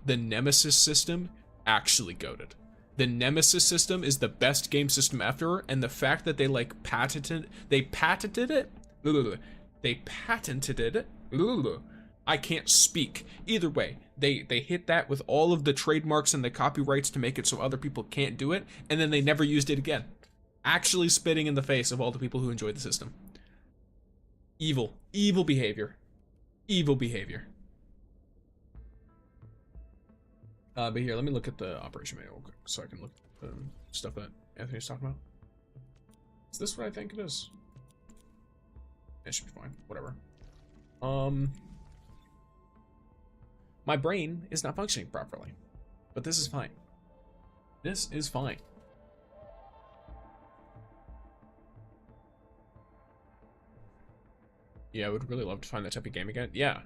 the Nemesis system actually goated. The Nemesis system is the best game system ever, and the fact that they like patented it. I can't speak. Either way, they hit that with all of the trademarks and the copyrights to make it so other people can't do it, and then they never used it again. Actually spitting in the face of all the people who enjoyed the system. Evil behavior. Evil behavior. But here, let me look at the operation manual real quick so I can look at the stuff that Anthony's talking about. Is this what I think it is? It should be fine. Whatever. My brain is not functioning properly. But this is fine. This is fine. Yeah, I would really love to find that type of game again. Yeah.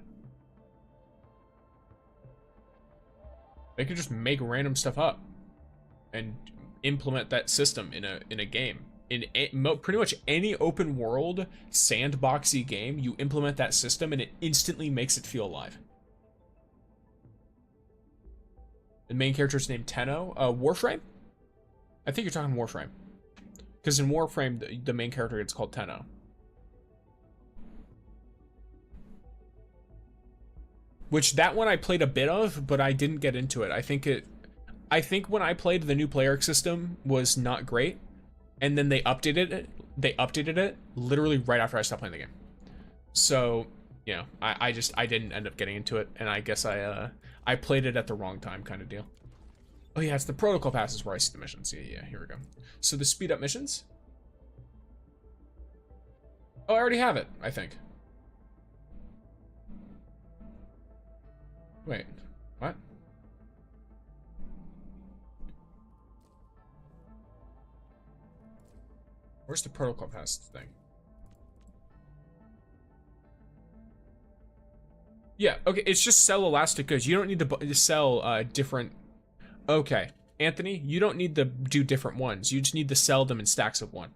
They could just make random stuff up and implement that system in a game. In pretty much any open world sandboxy game, you implement that system and it instantly makes it feel alive. The main character is named Tenno. Warframe? I think you're talking Warframe. Because in Warframe, the main character gets called Tenno. Which, that one I played a bit of, but I didn't get into it. I think when I played, the new player system was not great. And then they updated it literally right after I stopped playing the game. So, you know, I didn't end up getting into it, and I guess I played it at the wrong time kind of deal. Oh yeah, it's the protocol passes where I see the missions. Yeah, here we go. So the speed up missions. Oh, I already have it, I think. Wait, what? Where's the protocol pass thing? Yeah, okay, it's just sell elastic goods. You don't need to sell different... Okay, Anthony, you don't need to do different ones. You just need to sell them in stacks of one.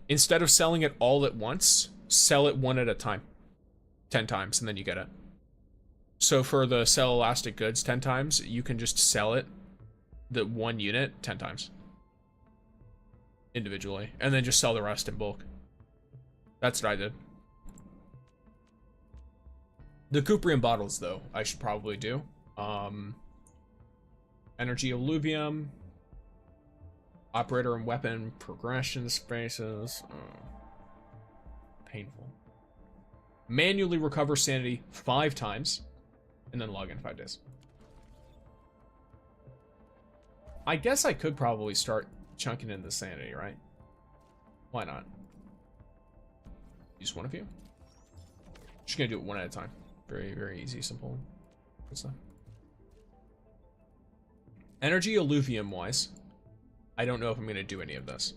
Instead of selling it all at once, sell it one at a time. 10 times, and then you get it. So for the sell elastic goods 10 times, you can just sell it, the one unit, 10 times. Individually. And then just sell the rest in bulk. That's what I did. The Cuprium bottles, though, I should probably do. Energy Alluvium. Operator and weapon progression spaces. Painful. Manually recover sanity 5 times. And then log in 5 days. I guess I could probably start chunking in the sanity, right? Why not? Use one of you? Just gonna do it one at a time. Very, very easy, simple. Good stuff. Energy Alluvium wise, I don't know if I'm gonna do any of this.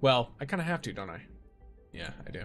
Well, I kind of have to, don't I? Yeah, I do.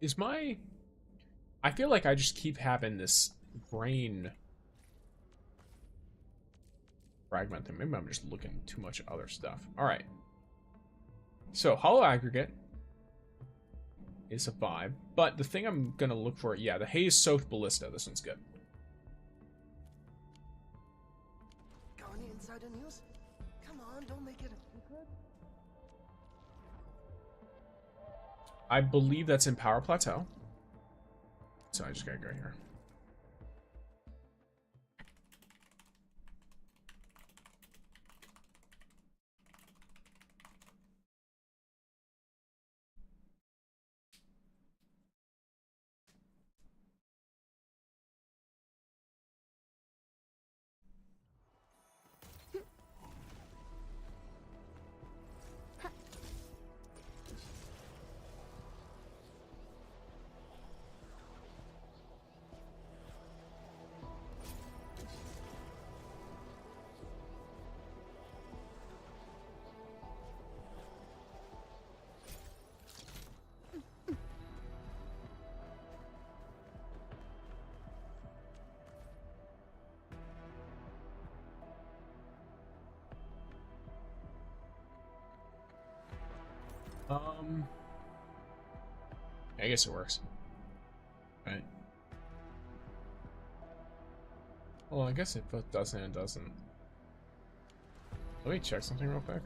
Is my... I feel like I just keep having this brain fragmenting. Maybe I'm just looking too much at other stuff. All right. So hollow aggregate is a vibe, but the thing I'm gonna look for, yeah, the Haze Soth Ballista. This one's good. Got any insider news? Come on, don't make it a secret. I believe that's in Power Plateau. So I just gotta go here. I guess it works. Right. Well, I guess it both doesn't and doesn't. Let me check something real quick.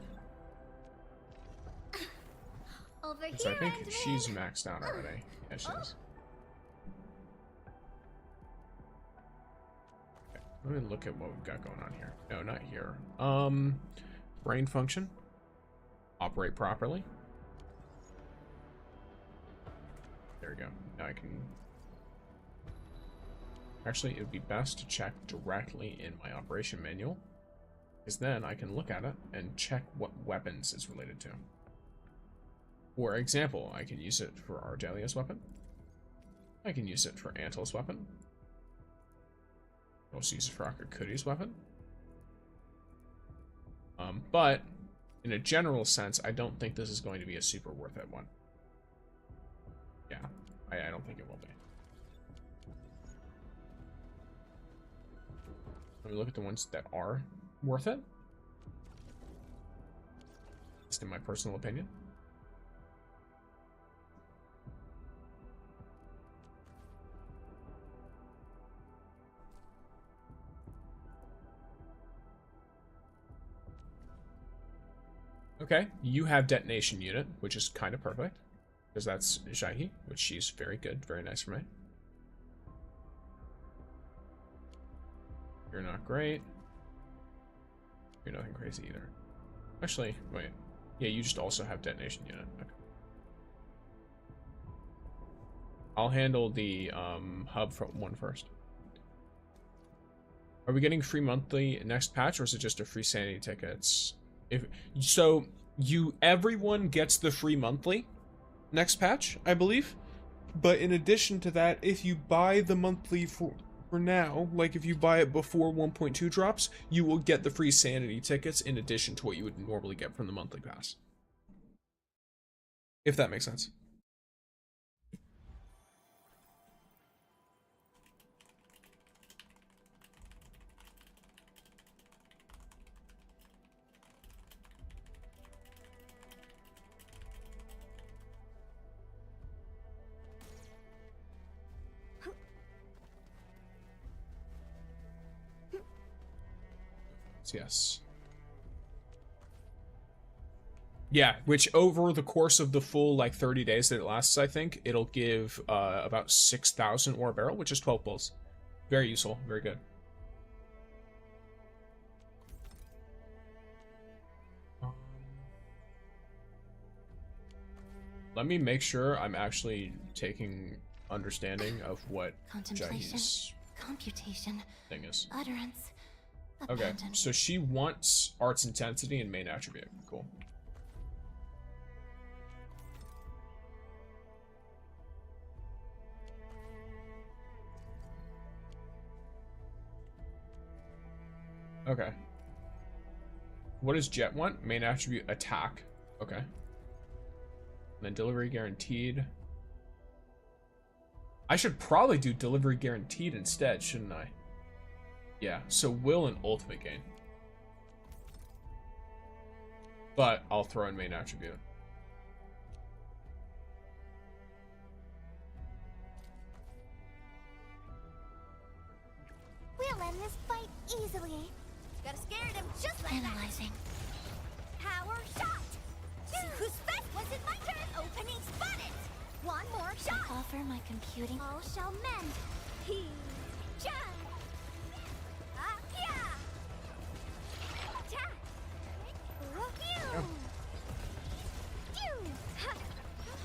Over So I here, think she's maxed out already. Yeah, she is. Okay, let me look at what we've got going on here. No, not here. Brain function. Operate properly. There we go. Now I can... Actually, it would be best to check directly in my operation manual, because then I can look at it and check what weapons it's related to. For example, I can use it for Ardelia's weapon. I can use it for Antil's weapon. I'll also use it for Akakudi's weapon. But in a general sense, I don't think this is going to be a super worth it one. Yeah, I don't think it will be. Let me look at the ones that are worth it. Just in my personal opinion. Okay, you have detonation unit, which is kind of perfect. Because that's Jaihi, which she's very good, very nice for me. You're not great. You're nothing crazy either. Actually, wait. Yeah, you just also have detonation unit. Okay. I'll handle the hub one first. Are we getting free monthly next patch, or is it just a free sanity tickets? If so, everyone gets the free monthly next patch, I believe. But in addition to that, if you buy the monthly for now, like if you buy it before 1.2 drops, you will get the free sanity tickets in addition to what you would normally get from the monthly pass. If that makes sense. Yes. Yeah, which over the course of the full, like, 30 days that it lasts, I think, it'll give about 6,000 ore barrel, which is 12 pulls. Very useful, very good. Let me make sure I'm actually taking understanding of what Jaihi's computation, thing is. utterance. Okay, so she wants arts intensity and main attribute. Cool. Okay. What does Jet want? Main attribute attack. Okay. And then delivery guaranteed. I should probably do delivery guaranteed instead, shouldn't I? Yeah, so will and ultimate gain. But I'll throw in main attribute. We'll end this fight easily. Gotta scare him just like analyzing. Power shot. See who's best. Was it my turn? Opening spotted. One more shot. I offer my computing. All shall mend. He jump. Yeah. Attack. Pew. Pew. Ha.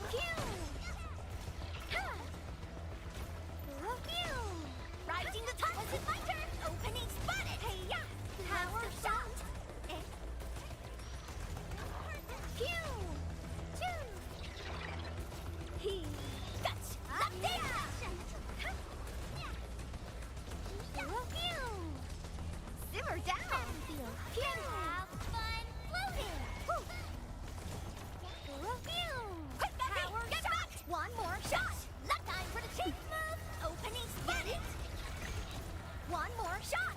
Pew. Ha. Pew. Rising the top. Was it my turn? Opening spotted. Hey ya. Power shot. Pew. Pew. He got left in. Simmer down. Pew. Have fun floating. Pew. Quick, power get shot. One more shot. Left time for the cheap move. Opening spotted. One more shot.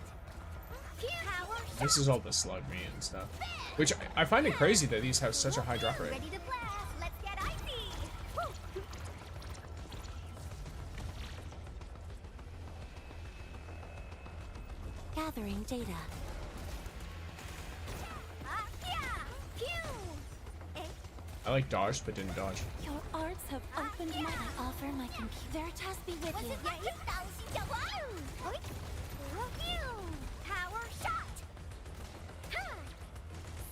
Pew. Power shot. This is all the slug meat and stuff. Which I find it crazy that these have such a high drop rate. Ready to blast. Let's get icy. Gathering data. I like dodged, but didn't dodge. Your arts have opened my. I offer my computer. Veritas be with you. Power shot.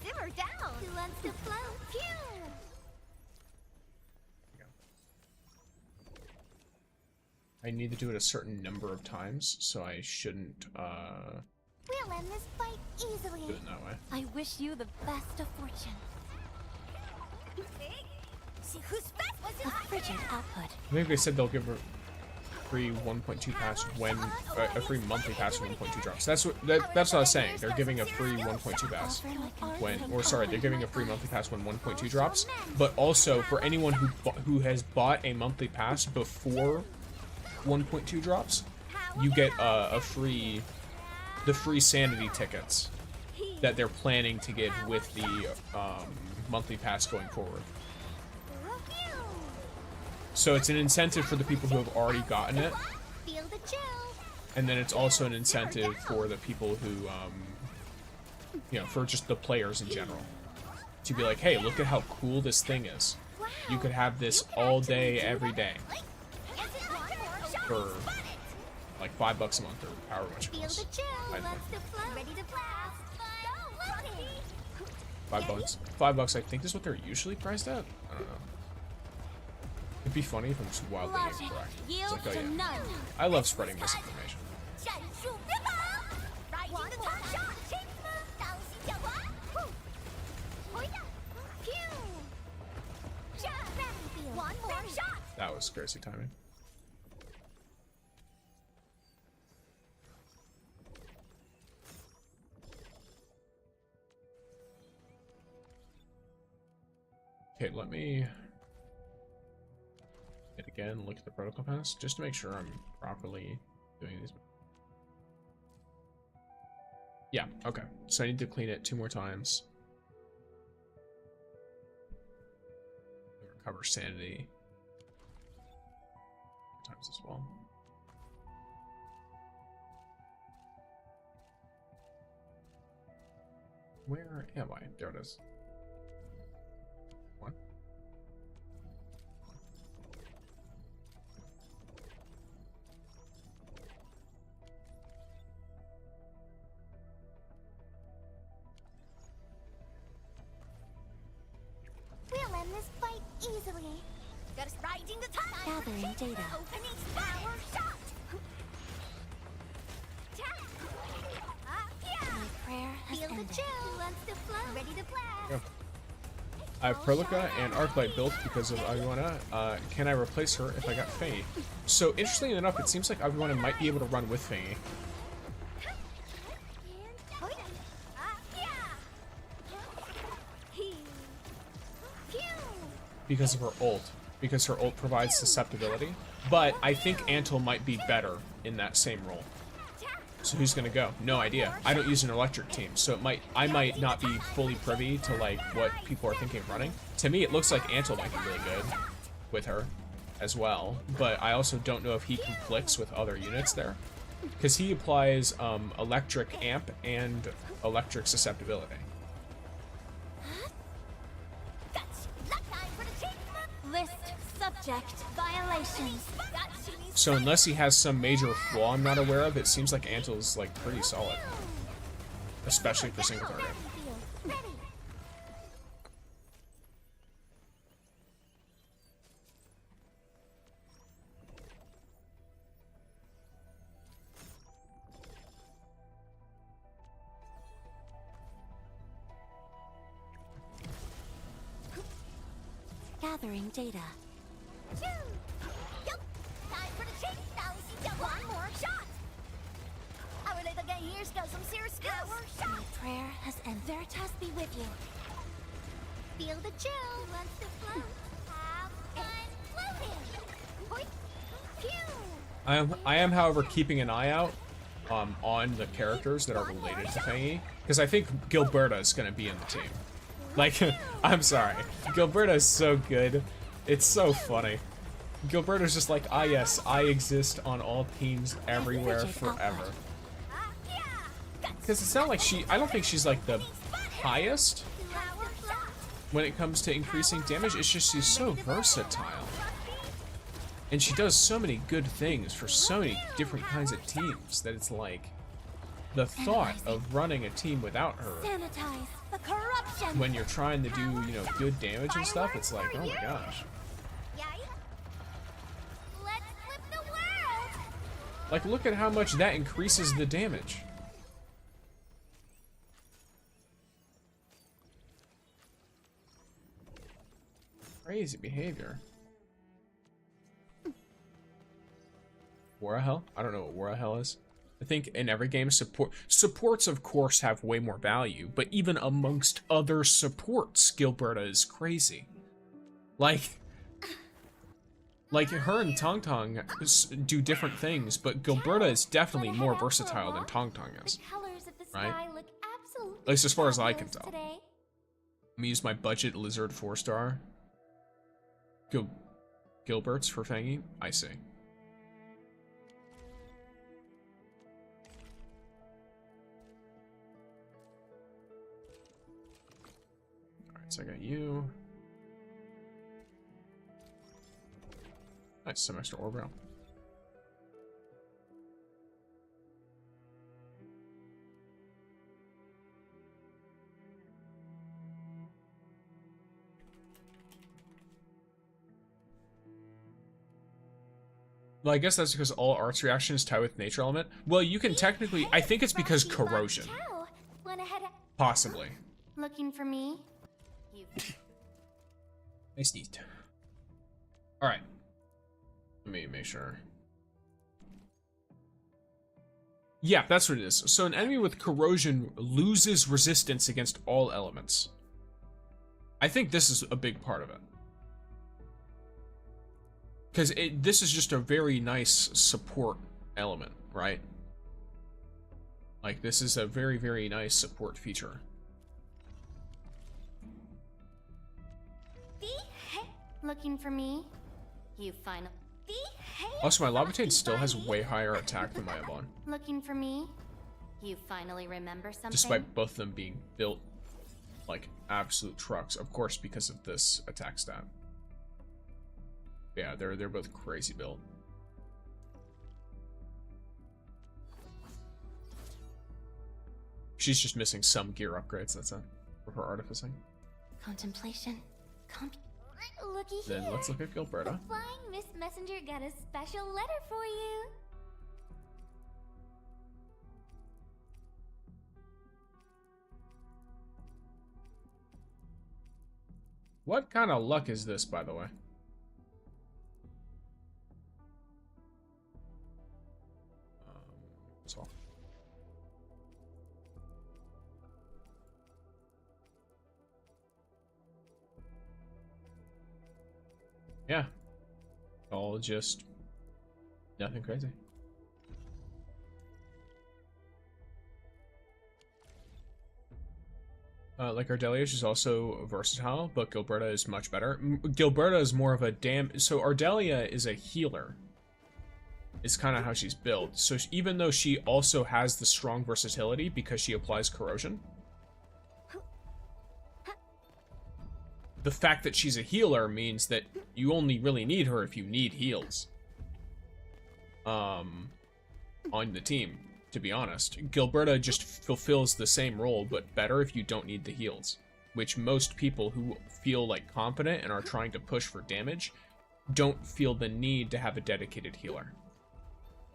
Simmer down. Who wants to float? Pew. I need to do it a certain number of times, so I shouldn't We'll end this fight easily. do it that way. I wish you the best of fortune. See who's best. Was it a frigid output? I think they said they'll give a free 1.2 pass when a free monthly pass for 1.2 drops. That's what I was saying. They're giving a free 1.2 pass when, or sorry, they're giving a free monthly pass when 1.2 drops. But also for anyone who has bought a monthly pass before 1.2 drops, you get the free sanity tickets that they're planning to give with the monthly pass going forward. So it's an incentive for the people who have already gotten it, and then it's also an incentive for the people who, you know, for just the players in general, to be like, hey, look at how cool this thing is. You could have this all day, every day, for like $5 a month or however much it costs. $5. $5, I think, is what they're usually priced at. I don't know. It'd be funny if I'm just wildly incorrect. It's like, oh yeah, I love spreading misinformation. That was crazy timing. Okay, let me hit again, look at the protocol pass, just to make sure I'm properly doing these. Yeah, okay. So I need to clean it 2 more times. Recover sanity times as well. Where am I? There it is. What? We'll end this fight easily. Got us riding the top. Gathering data. Opening power shot. My prayer has ended. Feel the chill. Who wants to float? Ready to blast. Go. I have Perlica and Arknight built because of Aviwana. Can I replace her if I got Faye? So, interestingly enough, it seems like Aviwana might be able to run with Faye. Because of her ult. Because her ult provides susceptibility. But I think Antle might be better in that same role. So who's gonna go? No idea. I don't use an electric team, so I might not be fully privy to like what people are thinking of running. To me, it looks like Antle might be really good with her as well, but I also don't know if he conflicts with other units there, because he applies electric amp and electric susceptibility. List subject violations. So unless he has some major flaw I'm not aware of, it seems like Antle's like pretty solid, especially for single target. Gathering data. One more shot. My prayer has ended. Veritas be with you. Feel the chill. Wants to float. Have fun floating. Phew. I am, however, keeping an eye out on the characters that are related to Fangy, because I think Gilberta is going to be in the team. Like, I'm sorry, Gilberta is so good. It's so funny. Gilberta's just like, ah yes, I exist on all teams everywhere forever. Because it's not like I don't think she's like the highest when it comes to increasing damage. It's just she's so versatile. And she does so many good things for so many different kinds of teams that it's like, the thought of running a team without her, when you're trying to do, you know, good damage and stuff, it's like, oh my gosh. Like, look at how much that increases the damage. Crazy behavior. War of Hell? I don't know what War of Hell is. I think in every game, supports of course have way more value, but even amongst other supports, Gilberta is crazy. Like her and Tangtang do different things, but Gilberta is definitely more versatile than Tangtang is, right? At least as far as I can tell. I'm gonna use my budget lizard 4-star. Gilbert's for Fangy? I see. Alright, so I got you. Nice, some extra orb rail. Well, I guess that's because all arts reactions tie with nature element. Well, you can technically, I think it's because corrosion. Possibly. Looking for me? I sneezed. Alright. Let me make sure. Yeah, that's what it is. So an enemy with corrosion loses resistance against all elements. I think this is a big part of it. Because this is just a very nice support element, right? Like, this is a very, very nice support feature. Looking for me? You finally. Also, my Lavatain still has way higher attack than my Avon. Looking for me? You finally remember something? Despite both of them being built like absolute trucks, of course, because of this attack stat. Yeah, they're both crazy built. She's just missing some gear upgrades, that's it, for her artificing. Contemplation. Looky then here. Let's look at Gilberta. The Flying Miss Messenger got a special letter for you. What kind of luck is this, by the way? So. Yeah. All just nothing crazy. Like Ardelia, she's also versatile, but Gilberta is much better. Gilberta is more of a so Ardelia is a healer. It's kind of how she's built. So even though she also has the strong versatility because she applies corrosion, the fact that she's a healer means that you only really need her if you need heals. On the team, to be honest. Gilberta just fulfills the same role, but better if you don't need the heals. Which most people who feel like confident and are trying to push for damage don't feel the need to have a dedicated healer.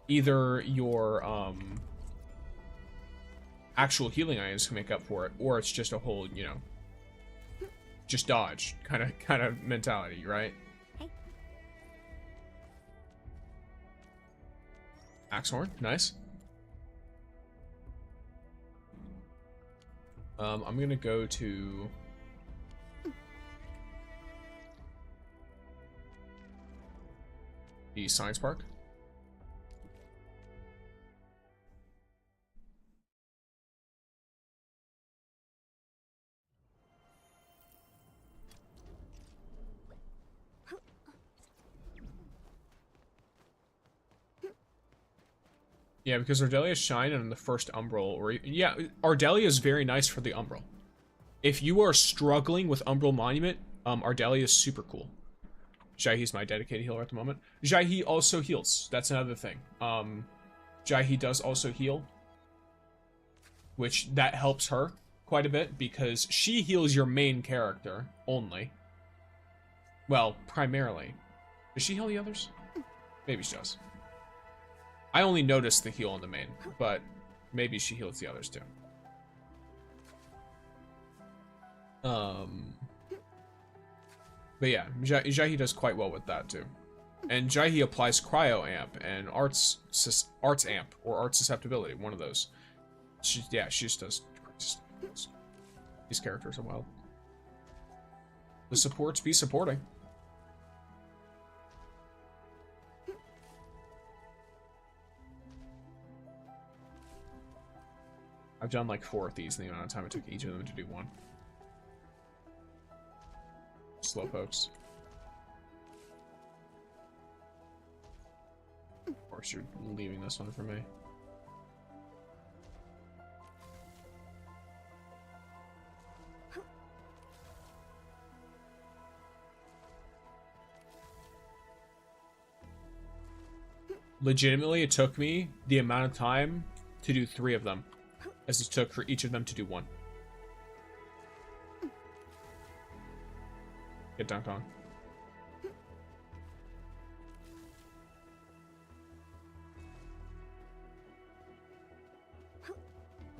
Either your actual healing items can make up for it, or it's just a whole, you know, just dodge kind of mentality, right? Axehorn, nice. I'm gonna go to the science park. Yeah, because Ardelia's shine and the first Umbral, or yeah, Ardelia is very nice for the Umbral. If you are struggling with Umbral Monument, Ardelia is super cool. Jaihe's my dedicated healer at the moment. Jaihe also heals. That's another thing. Jaihe does also heal, which that helps her quite a bit because she heals your main character only. Well, primarily. Does she heal the others? Maybe she does. I only noticed the heal on the main, but maybe she heals the others too. But yeah, Jaihe does quite well with that too. And Jaihe applies Cryo Amp and Arts Amp or Art Susceptibility, one of those. She just does crazy stuff. These characters are wild. The supports be supporting. I've done like 4 of these in the amount of time it took each of them to do one. Slowpokes. Of course, you're leaving this one for me. Legitimately, it took me the amount of time to do 3 of them as it took for each of them to do 1. Get dunked on.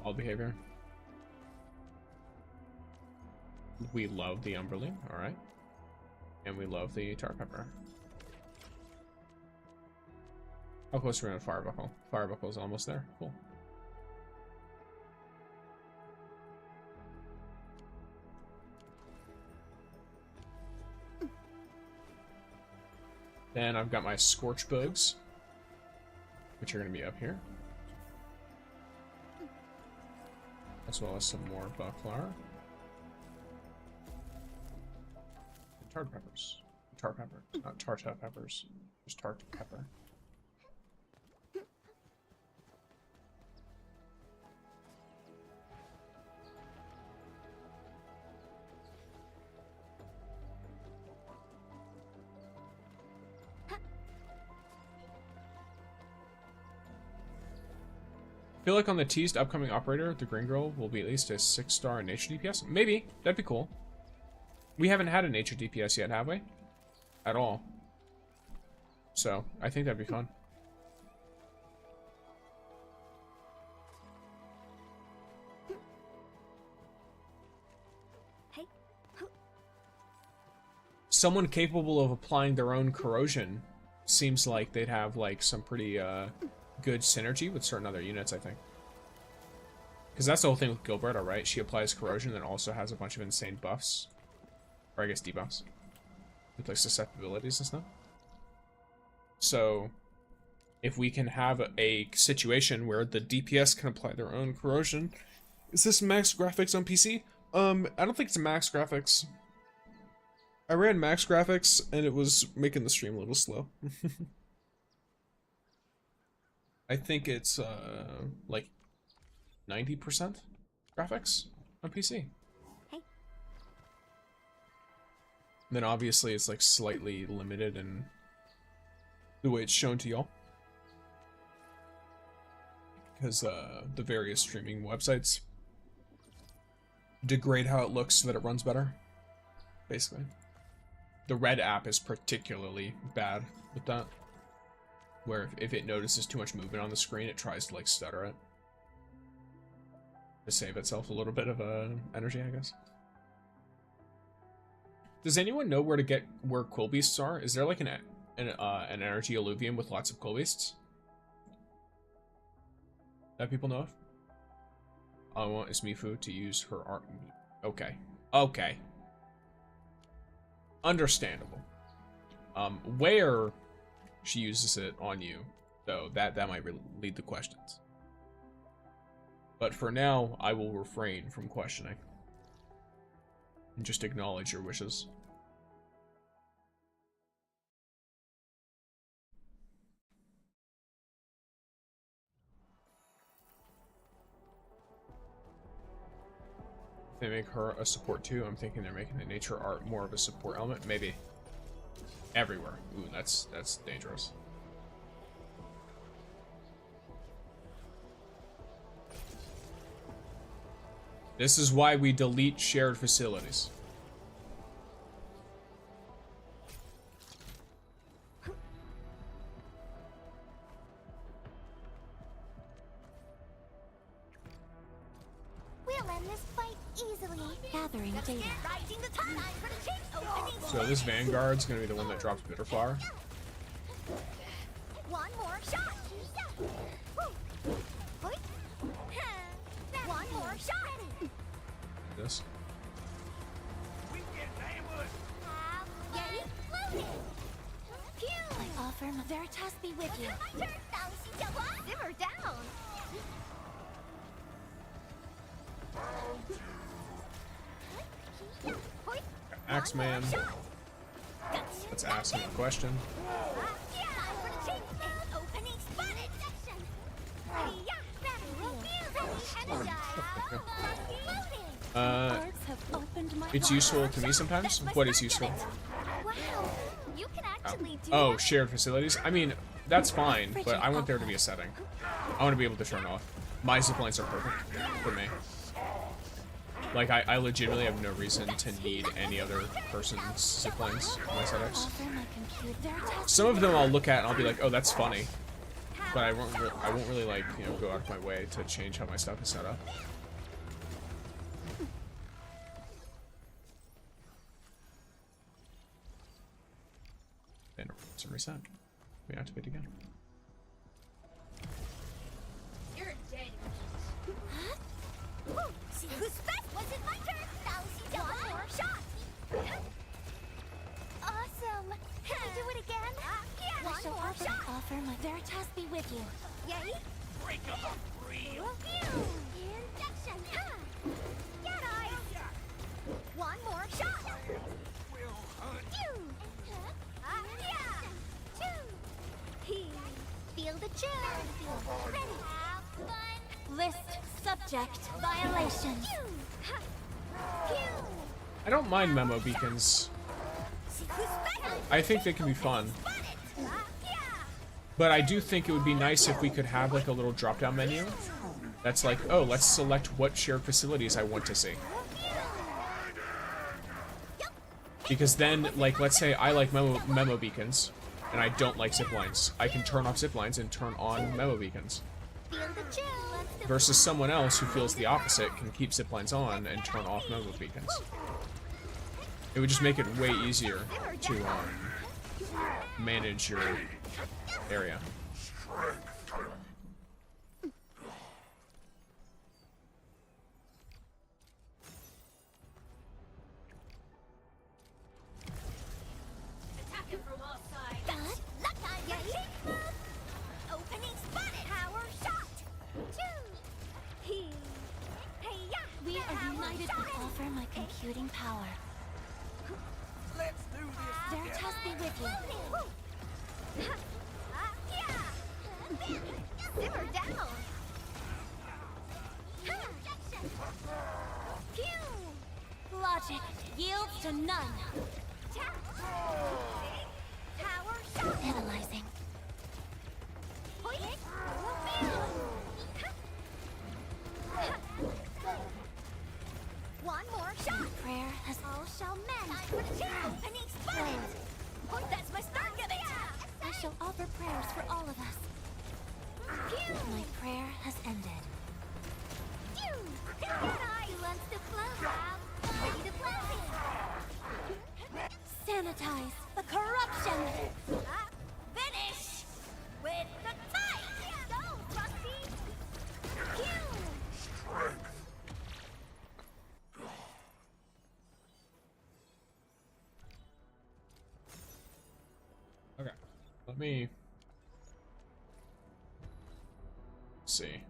All behavior. We love the Umberling, alright. And we love the Tar Pepper. How close are we on Firebuckle? Firebuckle's almost there. Cool. Then I've got my Scorch Bugs, which are going to be up here. As well as some more Buckflower. And Tart Peppers. Tart Pepper, not Tarta Peppers. Just Tart Pepper. I feel like on the teased upcoming operator, the Green Girl will be at least a 6-star nature DPS. Maybe. That'd be cool. We haven't had a nature DPS yet, have we? At all. So, I think that'd be fun. Someone capable of applying their own corrosion seems like they'd have like some pretty good synergy with certain other units, I think. Because that's the whole thing with Gilberta, right? She applies corrosion and also has a bunch of insane buffs. Or I guess debuffs. With like susceptibilities and stuff. So, if we can have a situation where the DPS can apply their own corrosion. Is this max graphics on PC? I don't think it's max graphics. I ran max graphics and it was making the stream a little slow. I think it's like 90% graphics on PC. Hey. Then obviously it's like slightly limited in the way it's shown to y'all. Because the various streaming websites degrade how it looks so that it runs better. Basically. The Red app is particularly bad with that. Where if it notices too much movement on the screen, it tries to like stutter it. To save itself a little bit of energy, I guess. Does anyone know where quill beasts are? Is there like an energy alluvium with lots of quill beasts that people know of? All I want is Mifu to use her art. Okay. Okay. Understandable. Where she uses it on you, though, that might lead to questions. But for now, I will refrain from questioning. And just acknowledge your wishes. If they make her a support too, I'm thinking they're making the nature art more of a support element. Maybe. Everywhere. Ooh, that's dangerous. This is why we delete shared facilities. We'll end this fight easily. Gathering data. So this Vanguard's gonna be the one that drops Bitterflower. One more shot. One more shot. This. I offer my Veritas be with you. Simmer down. Axeman. Let's ask him a question. It's useful to me sometimes. What is useful? Oh, shared facilities? I mean, that's fine, but I want there to be a setting. I want to be able to turn off. My ziplines are perfect for me. Like, I legitimately have no reason to need any other person's ziplines in my setups. Some of them I'll look at and I'll be like, oh, that's funny. But I won't really, like, you know, go out of my way to change how my stuff is set up. And some reset. We activate again. You're dead. Huh? See who's best? Was it my turn? One more shot. Awesome. Can we do it again? Yeah. One more shot. Offer my Veritas be with you. Yay. Break up. Real. Injection. Get eyes. One more shot. We'll hunt. Feel the chill. Ready. Have fun. List subject violation. I don't mind memo beacons. I think they can be fun. But I do think it would be nice if we could have like a little drop-down menu that's like, oh, let's select what shared facilities I want to see. Because then, like, let's say I like memo beacons, and I don't like ziplines. I can turn off ziplines and turn on memo beacons. Versus someone else who feels the opposite can keep ziplines on and turn off memo beacons. It would just make it way easier to manage your area. Offer my computing power. Let's do this. Veritas be with you. Simmer down. Logic yields to none. Power shot. Analyzing. One more shot. Prayer has all shall mend. Opening spot. That's my start giving. I shall offer prayers for all of us. My prayer has ended. He wants to flow. Ready to play. Sanitize the corruption. Finish with the fight. Go, Rossi. Okay, let me see.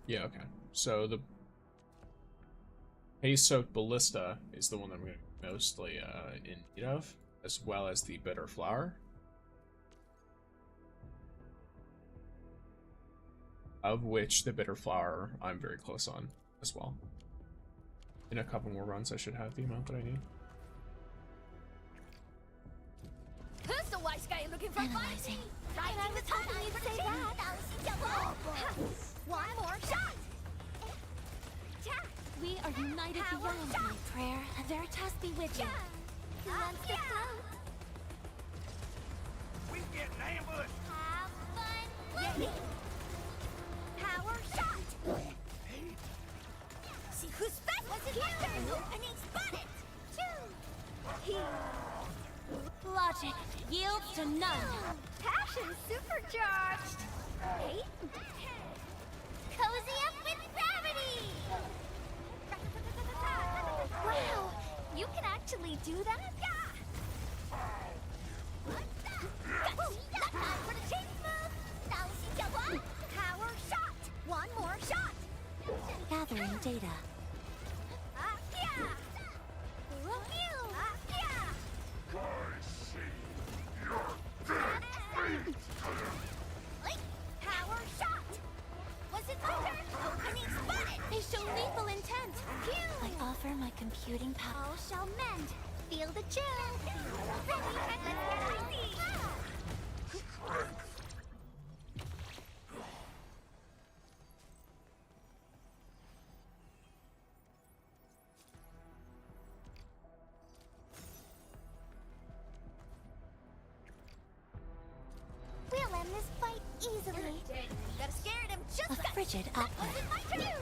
Yeah, okay. So the haze-soaked ballista is the one that I'm going to be mostly in need of, as well as the bitter flower. Of which the bitter flower I'm very close on as well. In a couple more runs, I should have the amount that I need. Who's the wise guy looking for fighting? I was hoping you'd say that. One more shot. We are united beyond my prayer. Veritas be with you. Who wants to float? We getting ambushed. Have fun. Yay. Power shot. See who's best. Was it my turn? Opening spotted. Logic yields to none. Passion supercharged. Hey. Cozy up with gravity. Wow, you can actually do that? For the change move. Power shot. One more shot. Gathering data. Power shot. Was it my turn? Opening spotted. They show lethal intent. I offer my computing power. All shall mend. Feel the chill. Ready? Let's get icy. We'll end this fight easily. Gotta scare him just a frigid output.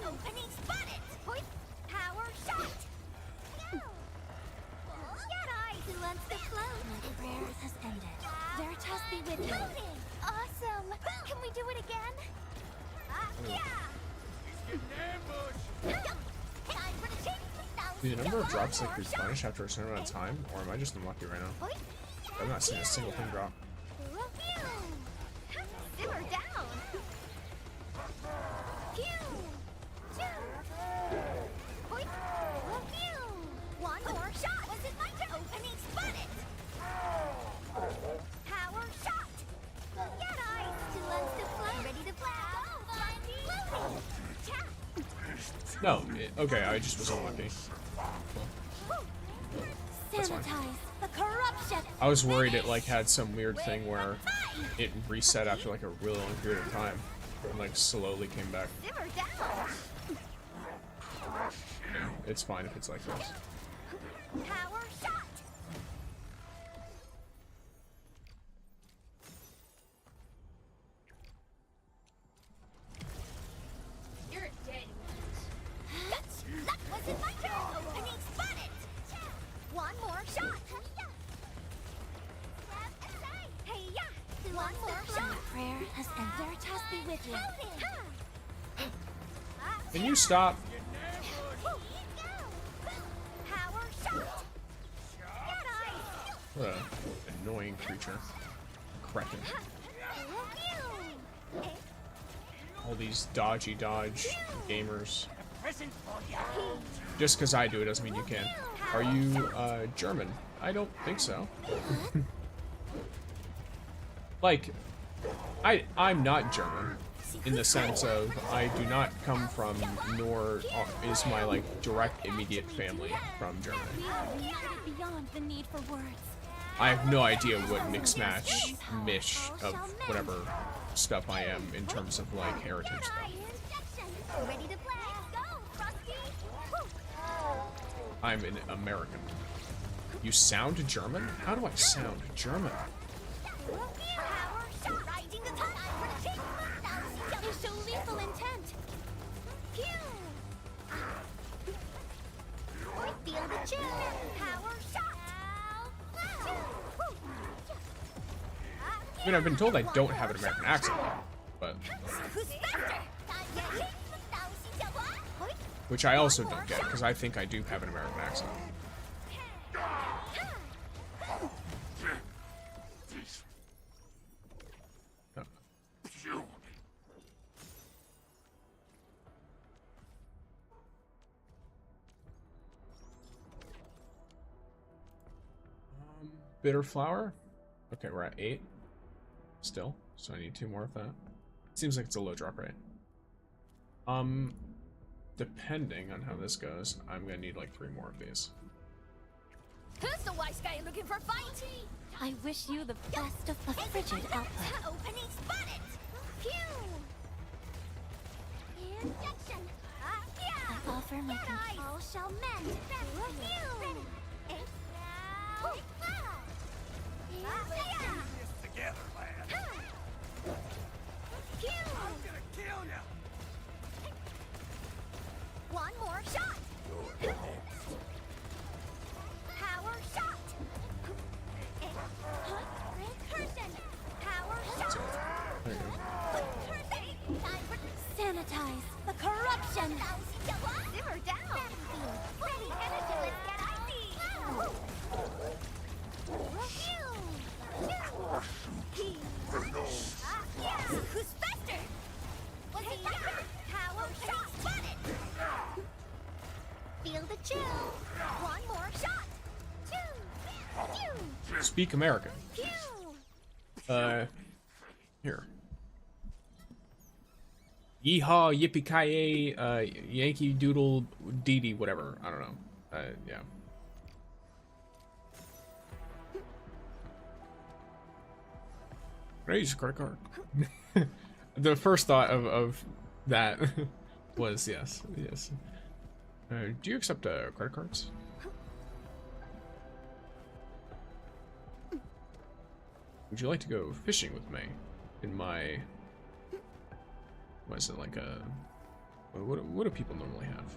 Opening spotted. Point. Power shot. Get eyes. Who wants to float? My prayer has ended. Veritas be with you. Awesome. Can we do it again? He's getting ambushed. Time for the change. Do the number of drops like replenish after a certain amount of time, or am I just unlucky right now? I'm not seeing a single thing drop. Simmer down. One more shot. Was it my turn? Opening spotted. Power shot. Get eyes. Two lens to fly. Ready to fly. No, okay, I just was unlucky. That's fine. Sanitize the corruption. I was worried it like had some weird thing where it reset after like a really long period of time and like slowly came back. Simmer down. It's fine if it's like this. Power shot. You're dead. That wasn't my turn. Opening spotted. One more shot. Hey, yeah. One more shot. Prayer has ended. Veritas be with you. Can you stop? Power shot. What an annoying creature. Kraken. all these dodge gamers. Just because I do it doesn't mean you can. Are you German? I don't think so. Like, I'm not German in the sense of I do not come from, nor is my like direct immediate family from Germany. I have no idea what mix match mish of whatever stuff I am in terms of like heritage stuff. I'm an American. You sound German? How do I sound German? I mean, I've been told I don't have an American accent, but... Which I also don't get, because I think I do have an American accent. Bitter flower? Okay, we're at 8. Still, so I need 2 more of that. Seems like it's a low drop rate. Depending on how this goes, I'm gonna need like 3 more of these. Who's the wise guy looking for fight? I wish you the best of the frigid output. Opening spotted. Phew. Injection. I offer my all shall mend. Phew. Together, lad. Phew. I'm gonna kill you. One more shot. Power shot. Recursion. Power shot. Sanitize the corruption. Simmer down. Ready, energy, let's get icy. Who's faster? What's he got? Power shot. Spotted. Feel the chill. One more shot. Speak American. Here. Yeehaw, yippee-ki-yay, Yankee Doodle Dee Dee, whatever. I don't know. Yeah. Can I use a credit card? The first thought of that was yes. Do you accept credit cards? Would you like to go fishing with me in my... What is it, like a... What do people normally have?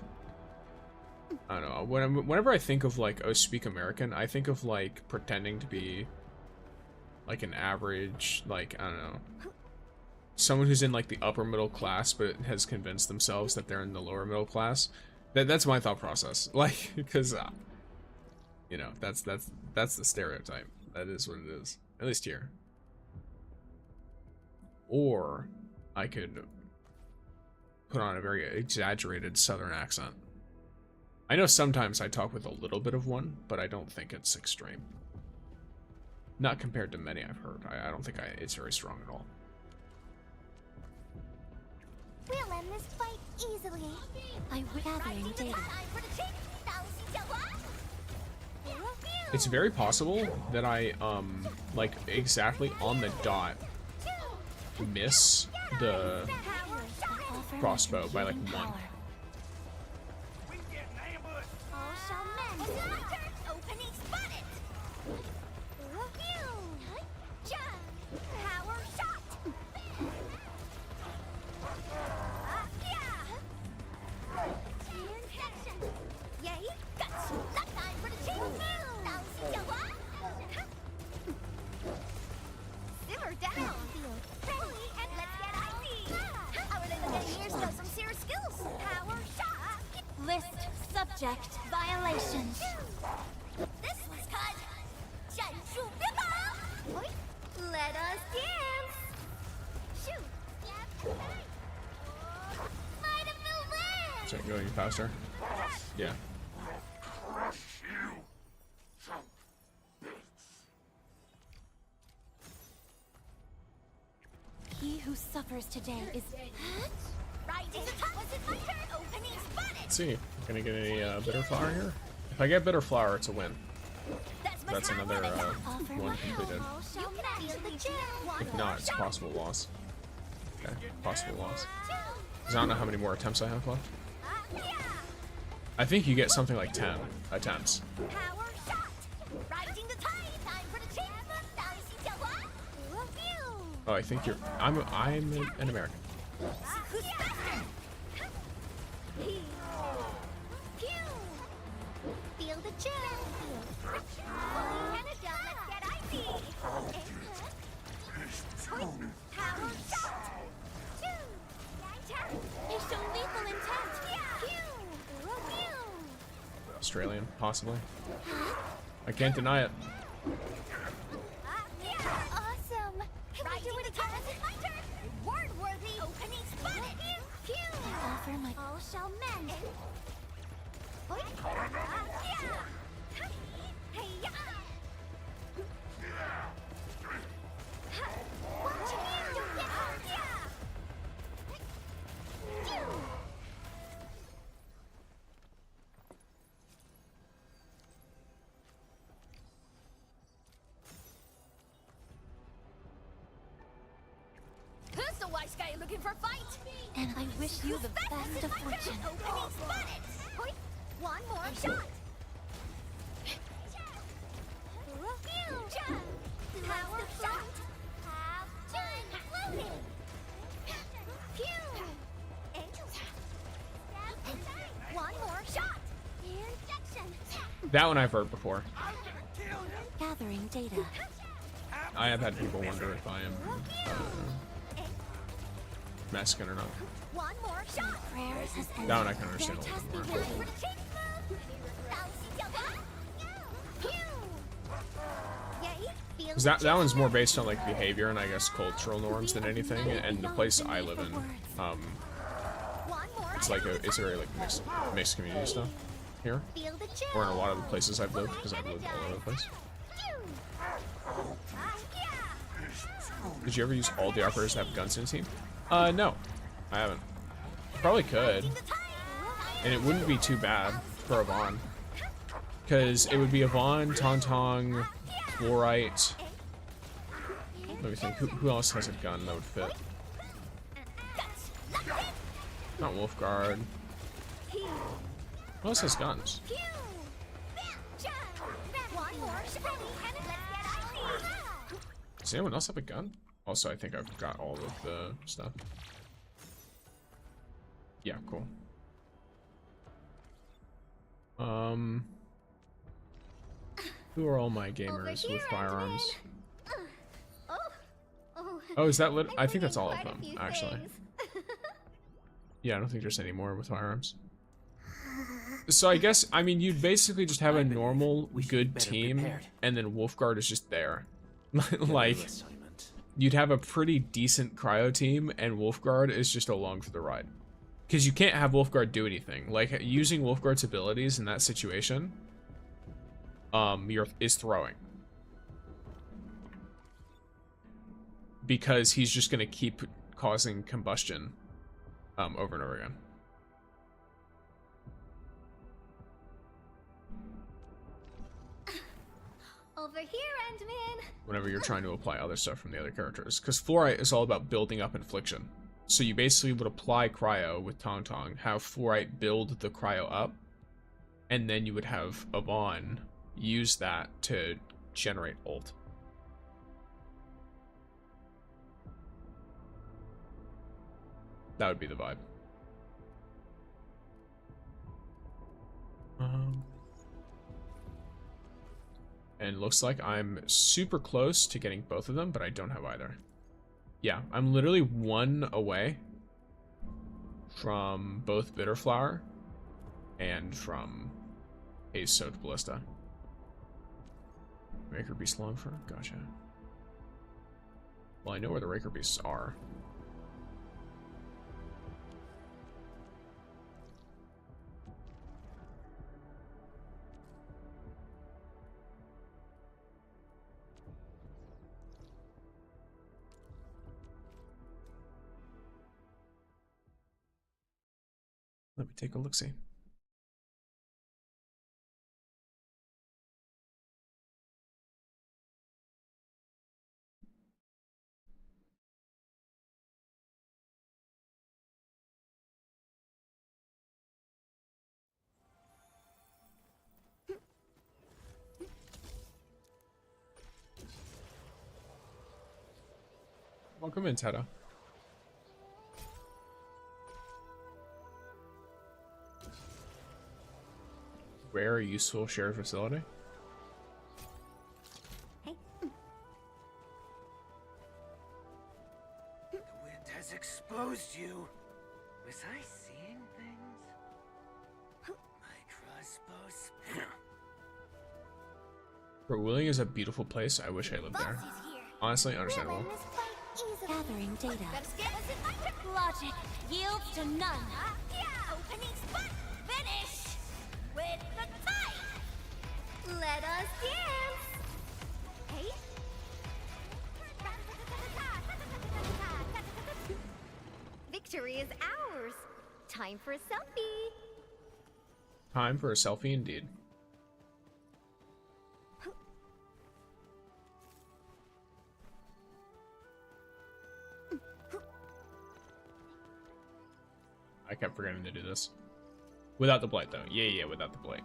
I don't know. Whenever I think of, like, oh, speak American, I think of, like, pretending to be, like, an average, like, I don't know. Someone who's in, like, the upper middle class, but has convinced themselves that they're in the lower middle class. That's my thought process. Like, because, you know, that's the stereotype. That is what it is. At least here. Or I could put on a very exaggerated southern accent. I know sometimes I talk with a little bit of one, but I don't think it's extreme. Not compared to many I've heard. I don't think it's very strong at all. We'll end this fight easily. I'm gathering data. It's very possible that I, like, exactly on the dot miss the crossbow by, like, 1. Subject violations. This was cut. Let us dance. Shoot. Is it going faster? Yeah. He who suffers today is. Right in the top. Was it my turn? Opening spotted. Let's see. Gonna get any bitter flower here? If I get bitter flower, it's a win. That's another one completed. If not, it's a possible loss. Okay, possible loss. Because I don't know how many more attempts I have left. I think you get something like 10 attempts. Oh, I think you're. I'm an American. Feel the chill. Power shot. They show lethal intent. Australian, possibly. I can't deny it. Awesome. Can I do it again? My turn. Word-worthy. Opening spotted. Offer my all shall mend. Who's the wise guy looking for fight? And I wish you the best of fortune. Opening spotted. One more shot. Power shot. Loading. One more shot. Injection. That one I've heard before. Gathering data. I have had people wonder if I am Mexican or not. One more shot. That one I can understand a little bit more. Because that one's more based on like behavior and I guess cultural norms than anything. And the place I live in, it's like it's very like mixed community stuff here. Or in a lot of the places I've lived, because I've lived all over the place. Did you ever use all the operators that have guns in the team? No, I haven't. Probably could, and it wouldn't be too bad for Yvonne, because it would be Yvonne, Tangtang, Fluorite. Let me think. Who else has a gun that would fit? Not Wolfguard. Who else has guns? Does anyone else have a gun? Also, I think I've got all of the stuff. Yeah, cool. Who are all my gamers with firearms? Oh, is that I think that's all of them, actually. Yeah, I don't think there's any more with firearms. So I guess, I mean, you'd basically just have a normal, good team, and then Wolfguard is just there. Like, you'd have a pretty decent cryo team, and Wolfguard is just along for the ride. Because you can't have Wolfguard do anything. Like, using Wolfguard's abilities in that situation, is throwing. Because he's just going to keep causing combustion, over and over again. Over here, Endman. Whenever you're trying to apply other stuff from the other characters. Because Fluorite is all about building up Infliction. So you basically would apply Cryo with Tangtang, have Fluorite build the Cryo up, and then you would have Yvonne use that to generate ult. That would be the vibe. And it looks like I'm super close to getting both of them, but I don't have either. Yeah, I'm literally one away from both Bitter Flower and from a Soaked Ballista. Raker Beast Longfur? Gotcha. Well, I know where the Raker Beasts are. Let me take a look-see. Welcome in, Teta. Rare, useful shared facility. Hey. The wind has exposed you. Was I seeing things? My crossbows. Fort Willing is a beautiful place. I wish I lived there. Honestly, understandable. Gathering data. Logic yields to none. Opening spot. Finish with the time. Let us dance. Hey. Victory is ours. Time for a selfie. Time for a selfie indeed. I kept forgetting to do this. Without the blight, though. Yeah, without the blight.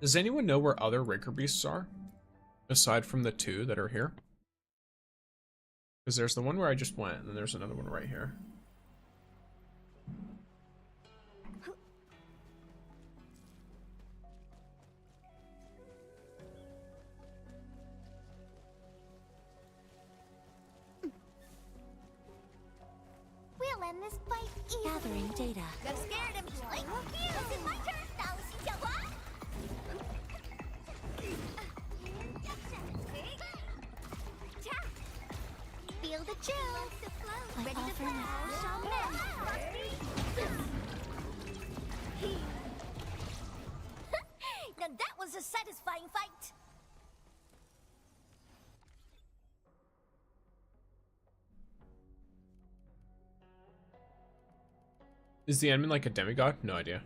Does anyone know where other Raker Beasts are? Aside from the two that are here? Because there's the one where I just went, and then there's another one right here. We'll end this fight easily. Gathering data. Got scared him. Like you. This is my turn. Feel the chill. Ready to fly. Now that was a satisfying fight. Is the Endman like a demigod? No idea.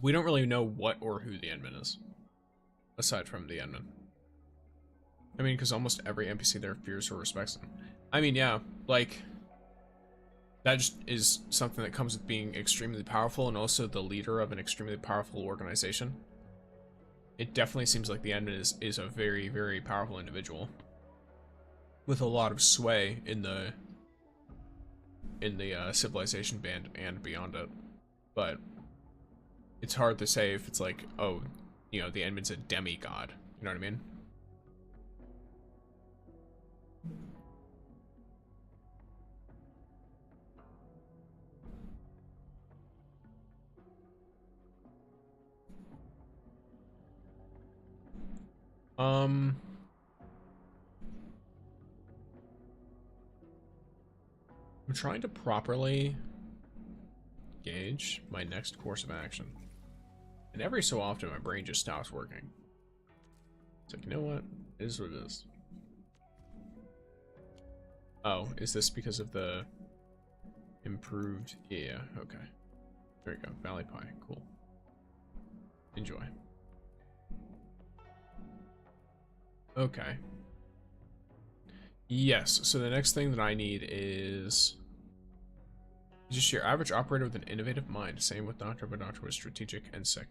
We don't really know what or who the Endman is, aside from the Endman. I mean, because almost every NPC there fears or respects him. I mean, yeah, like, that just is something that comes with being extremely powerful and also the leader of an extremely powerful organization. It definitely seems like the Endman is a very, very powerful individual with a lot of sway in the civilization band and beyond it. But it's hard to say if it's like, oh, you know, the Endman's a demigod. You know what I mean? I'm trying to properly gauge my next course of action. And every so often, my brain just stops working. It's like, you know what? It is what it is. Oh, is this because of the improved? Yeah, okay. There we go. Valley Pie. Cool. Enjoy. Okay. Yes, so the next thing that I need is just your average operator with an innovative mind. Same with Doctor, but Doctor was strategic and sick.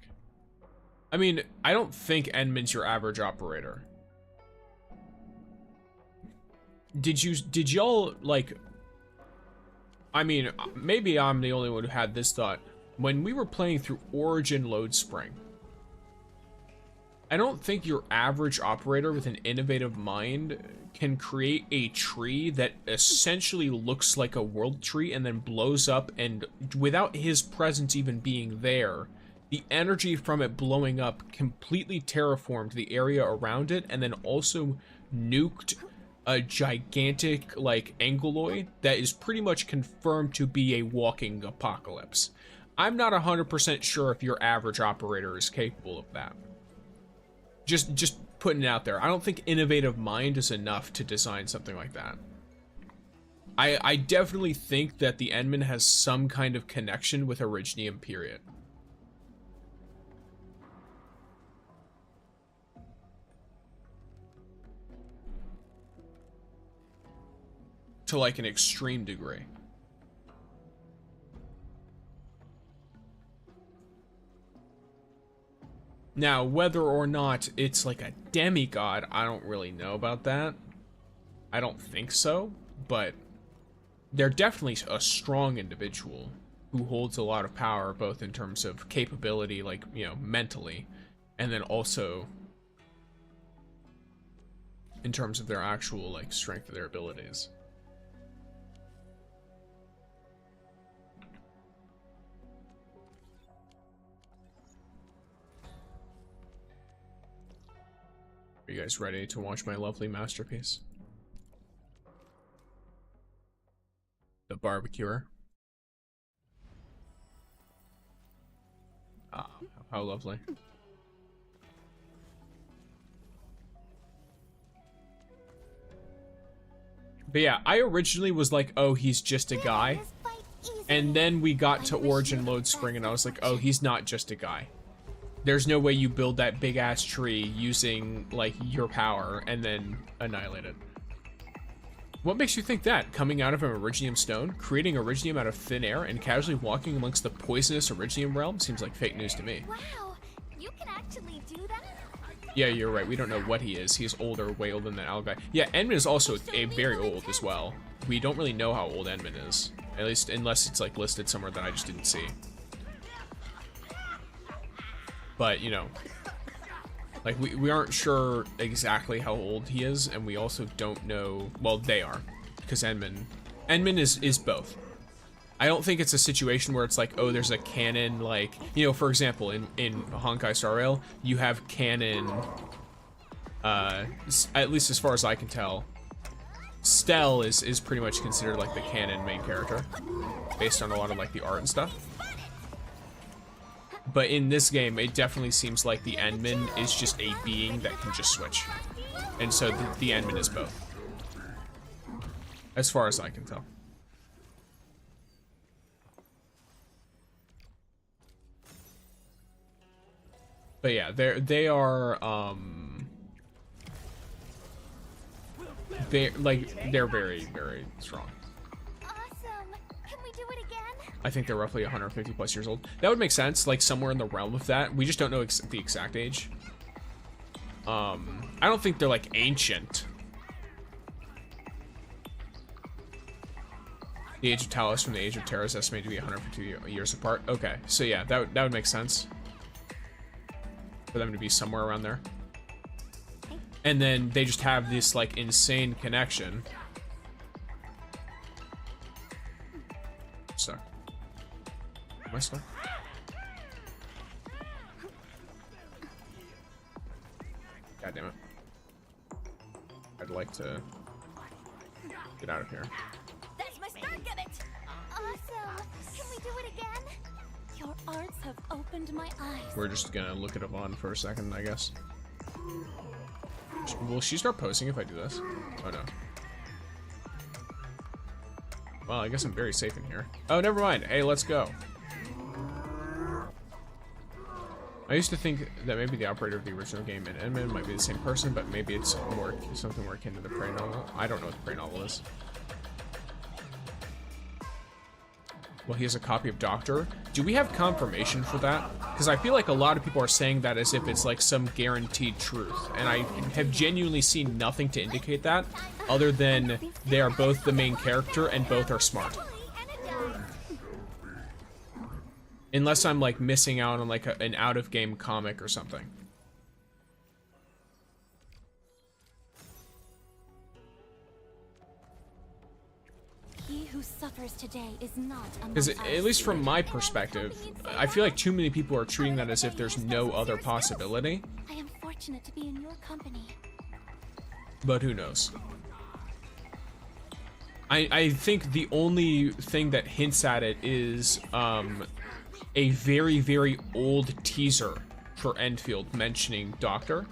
I mean, I don't think Endman's your average operator. Did y'all, like, I mean, maybe I'm the only one who had this thought. When we were playing through Origin Load Spring, I don't think your average operator with an innovative mind can create a tree that essentially looks like a world tree and then blows up, and without his presence even being there, the energy from it blowing up completely terraformed the area around it and then also nuked a gigantic, like, anguloid that is pretty much confirmed to be a walking apocalypse. I'm not 100% sure if your average operator is capable of that. Just putting it out there. I don't think innovative mind is enough to design something like that. I definitely think that the Endman has some kind of connection with Originium, period. To like an extreme degree. Now, whether or not it's like a demigod, I don't really know about that. I don't think so, but they're definitely a strong individual who holds a lot of power, both in terms of capability, like, you know, mentally, and then also in terms of their actual, like, strength of their abilities. Are you guys ready to watch my lovely masterpiece? The barbecuer. Ah, how lovely. But yeah, I originally was like, oh, he's just a guy. And then we got to Origin Load Spring and I was like, oh, he's not just a guy. There's no way you build that big ass tree using like your power and then annihilate it. What makes you think that? Coming out of an Originium stone, creating Originium out of thin air, and casually walking amongst the poisonous Originium realm seems like fake news to me. Wow, you can actually do that? Yeah, you're right. We don't know what he is. He's older, way older than the owl guy. Yeah, Endman is also very old as well. We don't really know how old Endman is. At least, unless it's like listed somewhere that I just didn't see. But, you know, like, we aren't sure exactly how old he is, and we also don't know, well, they are, because Endman is both. I don't think it's a situation where it's like, oh, there's a canon, like, you know, for example, in Honkai Star Rail, you have canon, at least as far as I can tell, Stell is pretty much considered, like, the canon main character, based on a lot of, like, the art and stuff. But in this game, it definitely seems like the Endman is just a being that can just switch. And so the Endman is both. As far as I can tell. But yeah, they're very, very strong. I think they're roughly 150 plus years old. That would make sense, like somewhere in the realm of that. We just don't know the exact age. I don't think they're like ancient. The age of Talos from the age of Terra is estimated to be 150 years apart. Okay, so yeah, that would make sense for them to be somewhere around there. And then they just have this like insane connection. So. Am I stuck? God damn it. I'd like to get out of here. That's my start of it. Awesome. Can we do it again? Your arts have opened my eyes. We're just gonna look at Yvonne for a second, I guess. Will she start posting if I do this? Oh no. Well, I guess I'm very safe in here. Oh, never mind. Hey, let's go. I used to think that maybe the operator of the original game and Endman might be the same person, but maybe it's something more akin to the Prey novel. I don't know what the Prey novel is. Well, he has a copy of Doctor. Do we have confirmation for that? Because I feel like a lot of people are saying that as if it's like some guaranteed truth, and I have genuinely seen nothing to indicate that, other than they are both the main character and both are smart. Unless I'm like missing out on like an out-of-game comic or something. He who suffers today is not among Because us. at least from my perspective, I feel like too many people are treating that as if there's no other possibility. I am fortunate to be in your company. But who knows? I think the only thing that hints at it is a very, very old teaser for Endfield mentioning Doctor.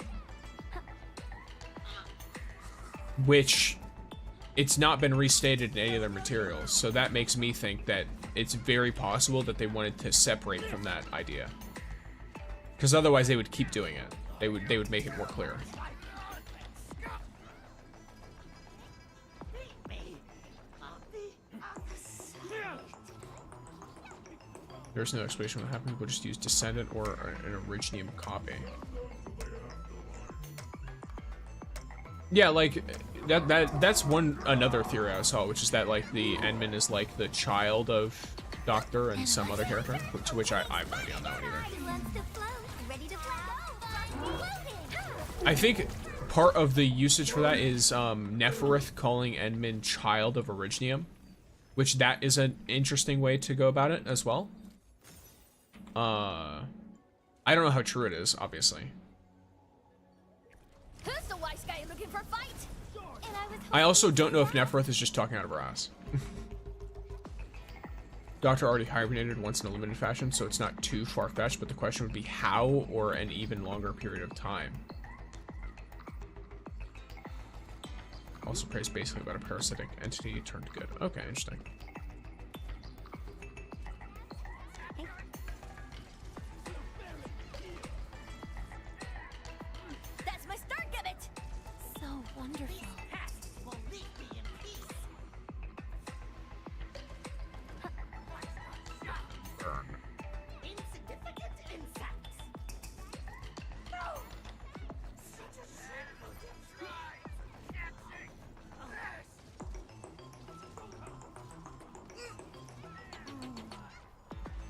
Which, it's not been restated in any of their materials, so that makes me think that it's very possible that they wanted to separate from that idea. Because otherwise they would keep doing it. They would make it more clear. There's no explanation what happened. People just use Descendant or an Originium copy. Yeah, like that's another theory I saw, which is that like the Endman is like the child of Doctor and some other character, which I have no idea on that one either. I think part of the usage for that is Neferith calling Endman child of Originium, which that is an interesting way to go about it as well. I don't know how true it is, obviously. Who's the wise guy looking for a fight? I also don't know if Neferith is just talking out of her ass. Doctor already hibernated once in a limited fashion, so it's not too far-fetched, but the question would be how or an even longer period of time. Also prays basically about a parasitic entity turned good. Okay, interesting. That's my start, Gibbet! So wonderful. Insignificant insects. No!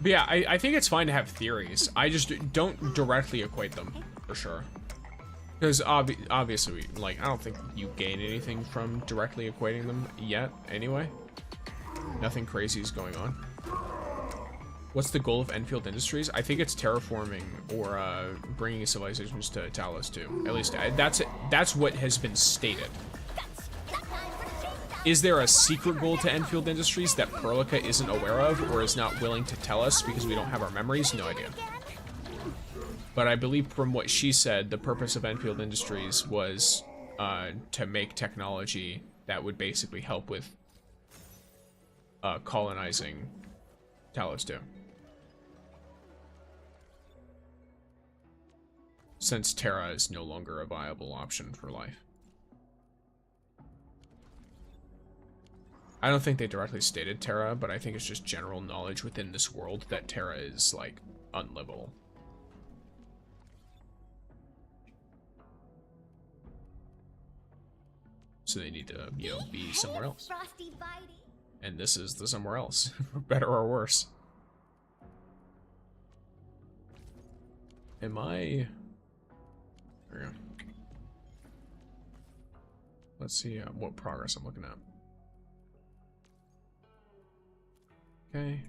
But yeah, I think it's fine to have theories. I just don't directly equate them, for sure. Because obviously, like, I don't think you gain anything from directly equating them yet, anyway. Nothing crazy is going on. What's the goal of Endfield Industries? I think it's terraforming or bringing civilizations to Talos too. At least that's what has been stated. Is there a secret goal to Endfield Industries that Perlica isn't aware of or is not willing to tell us because we don't have our memories? No idea. But I believe from what she said, the purpose of Endfield Industries was to make technology that would basically help with colonizing Talos 2. Since Terra is no longer a viable option for life. I don't think they directly stated Terra, but I think it's just general knowledge within this world that Terra is, like, unlivable. So they need to, you know, be somewhere else. And this is the somewhere else, for better or worse. Am I... There we go. Let's see what progress I'm looking at. Okay.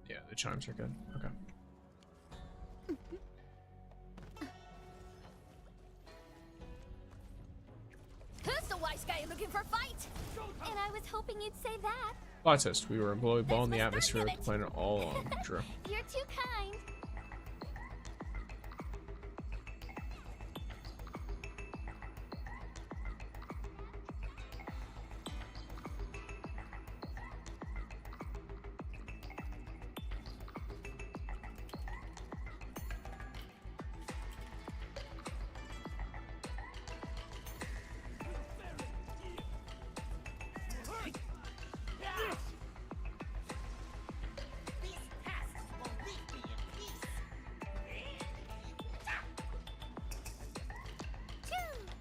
Yeah, the chimes are good. Okay. Who's the wise guy looking for a fight? And I was hoping you'd say that. Plot twist. We were a glowy ball in the atmosphere of the planet all along. True. You're too kind.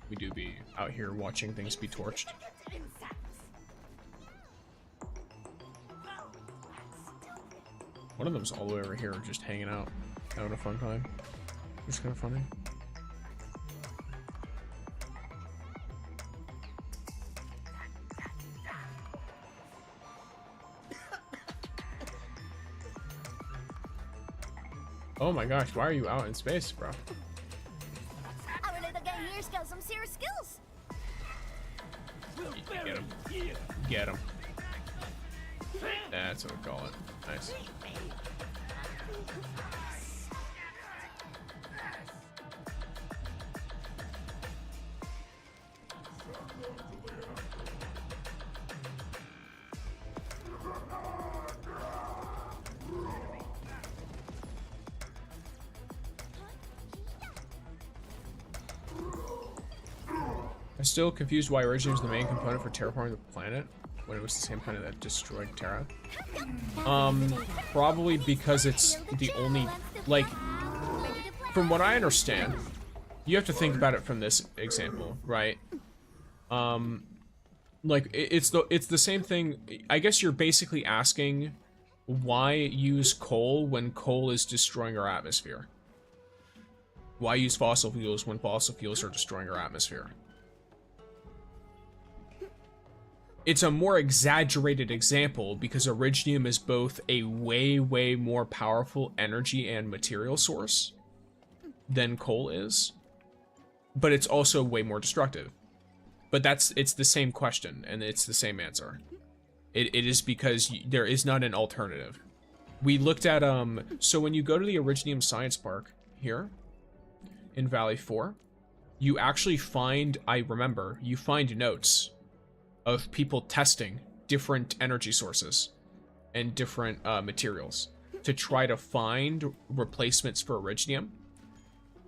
we do be out here watching things be torched. One of them's all the way over here, just hanging out, having a fun time. It's kind of funny. Oh my gosh, why are you out in space, bro? Our little guy here's got some serious skills. Get him. Get him. That's what we call it. Nice. I'm still confused why Origin was the main component for terraforming the planet when it was the same planet that destroyed Terra. Probably because it's the only, like, from what I understand, you have to think about it from this example, right? Like, it's the same thing. I guess you're basically asking why use coal when coal is destroying our atmosphere? Why use fossil fuels when fossil fuels are destroying our atmosphere? It's a more exaggerated example because Originium is both a way, way more powerful energy and material source than coal is, but it's also way more destructive. But it's the same question, and it's the same answer. It is because there is not an alternative. We looked at, so when you go to the Originium Science Park here in Valley 4, you actually find, you find notes of people testing different energy sources and different materials to try to find replacements for Originium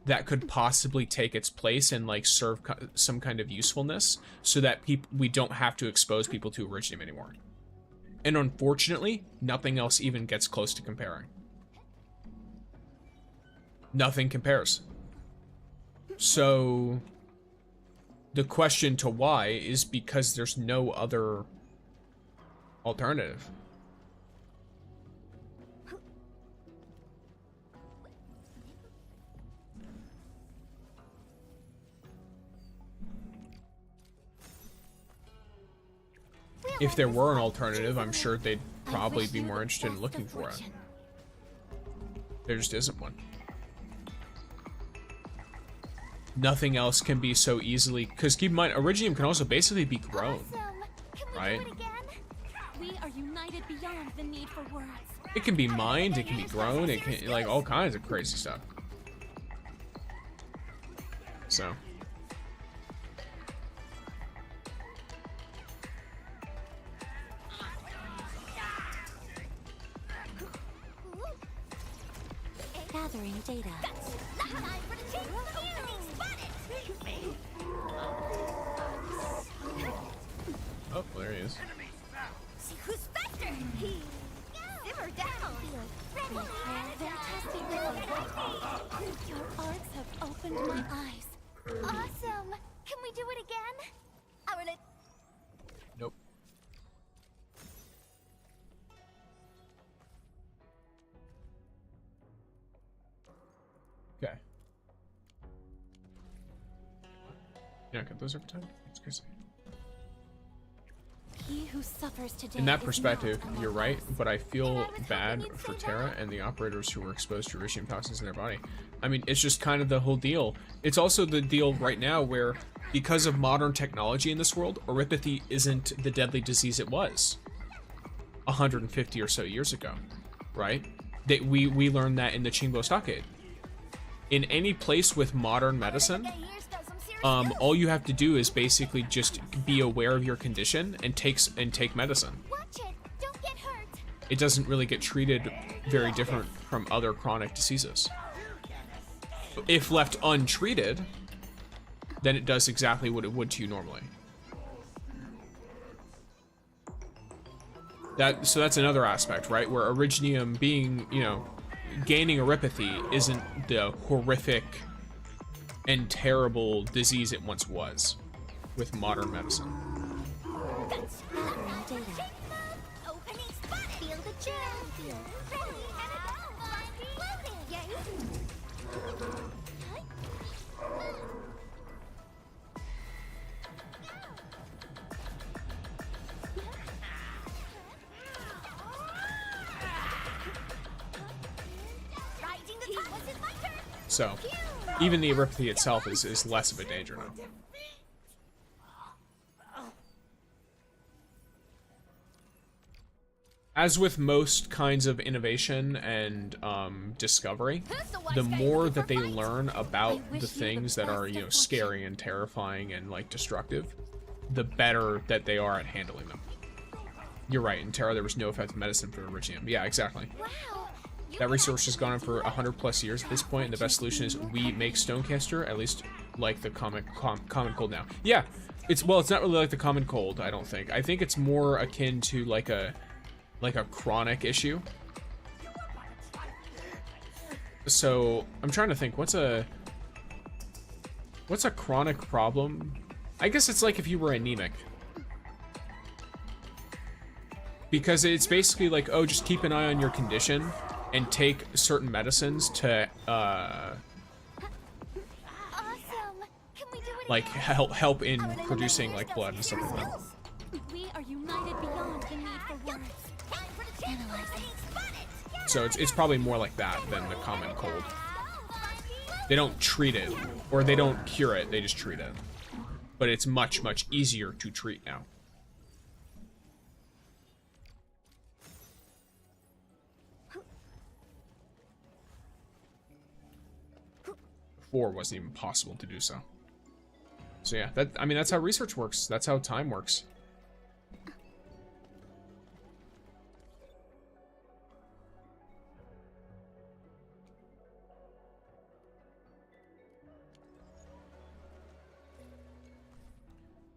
that could possibly take its place and like serve some kind of usefulness so that we don't have to expose people to Originium anymore. And unfortunately, nothing else even gets close to comparing. Nothing compares. So the question to why is because there's no other alternative. If there were an alternative, I'm sure they'd probably be more interested in looking for it. There just isn't one. Nothing else can be so easily, because keep in mind, Originium can also basically be grown, right? We are united beyond the need for words. It can be mined, it can be grown, it can, like, all kinds of crazy stuff. So. Gathering data. Time for the change. Oh, well, there he is. See who's faster. Simmer down. Your arts have opened my eyes. Awesome. Can we do it again? Nope. Okay. Yeah, get those every time. It's crazy. He who suffers today in that perspective, you're right, but I feel bad for Terra and the operators who were exposed to Originium toxins in their body. I mean, it's just kind of the whole deal. It's also the deal right now where, because of modern technology in this world, Oripathy isn't the deadly disease it was 150 or so years ago, right? We learned that in the Chingbo Stockade. In any place with modern medicine, all you have to do is basically just be aware of your condition and take medicine. Don't get hurt. It doesn't really get treated very different from other chronic diseases. If left untreated, then it does exactly what it would to you normally. So that's another aspect, right? Where Originium being, gaining Oripathy isn't the horrific and terrible disease it once was with modern medicine. So, even the erypathy itself is less of a danger now. As with most kinds of innovation and discovery, the more that they learn about the things that are, you know, scary and terrifying and like destructive, the better that they are at handling them. You're right, in Terra there was no effective medicine for Iridium. Yeah, exactly. That research has gone on for 100+ years at this point, and the best solution is we make Stonecaster, at least like the common cold now. Yeah, it's not really like the common cold, I don't think. I think it's more akin to like a chronic issue. So I'm trying to think, what's a chronic problem? I guess it's like if you were anemic. Because it's basically like, oh, just keep an eye on your condition and take certain medicines to like help in producing like blood and stuff like that. We are united beyond the need for words. So it's probably more like that than the common cold. They don't treat it, or they don't cure it, they just treat it. But it's much, much easier to treat now. Before wasn't even possible to do so. So yeah, I mean that's how research works. That's how time works.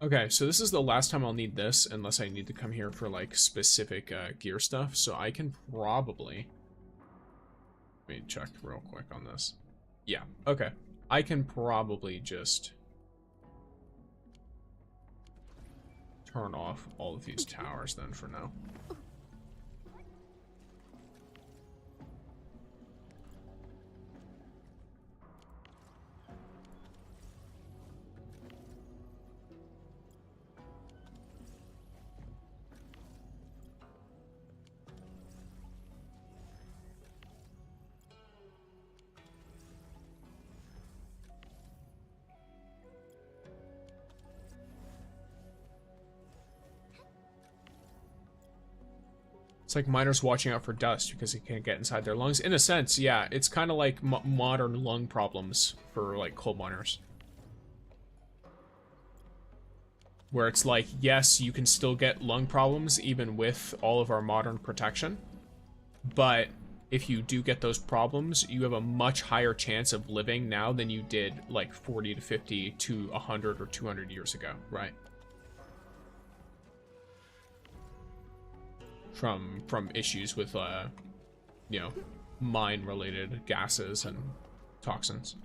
Okay, so this is the last time I'll need this, unless I need to come here for like specific gear stuff. So I can probably, let me check real quick on this. Yeah, okay. I can probably just turn off all of these towers then for now. It's like miners watching out for dust because it can't get inside their lungs. In a sense, yeah, it's kind of like modern lung problems for like coal miners. Where it's like, yes, you can still get lung problems even with all of our modern protection. But if you do get those problems, you have a much higher chance of living now than you did like 40 to 50 to 100 or 200 years ago, right? From issues with, you know, mine-related gases and toxins.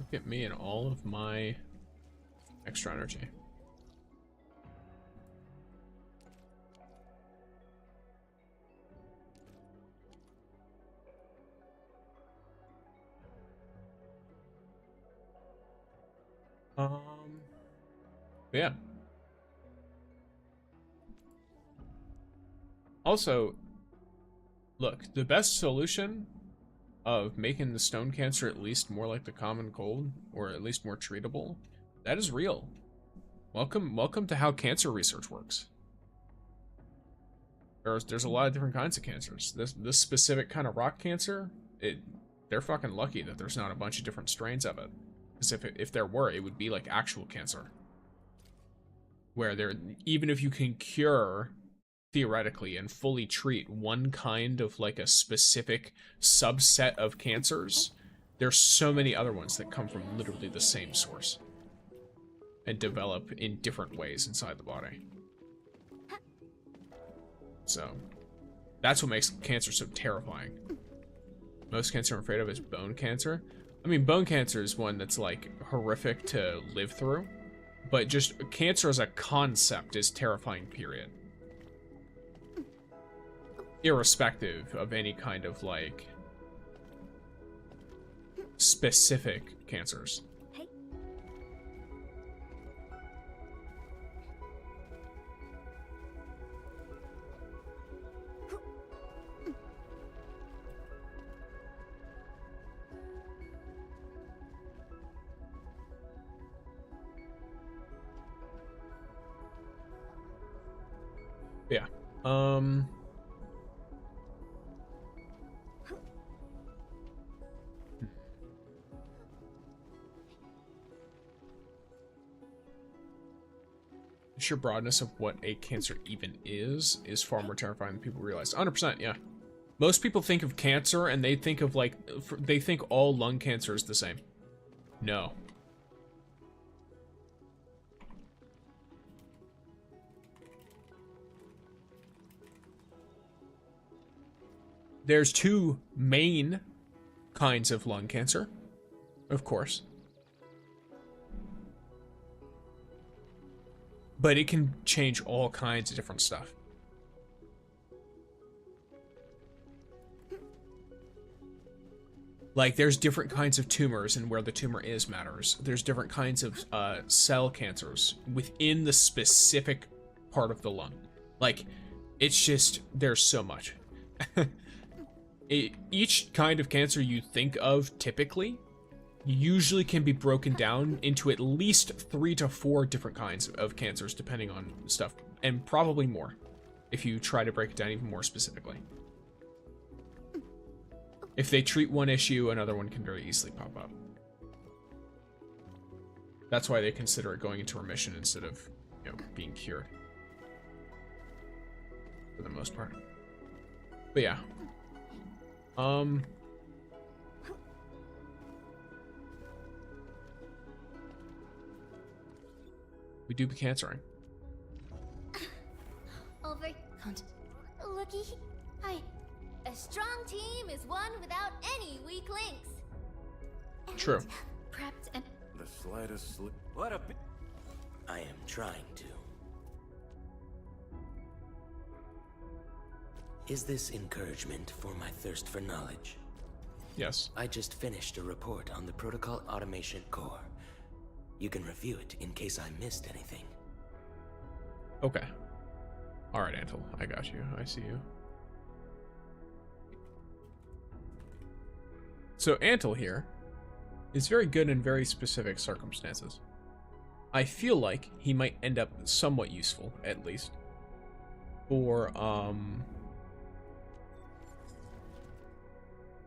Look at me and all of my extra energy. Yeah. Also, look, the best solution of making the stone cancer at least more like the common cold, or at least more treatable, that is real. Welcome to how cancer research works. There's a lot of different kinds of cancers. This specific kind of rock cancer, they're fucking lucky that there's not a bunch of different strains of it. Because if there were, it would be like actual cancer. Where even if you can cure, theoretically, and fully treat one kind of like a specific subset of cancers, there's so many other ones that come from literally the same source. and develop in different ways inside the body. So, that's what makes cancer so terrifying. Most cancer I'm afraid of is bone cancer. I mean, bone cancer is one that's, like, horrific to live through. But just cancer as a concept is terrifying, period. Irrespective of any kind of, like, specific cancers. Yeah. The sheer broadness of what a cancer even is far more terrifying than people realize. 100%, yeah. Most people think of cancer and they think of, like, they think all lung cancer is the same. No. There's two main kinds of lung cancer, of course. But it can change all kinds of different stuff. Like, there's different kinds of tumors, and where the tumor is matters. There's different kinds of cell cancers within the specific part of the lung. Like, it's just, there's so much. Each kind of cancer you think of typically usually can be broken down into at least 3 to 4 different kinds of cancers, depending on stuff, and probably more if you try to break it down even more specifically. If they treat one issue, another one can very easily pop up. That's why they consider it going into remission instead of, you know, being cured, for the most part. But yeah. We do be cancering. Over. Looky. Hi. A strong team is one without any weak links. True. Prepped and The slightest slip. What a. I am trying to. Is this encouragement for my thirst for knowledge? Yes. I just finished a report on the Protocol Automation Core. You can review it in case I missed anything. Okay. Alright, Antle. I got you. I see you. So Antle here is very good in very specific circumstances. I feel like he might end up somewhat useful, at least, for,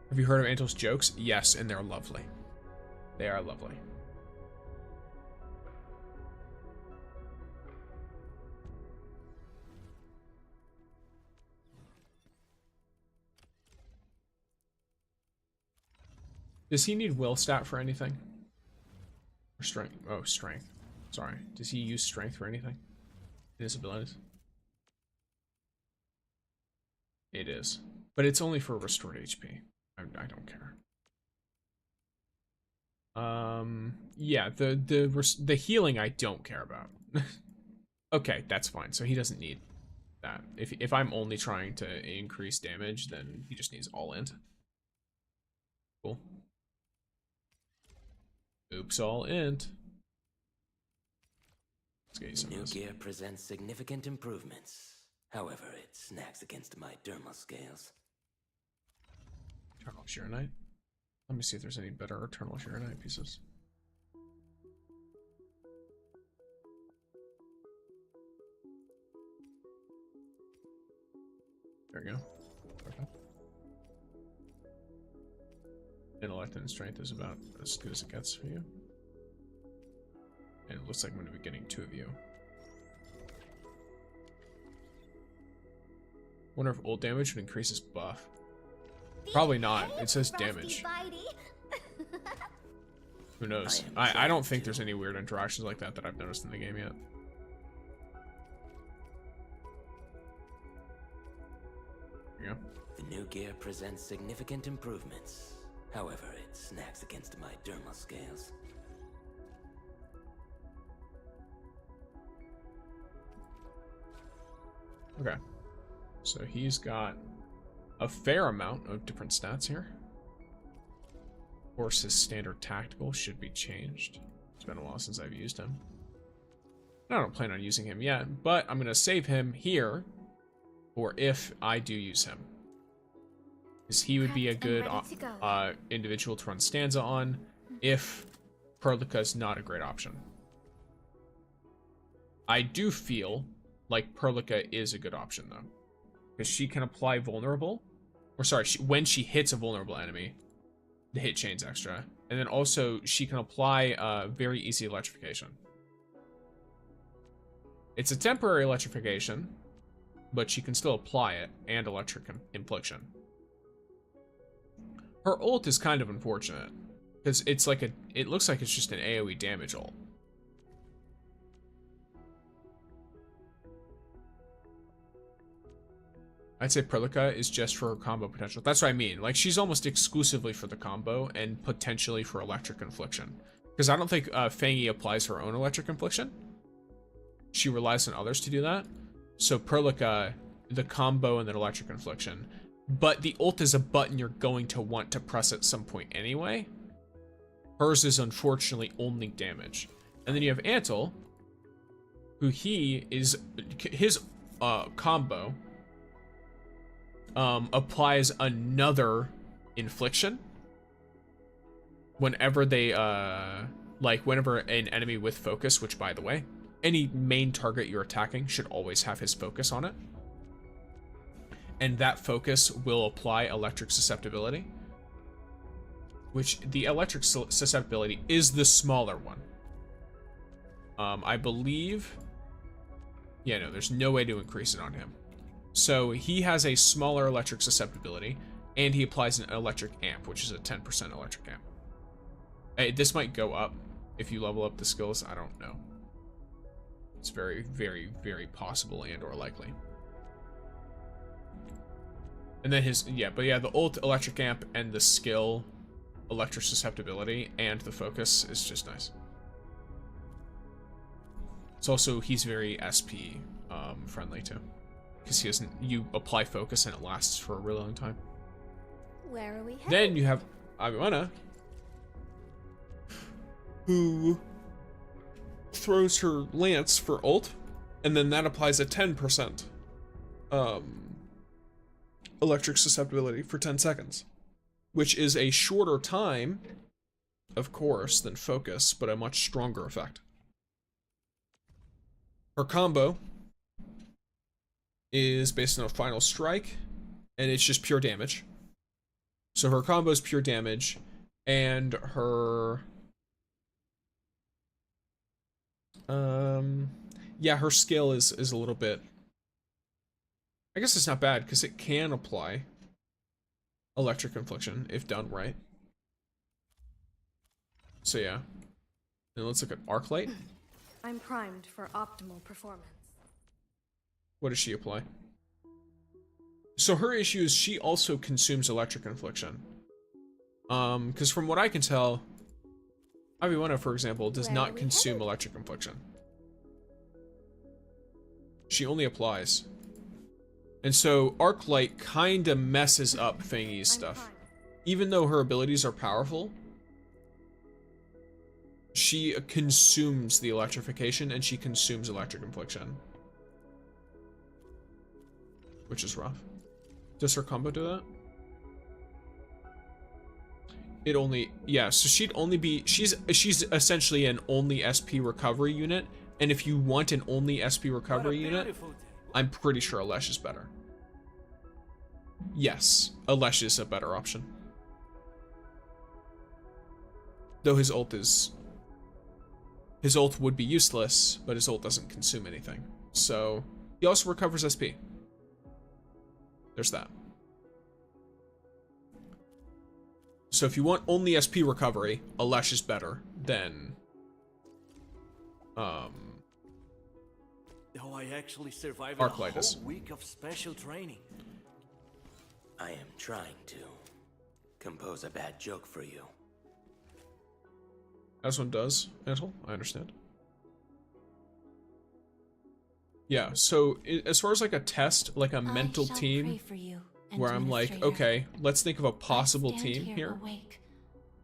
Have you heard of Antle's jokes? Yes, and they're lovely. They are lovely. Does he need will stat for anything? Or strength? Oh, strength. Sorry. Does he use strength for anything in his abilities? It is. But it's only for restored HP. I don't care. Yeah, the healing I don't care about. Okay, that's fine. So he doesn't need that. If I'm only trying to increase damage, then he just needs all int. Cool. Oops, all int. Let's get you some New of this. gear presents significant improvements. However, it snags against my dermal scales. Eternal Shearonite. Let me see if there's any better Eternal Shearonite pieces. There we go. Okay. Intellect and strength is about as good as it gets for you. And it looks like I'm going to be getting 2 of you. Wonder if old damage would increase his buff. Probably not. It says damage. Who knows? I don't think there's any weird interactions like that I've noticed in the game yet. There you go. The new gear presents significant improvements. However, it snags against my dermal scales. Okay. So he's got a fair amount of different stats here. Of course, his standard tactical should be changed. It's been a while since I've used him. I don't plan on using him yet, but I'm going to save him here for if I do use him. Because he would be a good individual to run Stanza on if Perlica is not a great option. I do feel like Perlica is a good option, though. Because she can apply vulnerable. Or sorry, when she hits a vulnerable enemy, the hit chain's extra. And then also, she can apply very easy electrification. It's a temporary electrification, but she can still apply it and electric infliction. Her ult is kind of unfortunate. Because it's like it looks like it's just an AoE damage ult. I'd say Perlica is just for her combo potential. That's what I mean. Like, she's almost exclusively for the combo and potentially for electric infliction. Because I don't think Feng Yi applies her own electric infliction. She relies on others to do that. So Perlica, the combo and then electric infliction. But the ult is a button you're going to want to press at some point anyway. Hers is unfortunately only damage. And then you have Antle, who his combo applies another infliction whenever they whenever an enemy with focus, which by the way, any main target you're attacking should always have his focus on it, and that focus will apply electric susceptibility, which the electric susceptibility is the smaller one. I believe, yeah, no, there's no way to increase it on him. So he has a smaller electric susceptibility, and he applies an electric amp, which is a 10% electric amp. This might go up if you level up the skills. I don't know. It's very, very, very possible and or likely. And then the ult electric amp and the skill electric susceptibility and the focus is just nice. It's also, he's very SP friendly too. Because you apply focus and it lasts for a really long time. Where are we headed? Then you have Aviwana, who throws her lance for ult, and then that applies a 10% electric susceptibility for 10 seconds, which is a shorter time, of course, than focus, but a much stronger effect. Her combo is based on a final strike, and it's just pure damage. So her combo is pure damage, and her her skill is a little bit, I guess it's not bad because it can apply electric infliction if done right. So yeah. Then let's look at Arknight. I'm primed for optimal performance. What does she apply? So her issue is she also consumes electric infliction. Because from what I can tell, Aviwana, for example, does not consume electric infliction. She only applies. And so Arknight kinda messes up Feng Yi's stuff. Even though her abilities are powerful, she consumes the electrification and she consumes electric infliction. Which is rough. Does her combo do that? It only, yeah, so she'd only be, she's essentially an only SP recovery unit, and if you want an only SP recovery unit, I'm pretty sure Alesh is better. Yes, Alesh is a better option. Though his ult would be useless, but his ult doesn't consume anything. So, he also recovers SP. There's that. So if you want only SP recovery, Alesh is better than Oh, I actually survived Arknights. a whole week of special training. I am trying to compose a bad joke for you. As one does, Antle, I understand. Yeah, so as far as like a test, like a mental team, where I'm like, okay, let's think of a possible team here. Awake,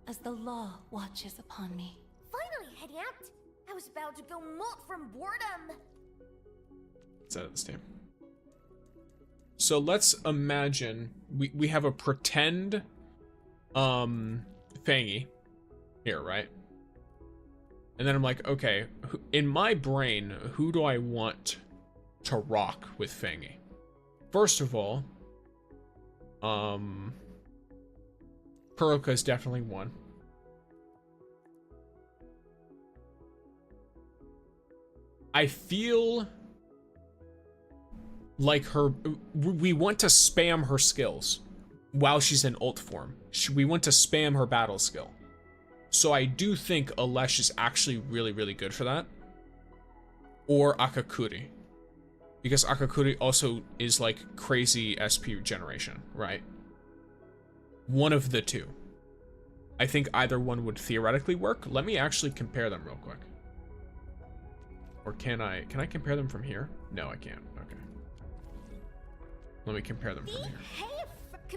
as the law watches upon me. Finally, Hedyat! I was about to go molt from boredom. Let's edit this team. So let's imagine we have a pretend Fangy here, right? And then I'm like, okay, in my brain, who do I want to rock with Fangy? First of all, Peruka is definitely one. I feel like we want to spam her skills while she's in ult form. We want to spam her battle skill. So I do think Alesh is actually really, really good for that. Or Akakuri. Because Akakuri also is like crazy SP generation, right? One of the two. I think either one would theoretically work. Let me actually compare them real quick. Or can I compare them from here? No, I can't. Okay. Let me compare them from here.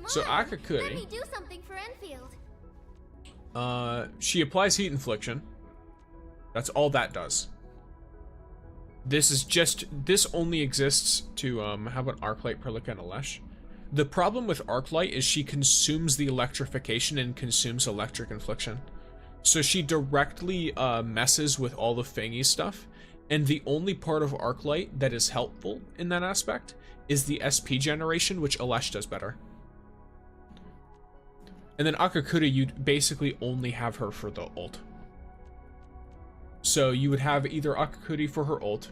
So Akakuri, let me do something for Enfield. she applies heat infliction. That's all that does. This only exists to, how about Arclight, Perlica, and Alesh? The problem with Arclight is she consumes the electrification and consumes electric infliction. So she directly messes with all the Fangy stuff, and the only part of Arclight that is helpful in that aspect is the SP generation, which Alesh does better. And then Akakuri, you'd basically only have her for the ult. So you would have either Akakuri for her ult,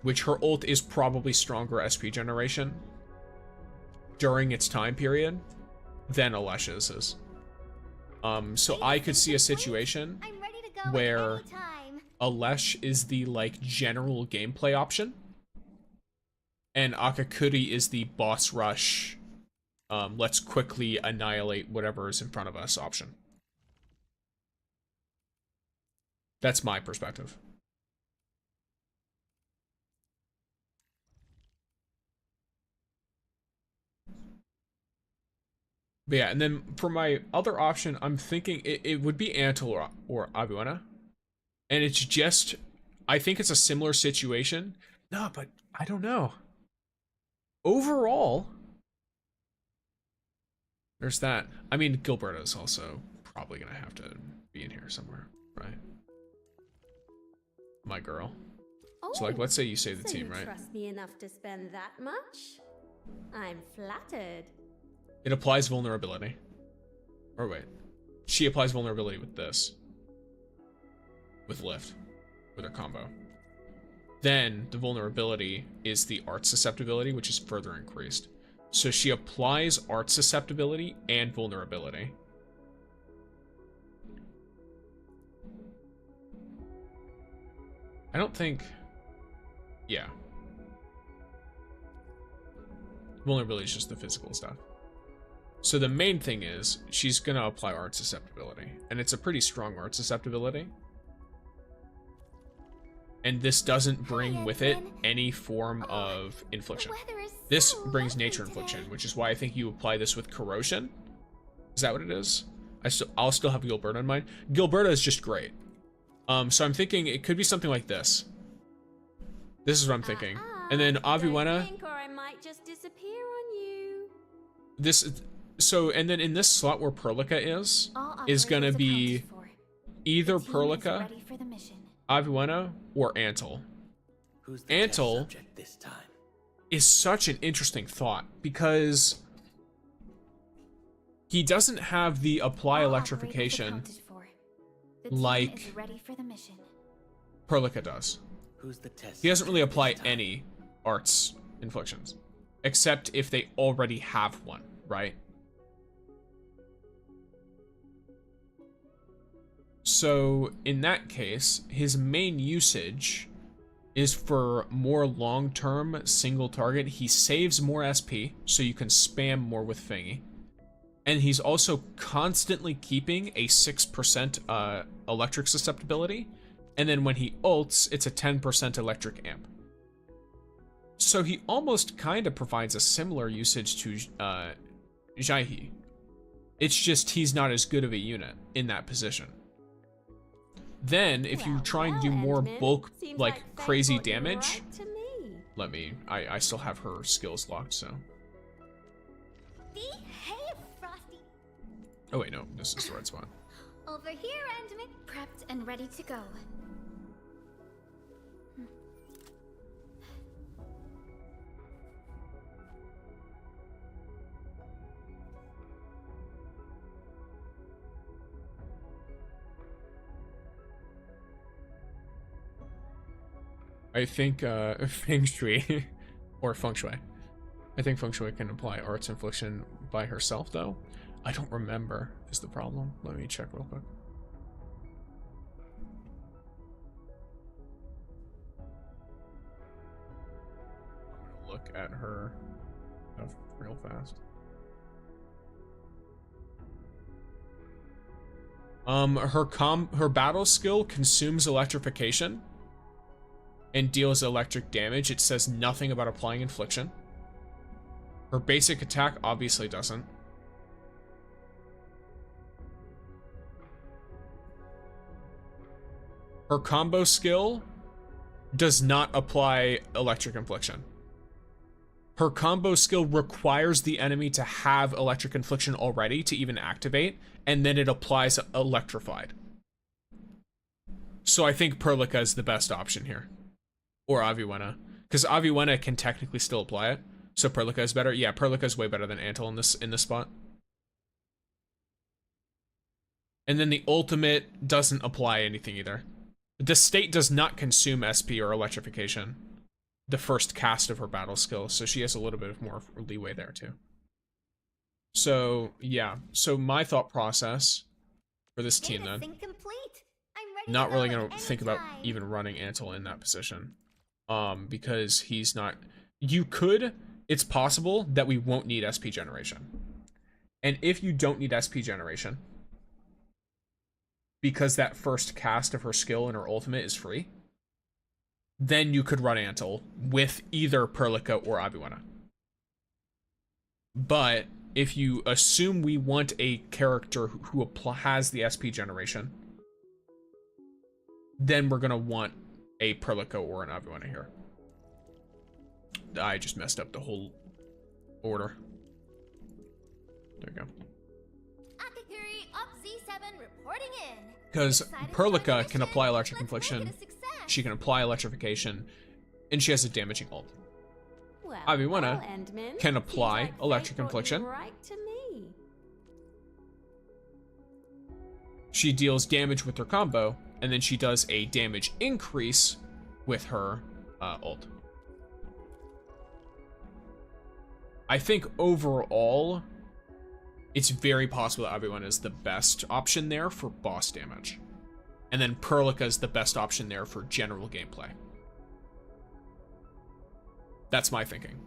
which her ult is probably stronger SP generation during its time period than Alesh's is. So I could see a situation where Alesh is the like general gameplay option, and Akakuri is the boss rush, let's quickly annihilate whatever is in front of us option. That's my perspective. But yeah, and then for my other option, I'm thinking it would be Antle or Abuena. And it's just, I think it's a similar situation. No, but I don't know. Overall, there's that. I mean, Gilberta is also probably going to have to be in here somewhere, right? My girl. Oh, so like, let's say you save the team, right? Trust me enough to spend that much? I'm flattered. It applies vulnerability. Or wait. She applies vulnerability with this. With lift. With her combo. Then the vulnerability is the art susceptibility, which is further increased. So she applies art susceptibility and vulnerability. I don't think... Yeah. Vulnerability is just the physical stuff. So the main thing is, she's gonna apply art susceptibility. And it's a pretty strong art susceptibility. And this doesn't bring with it any form of infliction. This brings nature infliction, which is why I think you apply this with corrosion. Is that what it is? I'll still have Gilberta in mind. Gilberta is just great. So I'm thinking it could be something like this. This is what I'm thinking. And then Aviwena. This, so, and then in this slot where Perlica is gonna be either Perlica, Aviwena, or Antle. Antle is such an interesting thought because he doesn't have the apply electrification like Perlica does. He doesn't really apply any arts inflictions, except if they already have one, right? So in that case, his main usage is for more long-term single target. He saves more SP, so you can spam more with Fangy. And he's also constantly keeping a 6% electric susceptibility. And then when he ults, it's a 10% electric amp. So he almost kind of provides a similar usage to Jaihe. It's just he's not as good of a unit in that position. Then, if you try and do more bulk, like crazy damage, I still have her skills locked, so. Oh wait, no, this is the right spot. Over here, Endman, prepped and ready to go. I think Feng Shui or Feng Shui. I think Feng Shui can apply Arts Infliction by herself though. I don't remember is the problem. Let me check real quick. I'm gonna look at her stuff real fast. Her battle skill consumes electrification and deals electric damage. It says nothing about applying infliction. Her basic attack obviously doesn't. Her combo skill does not apply electric infliction. Her combo skill requires the enemy to have electric infliction already to even activate, and then it applies electrified. So I think Perlica is the best option here. Or Aviwena. Because Aviwena can technically still apply it. So Perlica is better. Yeah, Perlica is way better than Antle in this spot. And then the ultimate doesn't apply anything either. The state does not consume SP or electrification. The first cast of her battle skill. So she has a little bit of more leeway there too. So, yeah. So my thought process for this team then. Not really going to think about even running Antle in that position. Because he's not... It's possible that we won't need SP generation. And if you don't need SP generation, because that first cast of her skill and her ultimate is free, then you could run Antle with either Perlica or Aviwena. But if you assume we want a character who has the SP generation, then we're going to want a Perlica or an Aviwena here. I just messed up the whole order. There you go. Because Perlica can apply electric infliction, she can apply electrification, and she has a damaging ult. Aviwena can apply electric infliction. She deals damage with her combo, and then she does a damage increase with her ult. I think overall, it's very possible that Aviwena is the best option there for boss damage. And then Perlica is the best option there for general gameplay. That's my thinking.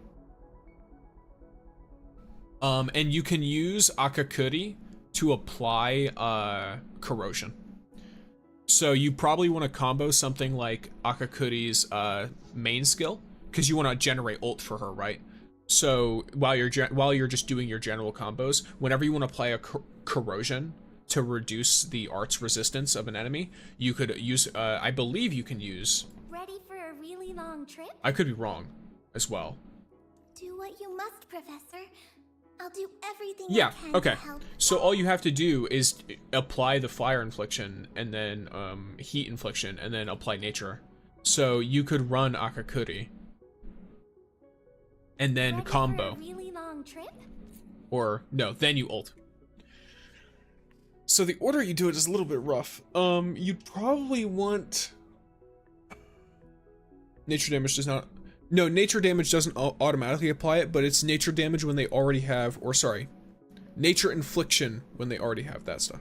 And you can use Akakuri to apply corrosion. So you probably want to combo something like Akakuri's main skill, because you want to generate ult for her, right? So while you're just doing your general combos, whenever you want to apply a corrosion to reduce the arts resistance of an enemy, you could use, I believe you can use... Ready for a really long trip? I could be wrong as well. Do what you must, Professor. I'll do everything Yeah, I can okay. to help. So all you have to do is apply the fire infliction, and then heat infliction, and then apply nature. So you could run Akakuri. And then Ready combo. For a really long trip? Or, no, then you ult. So the order you do it is a little bit rough. You'd probably want... Nature damage does not... No, nature damage doesn't automatically apply it, but it's nature damage when they already have... Or, sorry. Nature infliction when they already have that stuff.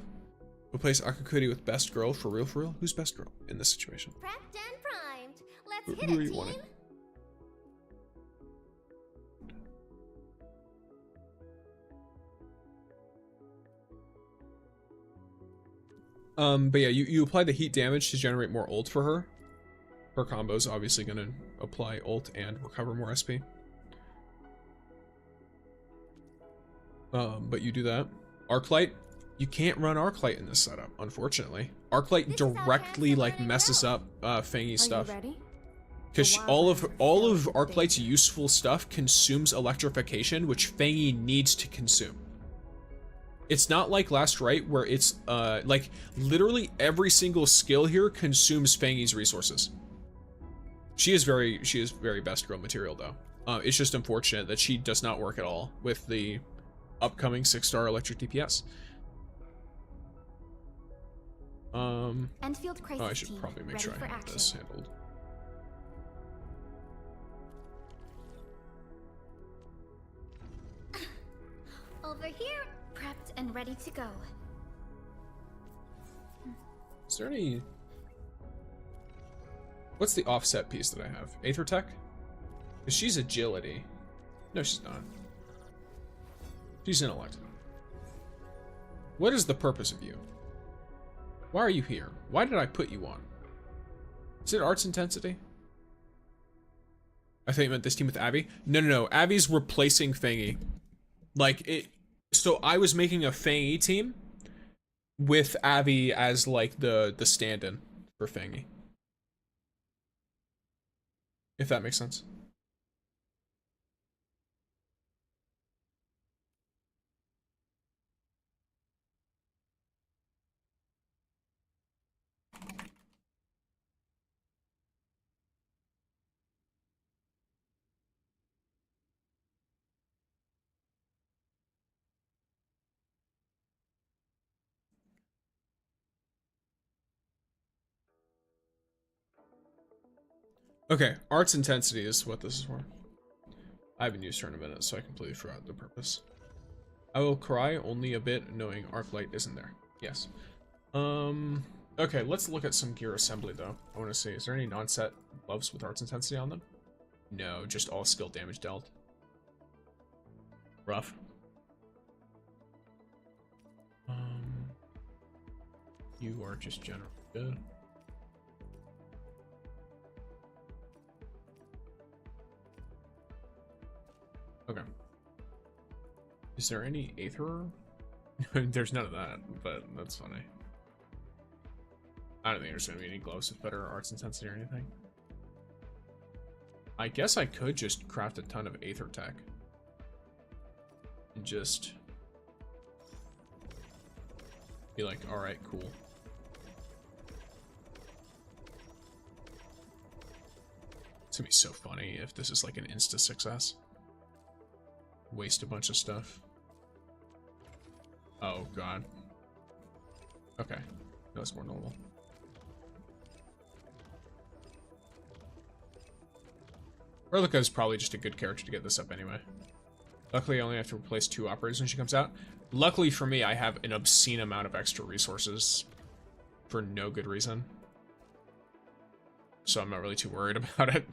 Replace Akakuri with best girl for real, for real? Who's best girl in this situation? Prepped and primed. Let's Who hit are it, you team. wanting? But yeah, you apply the heat damage to generate more ult for her. Her combo is obviously gonna apply ult and recover more SP. But you do that. Arclight, you can't run Arclight in this setup, unfortunately. Arclight directly like messes up Fangy's stuff. Because all of Arclight's useful stuff consumes electrification, which Fangy needs to consume. It's not like Last Rite where it's like literally every single skill here consumes Fangy's resources. She is very best girl material though. It's just unfortunate that she does not work at all with the upcoming 6-star electric DPS. Endfield crisis I should team, probably make ready sure for I have action. this handled. Over here, prepped and ready to go. Is there any... What's the offset piece that I have? Aether Tech? Because she's agility. No, she's not. She's intellect. What is the purpose of you? Why are you here? Why did I put you on? Is it arts intensity? I thought you meant this team with Abby. No. Abby's replacing Fangy. Like it. So I was making a Fangy team with Abby as like the stand-in for Fangy. If that makes sense. Okay, arts intensity is what this is for. I haven't used her in a minute, so I completely forgot the purpose. I will cry only a bit knowing Arclight isn't there. Yes. Okay, let's look at some gear assembly though. I want to see, is there any non-set buffs with arts intensity on them? No, just all skill damage dealt. Rough. You are just generally good. Okay. Is there any Aether? There's none of that, but that's funny. I don't think there's gonna be any gloves with better arts intensity or anything. I guess I could just craft a ton of Aether Tech. And just be like, alright, cool. It's gonna be so funny if this is like an insta success. Waste a bunch of stuff. Oh god. Okay, that's more normal. Erlica is probably just a good character to get this up anyway. Luckily, I only have to replace 2 operators when she comes out. Luckily for me, I have an obscene amount of extra resources for no good reason. So I'm not really too worried about it.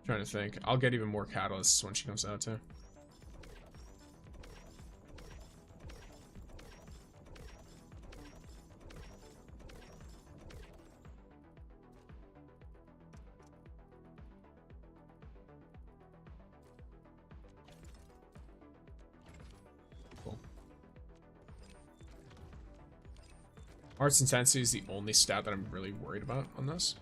Trying to think. I'll get even more catalysts when she comes out too. Cool. Arts intensity is the only stat that I'm really worried about on this.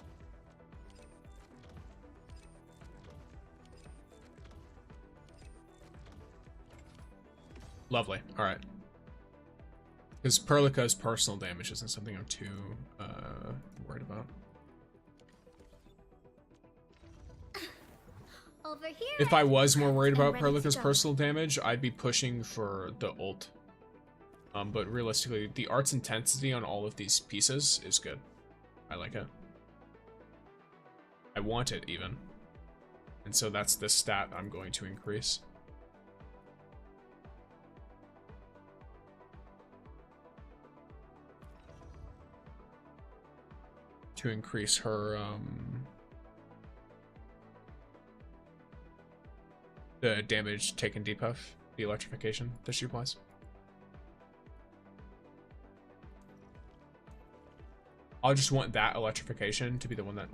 Lovely. All right. Because Perlica's personal damage isn't something I'm too worried about. Over here. If I was more worried about Perlica's personal damage, I'd be pushing for the ult. But realistically, the arts intensity on all of these pieces is good. I like it. I want it even. And so that's the stat I'm going to increase. To increase her, the damage taken debuff, the electrification that she applies. I just want that electrification to be the one that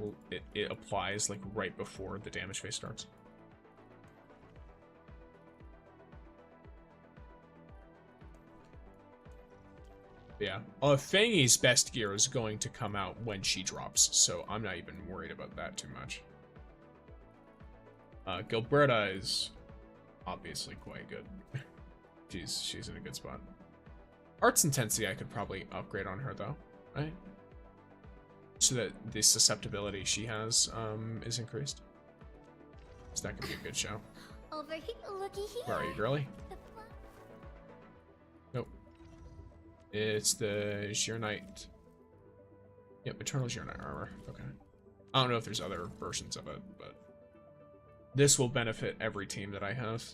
it applies like right before the damage phase starts. Yeah. Fangy's best gear is going to come out when she drops, so I'm not even worried about that too much. Gilberta is obviously quite good. she's in a good spot. Arts Intensity I could probably upgrade on her though, right? So that the susceptibility she has is increased. So that could be a good show. Over here, looky here. Where are you, girly? Nope. It's the Sheer Knight. Yep, Eternal Sheer Knight armor. Okay. I don't know if there's other versions of it, but this will benefit every team that I have.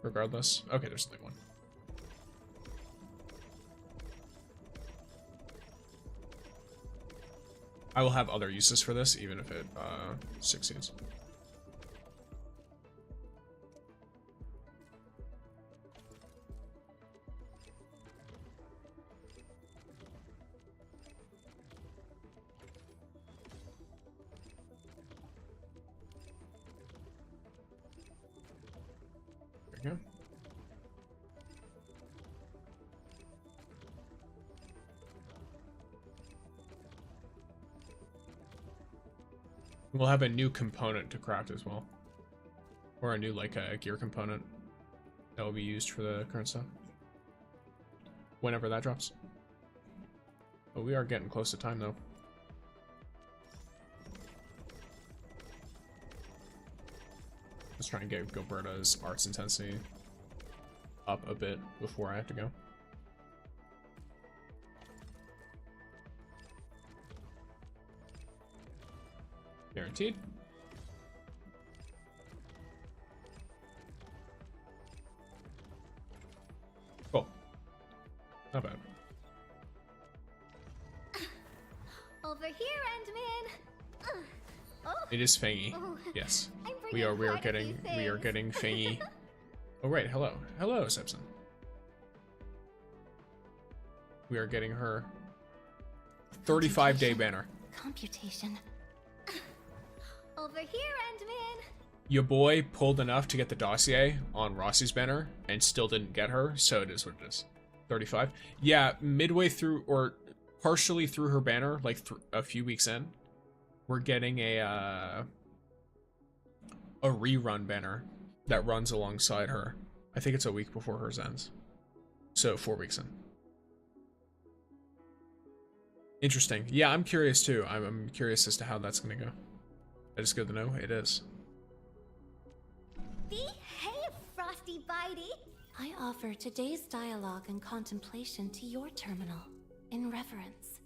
Regardless. Okay, there's only one. I will have other uses for this, even if it succeeds. There you go. We'll have a new component to craft as well. Or a new, like, a gear component that will be used for the current stuff. Whenever that drops. But we are getting close to time, though. Let's try and get Gilberta's Arts Intensity up a bit before I have to go. Guaranteed. Cool. Not bad. Over here, Endman. Oh. It is Fangy. Oh. Yes. We are getting Fangy. Oh right, hello. Hello, Simpson. We are getting her 35-day banner. Computation. Over here, Endman. Your boy pulled enough to get the dossier on Rossi's banner and still didn't get her, so it is what it is. 35. Yeah, midway through or partially through her banner, like a few weeks in, we're getting a rerun banner that runs alongside her. I think it's a week before hers ends. So 4 weeks in. Interesting. Yeah, I'm curious too. I'm curious as to how that's gonna go. That is good to know. It is. Behave, Frosty Bitey. I offer today's dialogue and contemplation to your terminal, in reverence.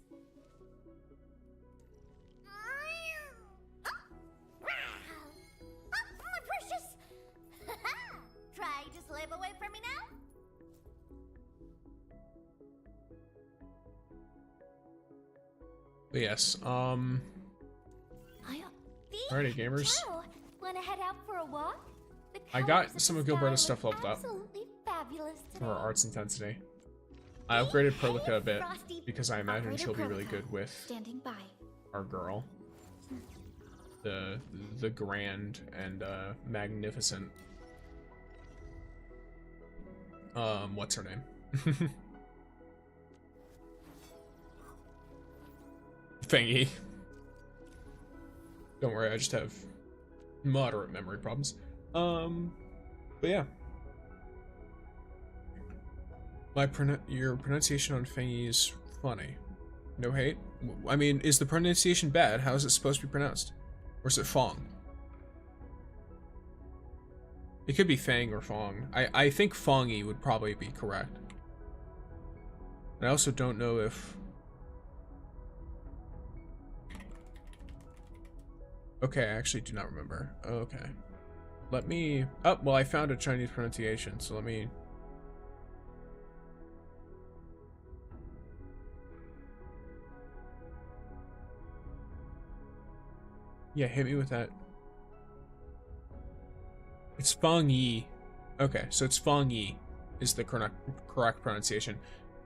My precious. Try to slip away from me now. But yes, alrighty, gamers. Wanna head out for a walk? I got some of Gilberta's stuff leveled up Fabulous for her Arts Intensity. I upgraded Perlica a bit because I imagine she'll be really good with our girl. The grand and magnificent. What's her name? Fangy. Don't worry, I just have moderate memory problems. But yeah. Your pronunciation on Fangy is funny. No hate? I mean, is the pronunciation bad? How is it supposed to be pronounced? Or is it Fong? It could be Fang or Fong. I think Fongy would probably be correct. And I also don't know if... Okay, I actually do not remember. Okay. Let me... Oh, well, I found a Chinese pronunciation, so let me... Yeah, hit me with that. It's Feng Yi. Okay, so it's Feng Yi is the correct pronunciation.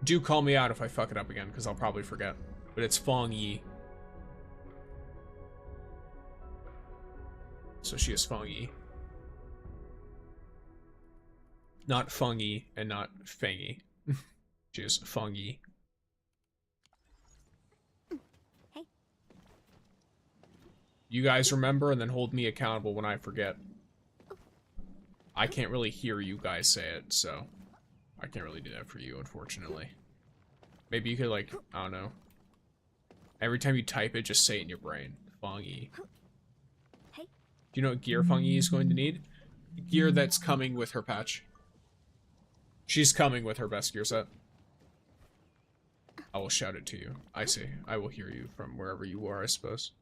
Do call me out if I fuck it up again, because I'll probably forget. But it's Feng Yi. So she is Feng Yi. Not Feng Yi and not Feng Yi. She is Feng Yi. Hey. You guys remember and then hold me accountable when I forget. I can't really hear you guys say it, so I can't really do that for you, unfortunately. Maybe you could, like, I don't know. Every time you type it, just say it in your brain. Feng Yi. Hey. Do you know what gear Feng Yi is going to need? Gear that's coming with her patch. She's coming with her best gear set. I will shout it to you. I see. I will hear you from wherever you are, I suppose.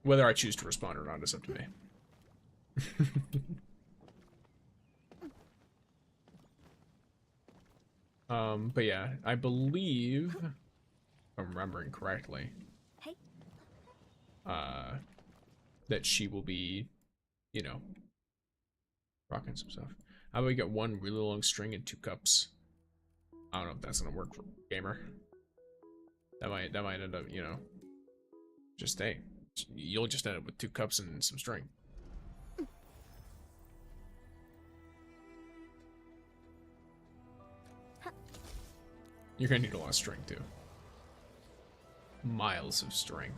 Whether I choose to respond or not is up to me. But yeah, I believe, if I'm remembering correctly, Hey. that she will be, you know, rocking some stuff. How about we get one really long string and 2 cups? I don't know if that's gonna work for gamer. That might end up, you know, just hey, you'll just end up with 2 cups and some string. You're gonna need a lot of string too. Miles of string.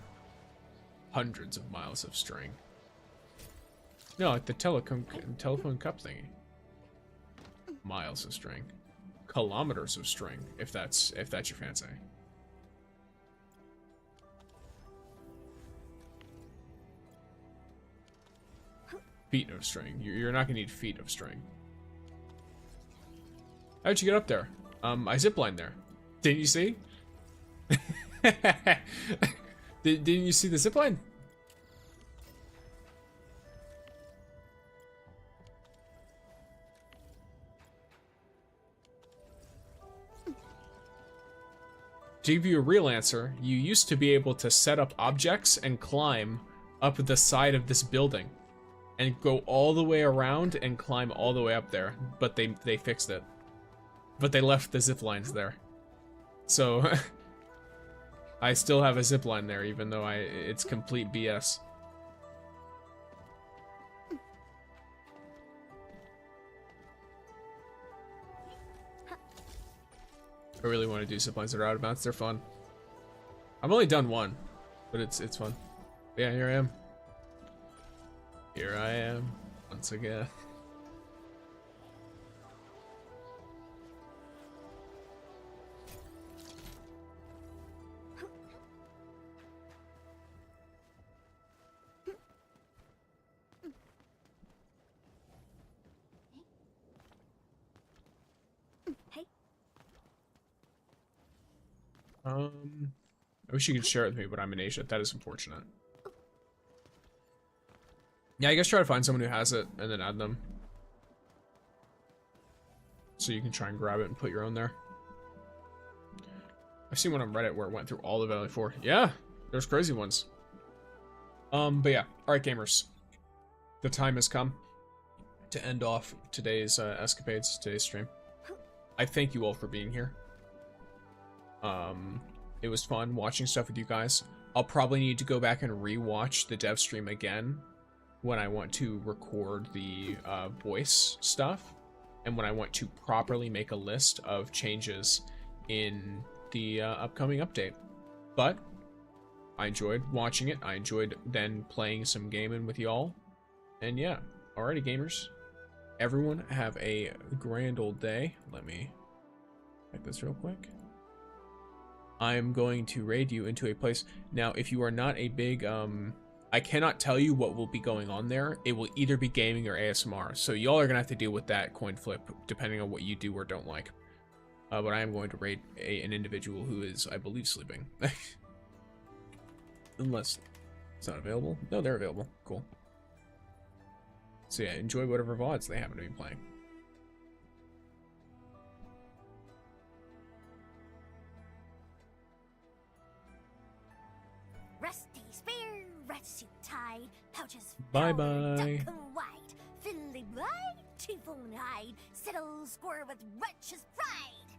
Hundreds of miles of string. No, like the telephone cup thingy. Miles of string. Kilometers of string, if that's your fancy. Feet of string. You're not gonna need feet of string. How'd you get up there? I ziplined there. Didn't you see? Didn't you see the zipline? To give you a real answer, you used to be able to set up objects and climb up the side of this building and go all the way around and climb all the way up there, but they fixed it. But they left the zip lines there. So I still have a zip line there, even though it's complete BS. I really want to do zip lines that are out of bounds. They're fun. I've only done one, but it's fun. But yeah, here I am. Here I am once again. I wish you could share it with me, but I'm in Asia. That is unfortunate. Yeah, I guess try to find someone who has it and then add them. So you can try and grab it and put your own there. I've seen one on Reddit where it went through all of Valley 4. Yeah, there's crazy ones. But yeah, alright gamers. The time has come to end off today's escapades, today's stream. I thank you all for being here. It was fun watching stuff with you guys. I'll probably need to go back and re-watch the dev stream again when I want to record the voice stuff and when I want to properly make a list of changes in the upcoming update. But I enjoyed watching it. I enjoyed then playing some gaming with y'all. And yeah, alrighty gamers. Everyone have a grand old day. Let me check this real quick. I'm going to raid you into a place. Now, if you are not a big, I cannot tell you what will be going on there. It will either be gaming or ASMR. So y'all are going to have to deal with that coin flip, depending on what you do or don't like. But I am going to raid an individual who is, I believe, sleeping. Unless It's not available? No, they're available. Cool. So yeah, enjoy whatever VODs they happen to be playing. Rusty spear, red suit tied, pouches Bye-bye. wide, fiddly blind, chief own hide, settle score with righteous pride.